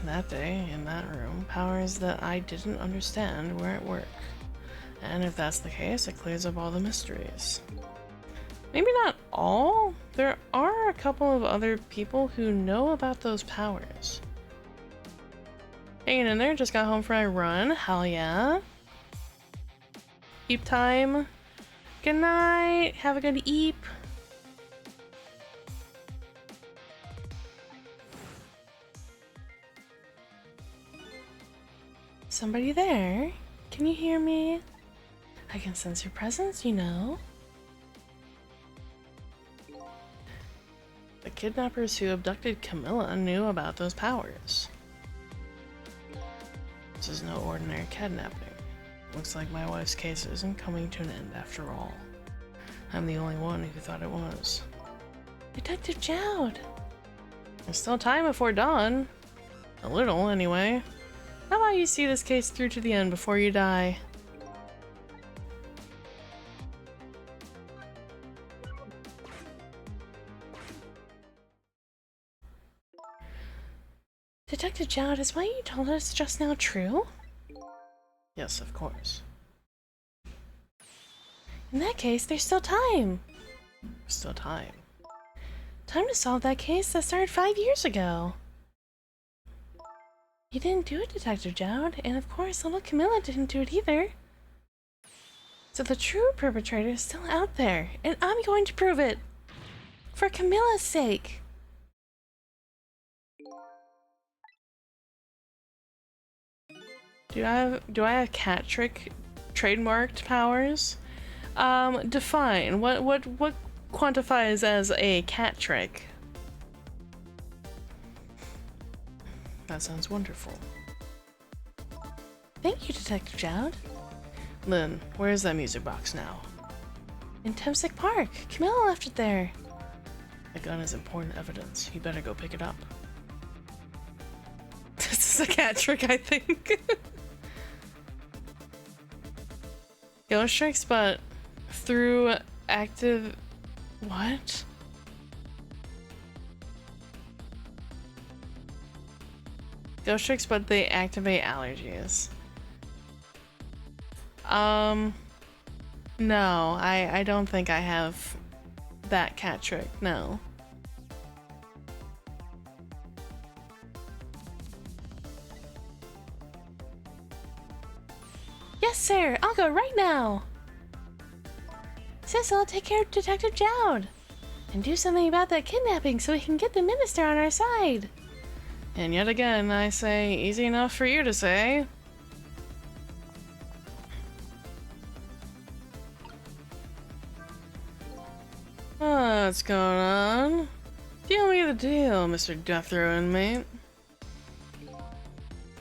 That day, in that room, powers that I didn't understand were at work. And if that's the case, it clears up all the mysteries. Maybe not all. There are a couple of other people who know about those powers. Hanging in there, just got home from my run. Hell yeah. Eep time. Good night. Have a good eep. Somebody there? Can you hear me? I can sense your presence, you know. The kidnappers who abducted Camilla knew about those powers. This is no ordinary kidnapping. Looks like my wife's case isn't coming to an end after all. I'm the only one who thought it was. Detective Jowd! There's still time before dawn. A little, anyway. How about you see this case through to the end before you die? Detective Jowd, is what you told us just now true? Yes, of course. In that case, there's still time. Still time. Time to solve that case that started 5 years ago. You didn't do it, Detective Jowd, and of course, little Camilla didn't do it either. So the true perpetrator is still out there, and I'm going to prove it. For Camilla's sake. Do I have cat trick trademarked powers? Define. What quantifies as a cat trick? That sounds wonderful. Thank you, Detective Jowd. Lynn, where is that music box now? In Temsic Park. Camilla left it there. The gun is important evidence. You better go pick it up. This is a cat trick, I think. Ghost tricks, but through active... What? Ghost tricks, but they activate allergies. No, I don't think I have that cat trick, no. Yes, sir. I'll go right now. Cecil, take care of Detective Jowd. And do something about that kidnapping so we can get the minister on our side. And yet again, I say, easy enough for you to say. What's going on? Deal me the deal, Mr. Death Row inmate.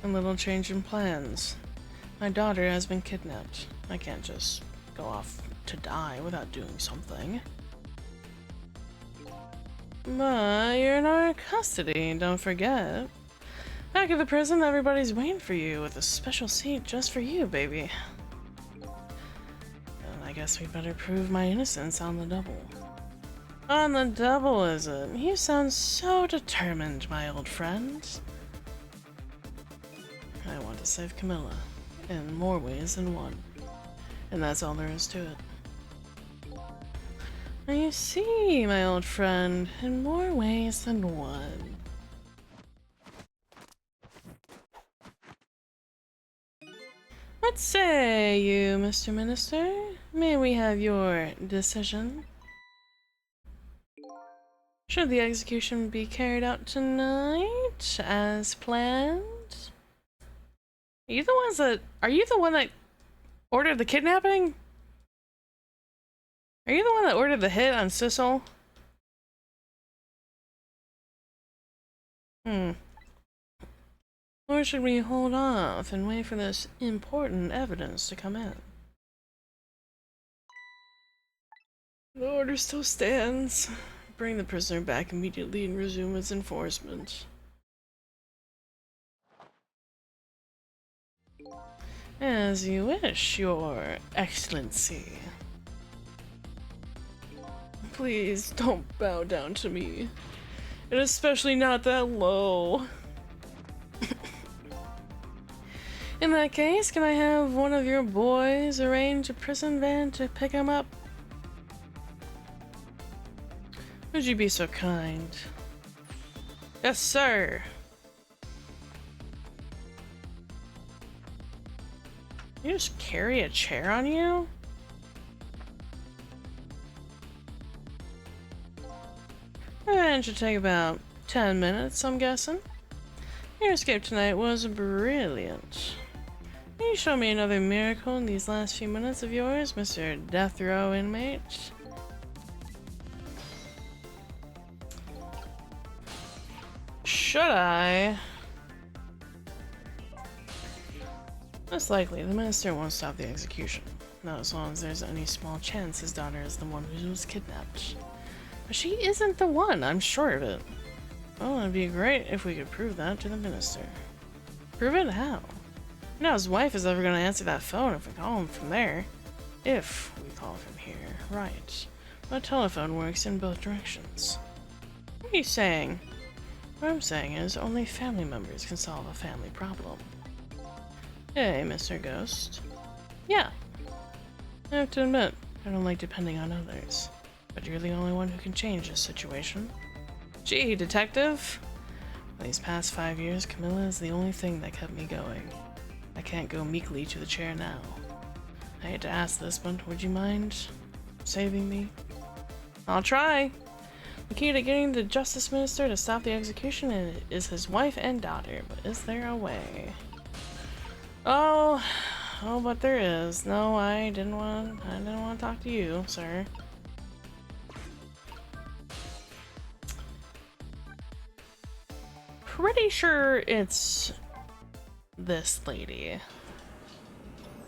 A little change in plans. My daughter has been kidnapped. I can't just go off to die without doing something. But you're in our custody, don't forget. Back at the prison, everybody's waiting for you with a special seat just for you, baby. And I guess we better prove my innocence on the double. On the double, is it? You sound so determined, my old friend. I want to save Camilla, in more ways than one. And that's all there is to it. You see, my old friend, in more ways than one. What say you, Mr. Minister? May we have your decision? Should the execution be carried out tonight, as planned? Are you the one that ordered the kidnapping? Are you the one that ordered the hit on Sissel? Or should we hold off and wait for this important evidence to come in? The order still stands. Bring the prisoner back immediately and resume its enforcement. As you wish, Your Excellency. Please don't bow down to me. And especially not that low. In that case, can I have one of your boys arrange a prison van to pick him up? Would you be so kind? Yes, sir. You just carry a chair on you? It should take about 10 minutes, I'm guessing. Your escape tonight was brilliant. Can you show me another miracle in these last few minutes of yours, Mr. Death Row inmate? Should I? Most likely, the minister won't stop the execution. Not as long as there's any small chance his daughter is the one who was kidnapped. But she isn't the one, I'm sure of it. Well, it'd be great if we could prove that to the minister. Prove it? How? You know, his wife is ever going to answer that phone if we call him from there. If we call from here, right. My telephone works in both directions. What are you saying? What I'm saying is only family members can solve a family problem. Hey, Mr. Ghost. Yeah. I have to admit, I don't like depending on others. But you're the only one who can change this situation. Gee, detective! For these past 5 years, Camilla is the only thing that kept me going. I can't go meekly to the chair now. I hate to ask this, but would you mind saving me? I'll try! The key to getting the Justice Minister to stop the execution is his wife and daughter, but is there a way? Oh, but there is. No, I didn't want to talk to you, sir. Pretty sure it's this lady.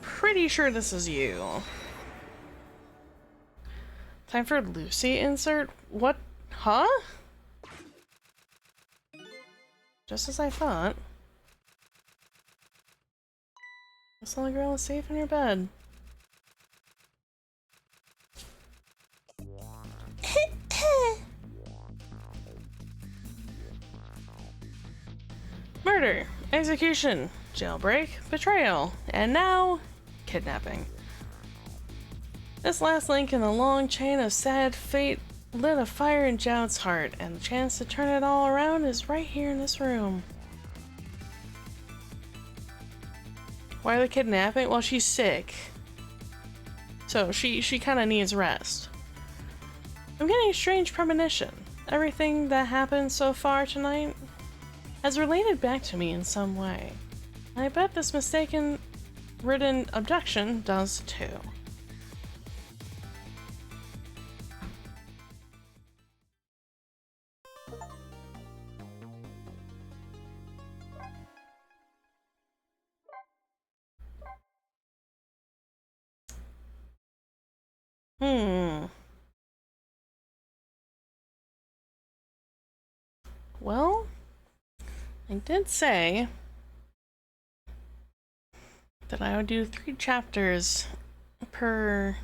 Pretty sure this is you. Time for Lucy insert? What? Huh? Just as I thought. This little girl is safe in her bed. Murder, execution, jailbreak, betrayal, and now, kidnapping. This last link in the long chain of sad fate lit a fire in Jout's heart, and the chance to turn it all around is right here in this room. Why the kidnapping? Well, she's sick. So she kind of needs rest. I'm getting a strange premonition. Everything that happened so far tonight has related back to me in some way. I bet this mistaken written abduction does too. Hmm. Well, I did say that I would do 3 chapters per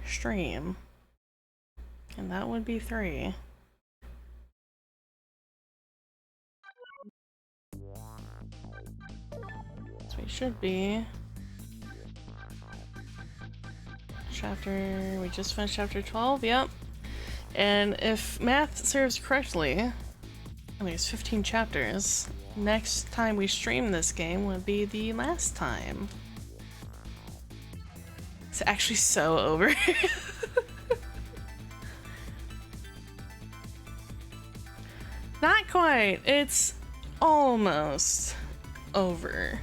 stream. And that would be 3. So we should be we just finished chapter 12, yep. And if math serves correctly, I think it's 15 chapters. Next time we stream this game would be the last time. It's actually so over. Not quite. It's almost over.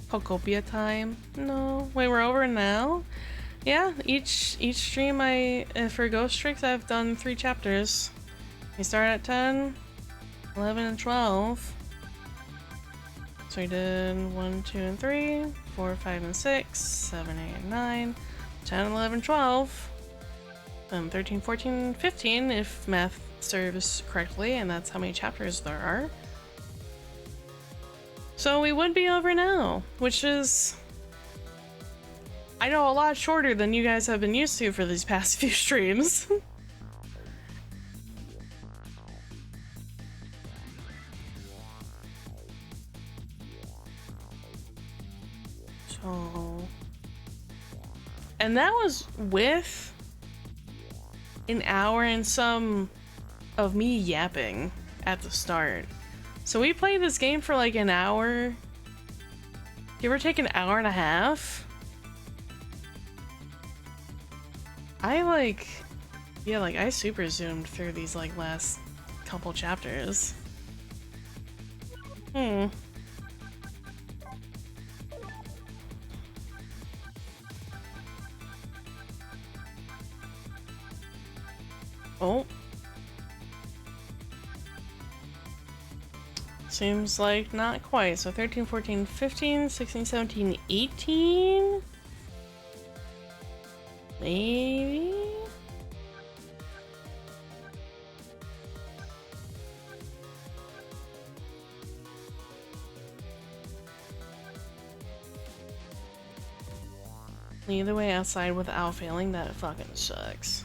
Pokopia time? No. Wait, we're over now? Yeah, each stream for Ghost Tricks I've done 3 chapters. We start at 10, 11, and 12. So we did 1, 2, and 3, 4, 5, and 6, 7, 8, and 9, 10, 11, 12, 13, 14, 15 if math serves correctly, and that's how many chapters there are. So we would be over now, which is, I know, a lot shorter than you guys have been used to for these past few streams. So, and that was with an hour and some of me yapping at the start. So we played this game for like an hour, give or take an hour and a half. I super zoomed through these like last couple chapters. Oh. Seems like not quite. So 13, 14, 15, 16, 17, 18? Maybe? Either way, outside without failing, that fucking sucks.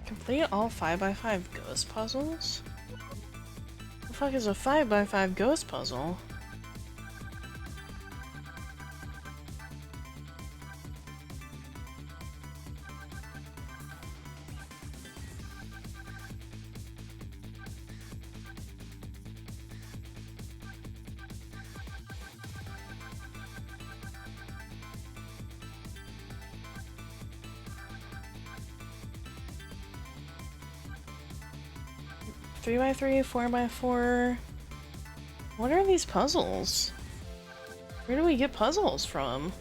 Complete all 5x5 ghost puzzles? The fuck is a 5x5 ghost puzzle? Three by 3, 4x4. What are these puzzles? Where do we get puzzles from?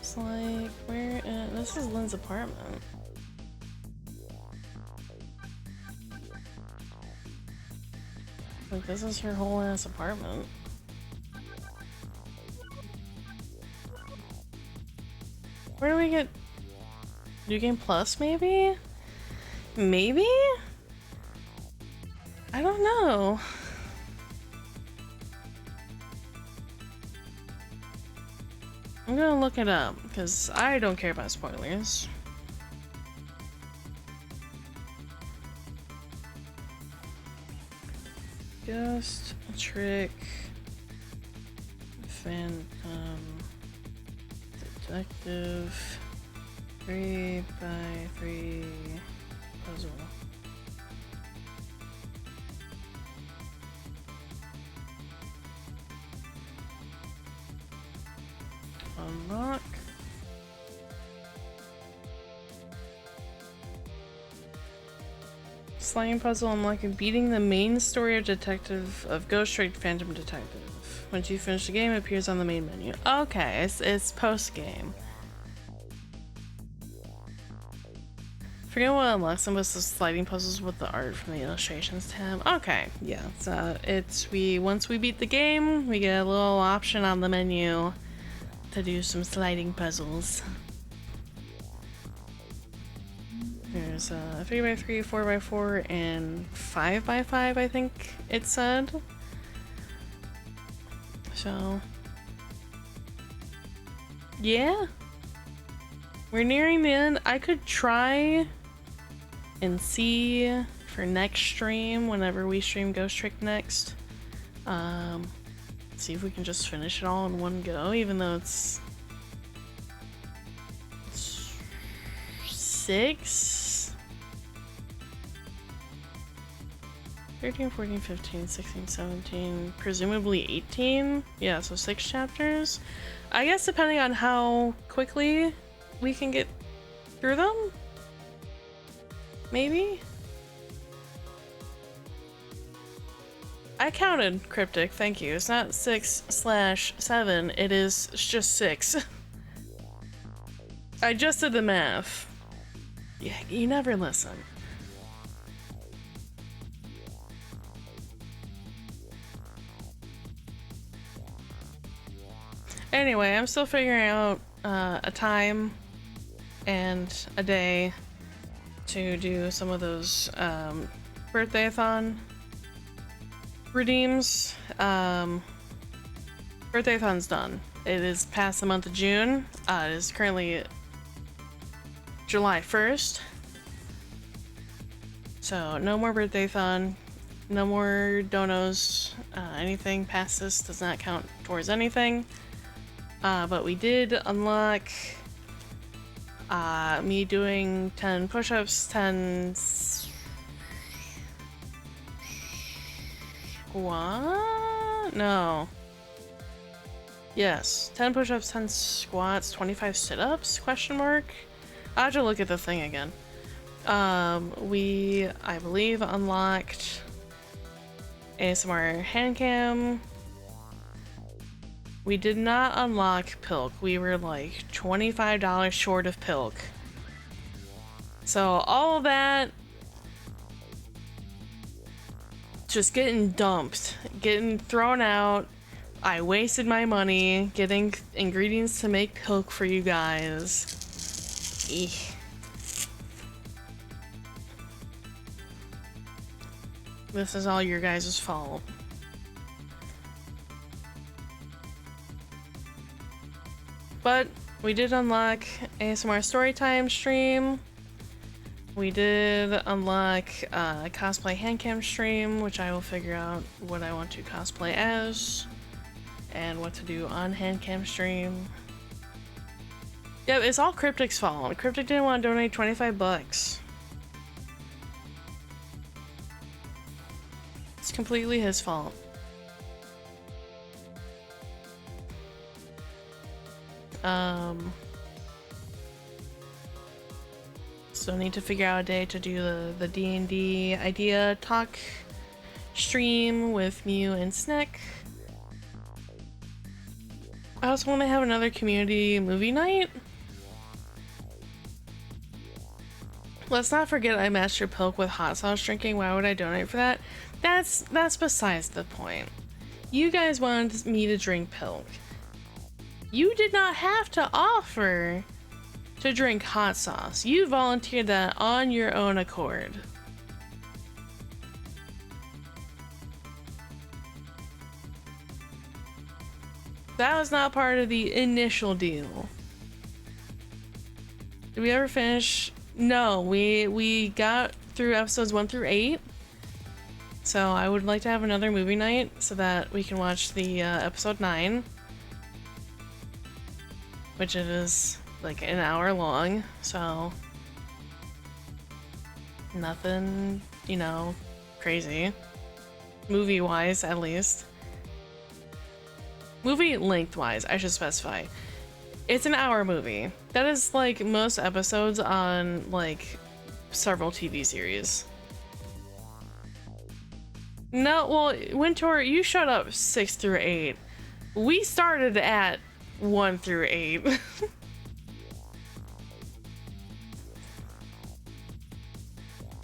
It's like, where? This is Lynn's apartment. Like, this is her whole ass apartment. Where do we get New Game Plus, maybe? Maybe? I don't know. I'm gonna look it up, because I don't care about spoilers. Ghost Trick Phantom Detective 3x3 puzzle. Unlock Sliding puzzle unlocking beating the main story of Ghost Trick Phantom Detective. Once you finish the game, it appears on the main menu. Okay, it's post game. Forget what unlocks them was the sliding puzzles with the art from the illustrations tab. Okay, yeah, so once we beat the game, we get a little option on the menu to do some sliding puzzles. There's 3x3, 4x4, and 5x5, I think it said. So, yeah. We're nearing the end. I could try and see for next stream, whenever we stream Ghost Trick next. See if we can just finish it all in one go, even though it's 6? 13, 14, 15, 16, 17, presumably 18? Yeah, so 6 chapters. I guess depending on how quickly we can get through them? Maybe? I counted, Cryptic, thank you. It's not 6/7, it is just 6. I just did the math. Yeah, you never listen. Anyway, I'm still figuring out a time and a day to do some of those birthday-a-thon redeems. Birthday-a-thon's done. It is past the month of June. It is currently July 1st. So no more birthday-a-thon, no more donos. Anything past this does not count towards anything. But we did unlock me doing 10 push-ups, 10 squat? No. Yes, 10 push-ups, 10 squats, 25 sit-ups? Question mark? I have to look at the thing again. We, I believe, unlocked ASMR handcam. We did not unlock Pilk. We were like $25 short of Pilk. So all of that just getting dumped, getting thrown out. I wasted my money getting ingredients to make Pilk for you guys. Eek. This is all your guys' fault. But we did unlock ASMR Storytime stream. We did unlock cosplay handcam stream, which I will figure out what I want to cosplay as and what to do on handcam stream. Yeah, it's all Cryptic's fault. Cryptic didn't want to donate 25 bucks. It's completely his fault. So need to figure out a day to do the D&D idea talk stream with Mew and Snick. I also want to have another community movie night. Let's not forget I mastered Pilk with hot sauce drinking. Why would I donate for that? That's besides the point. You guys wanted me to drink Pilk. You did not have to offer to drink hot sauce. You volunteered that on your own accord. That was not part of the initial deal. Did we ever finish? No, we got through episodes 1 through 8. So I would like to have another movie night so that we can watch the episode 9. Which it is like an hour long, so nothing, you know, crazy. Movie-wise, at least. Movie length-wise, I should specify. It's an hour movie. That is like most episodes on like several TV series. No, well, Wintour, you showed up 6 through 8. We started at 1 through 8.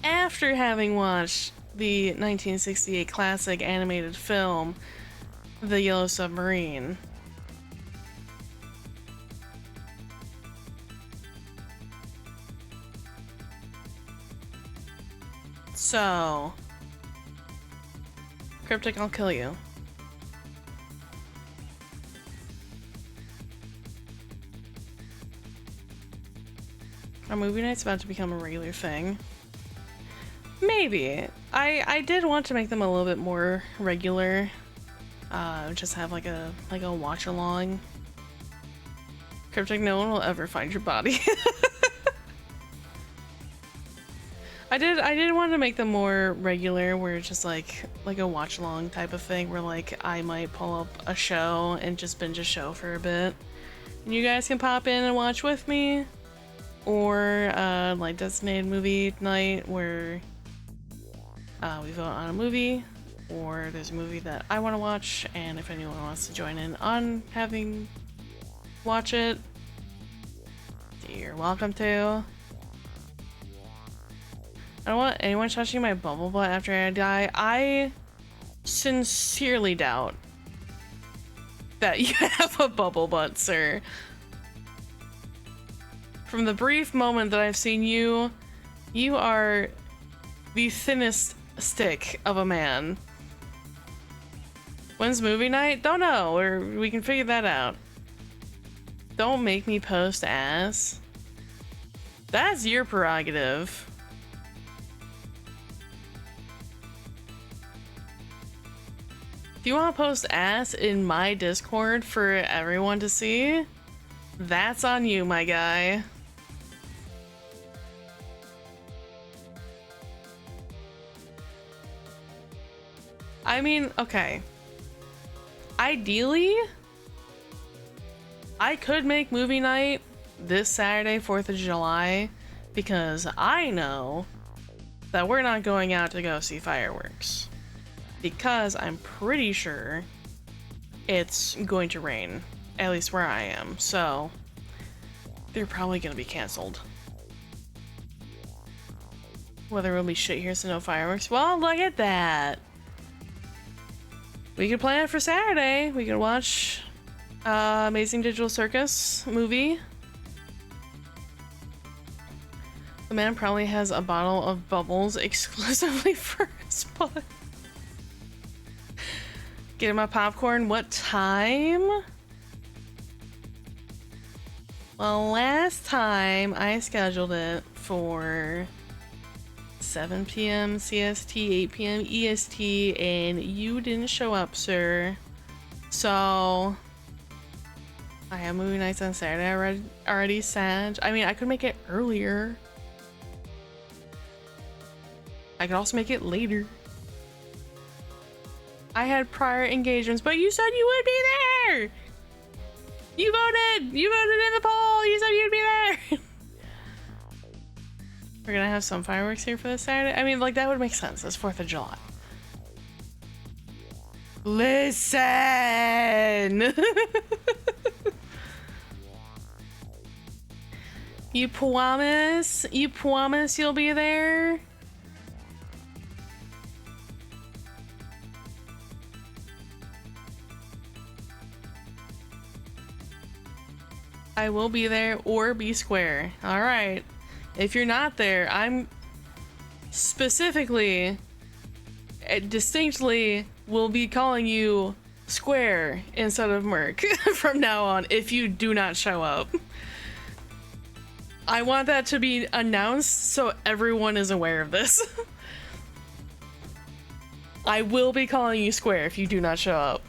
After having watched the 1968 classic animated film, The Yellow Submarine. So, Cryptic, I'll kill you. Our movie night's about to become a regular thing. Maybe. I did want to make them a little bit more regular. Just have like a watch along. Cryptic, no one will ever find your body. I did want to make them more regular, where it's just like a watch along type of thing, where like I might pull up a show and just binge a show for a bit, and you guys can pop in and watch with me, or like designated movie night where we vote on a movie, or there's a movie that I want to watch, and if anyone wants to join in on having watch it, you're welcome to. I don't want anyone touching my bubble butt after I die. I sincerely doubt that you have a bubble butt, sir. From the brief moment that I've seen you, you are the thinnest stick of a man. When's movie night? Don't know, or we can figure that out. Don't make me post ass. That's your prerogative. If you want to post ass in my Discord for everyone to see, that's on you, my guy. I mean, okay. Ideally, I could make movie night this Saturday, 4th of July, because I know that we're not going out to go see fireworks. Because I'm pretty sure it's going to rain, at least where I am, so they're probably going to be canceled. Whether it'll be shit here, so no fireworks. Well, look at that. We could plan it for Saturday. We could watch Amazing Digital Circus movie. The man probably has a bottle of bubbles exclusively for his butt. Get my popcorn. What time? Well, last time I scheduled it for 7 p.m. CST, 8 p.m. EST, and you didn't show up, sir. So I have movie nights on Saturday already set. I mean, I could make it earlier. I could also make it later. I had prior engagements, but you said you would be there! You voted! You voted in the poll! You said you'd be there! We're gonna have some fireworks here for this Saturday? I mean, like, that would make sense. It's 4th of July. Listen! You promise? You promise you'll be there? I will be there or be square. All right. If you're not there, I'm specifically, distinctly will be calling you square instead of Merc from now on if you do not show up. I want that to be announced so everyone is aware of this. I will be calling you square if you do not show up.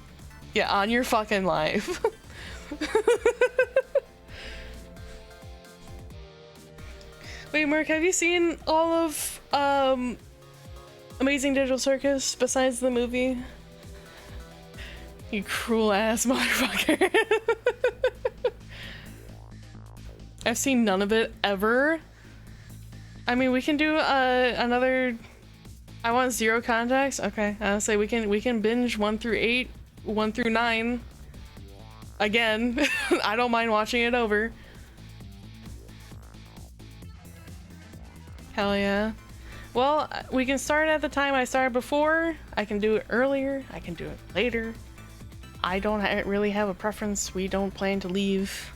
Yeah, on your fucking life. Wait, Mark, have you seen all of Amazing Digital Circus besides the movie? You cruel ass motherfucker. I've seen none of it ever. I mean, we can do another I want zero context. Okay, I'll say we can binge 1 through 8, 1 through 9. Again, I don't mind watching it over. Hell yeah. Well, we can start at the time I started before. I can do it earlier. I can do it later. I don't really have a preference. We don't plan to leave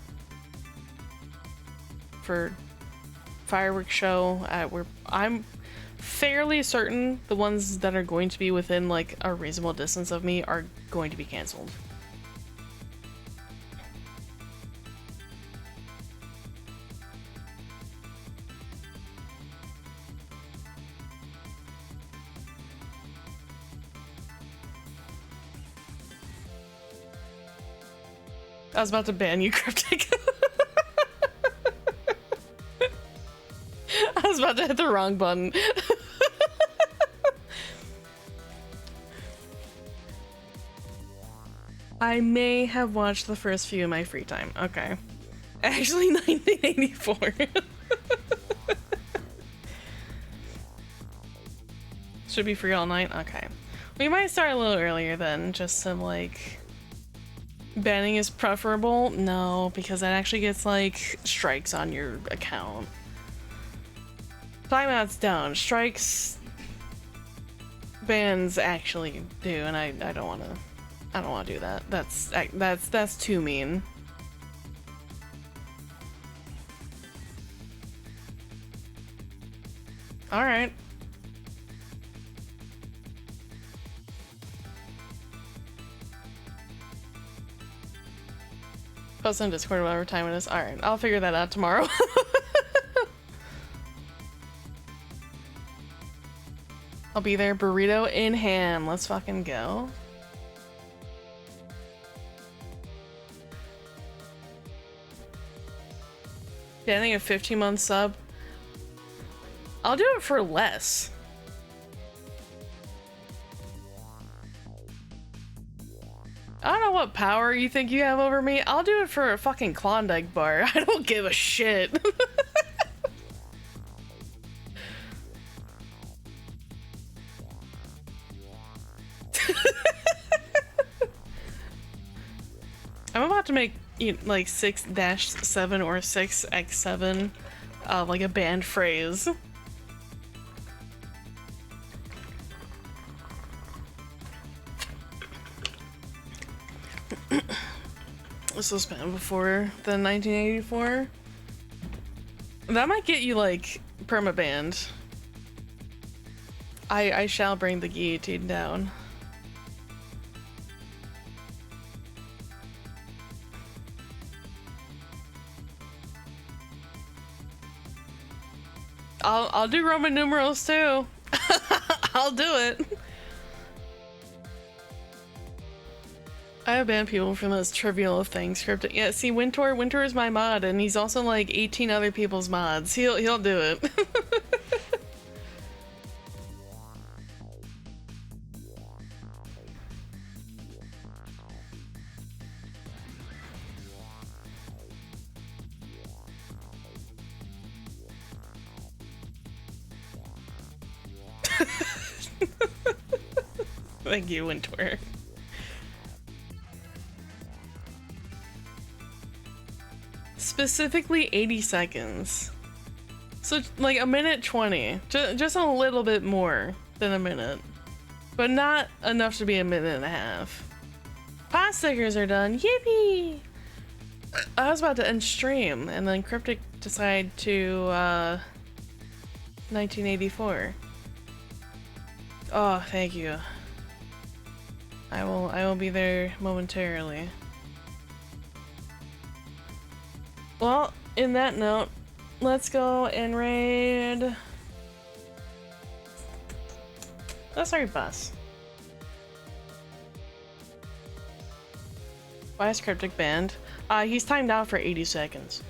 for fireworks show. I'm fairly certain the ones that are going to be within like a reasonable distance of me are going to be canceled. I was about to ban you, Cryptic. I was about to hit the wrong button. I may have watched the first few in my free time. Okay. Actually, 1984. Should be free all night? Okay. We might start a little earlier then, just some like... Banning is preferable? No, because that actually gets like strikes on your account. Timeouts down. Strikes bans actually do, and I don't wanna do that. That's too mean. Alright. Post on Discord whatever time it is. Alright, I'll figure that out tomorrow. I'll be there, burrito in hand. Let's fucking go. Getting a 15-month sub. I'll do it for less. I don't know what power you think you have over me. I'll do it for a fucking Klondike bar. I don't give a shit. I'm about to make like 6-7 or 6x7 like a banned phrase. This was banned before the 1984. That might get you like perma-banned. I shall bring the guillotine down. I'll do Roman numerals too. I'll do it. I have banned people for the most trivial of things. Cryptic. Yeah, see, Winter is my mod, and he's also like 18 other people's mods. He'll do it. Thank you, Winter. Specifically 80 seconds. So like a minute 20. Just a little bit more than a minute. But not enough to be a minute and a half. Pot stickers are done. Yippee! I was about to end stream and then Cryptic decided to 1984. Oh, thank you. I will be there momentarily. Well, in that note, let's go and raid. Let's raid Bus. Why is Cryptic banned? He's timed out for 80 seconds.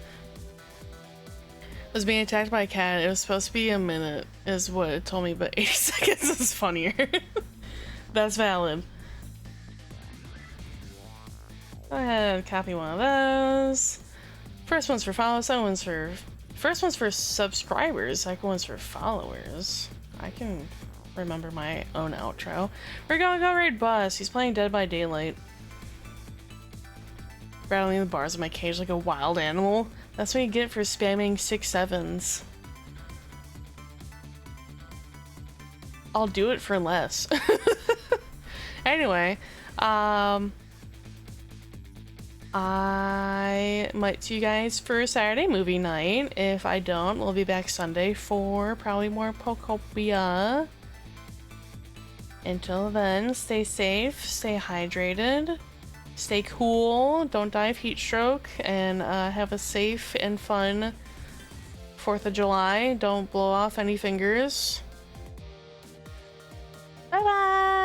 I was being attacked by a cat. It was supposed to be a minute, is what it told me, but 80 seconds is funnier. That's valid. Go ahead, copy one of those. First one's for follow, first one's for subscribers, second one's for followers. I can remember my own outro. We're gonna go raid Bus. He's playing Dead by Daylight. Rattling the bars of my cage like a wild animal. That's what you get for spamming 6-7s. I'll do it for less. Anyway, I might see you guys for Saturday movie night. If I don't, we'll be back Sunday for probably more Pokopia. Until then, stay safe, stay hydrated, stay cool, don't die of heat stroke, and have a safe and fun 4th of July. Don't blow off any fingers. Bye bye!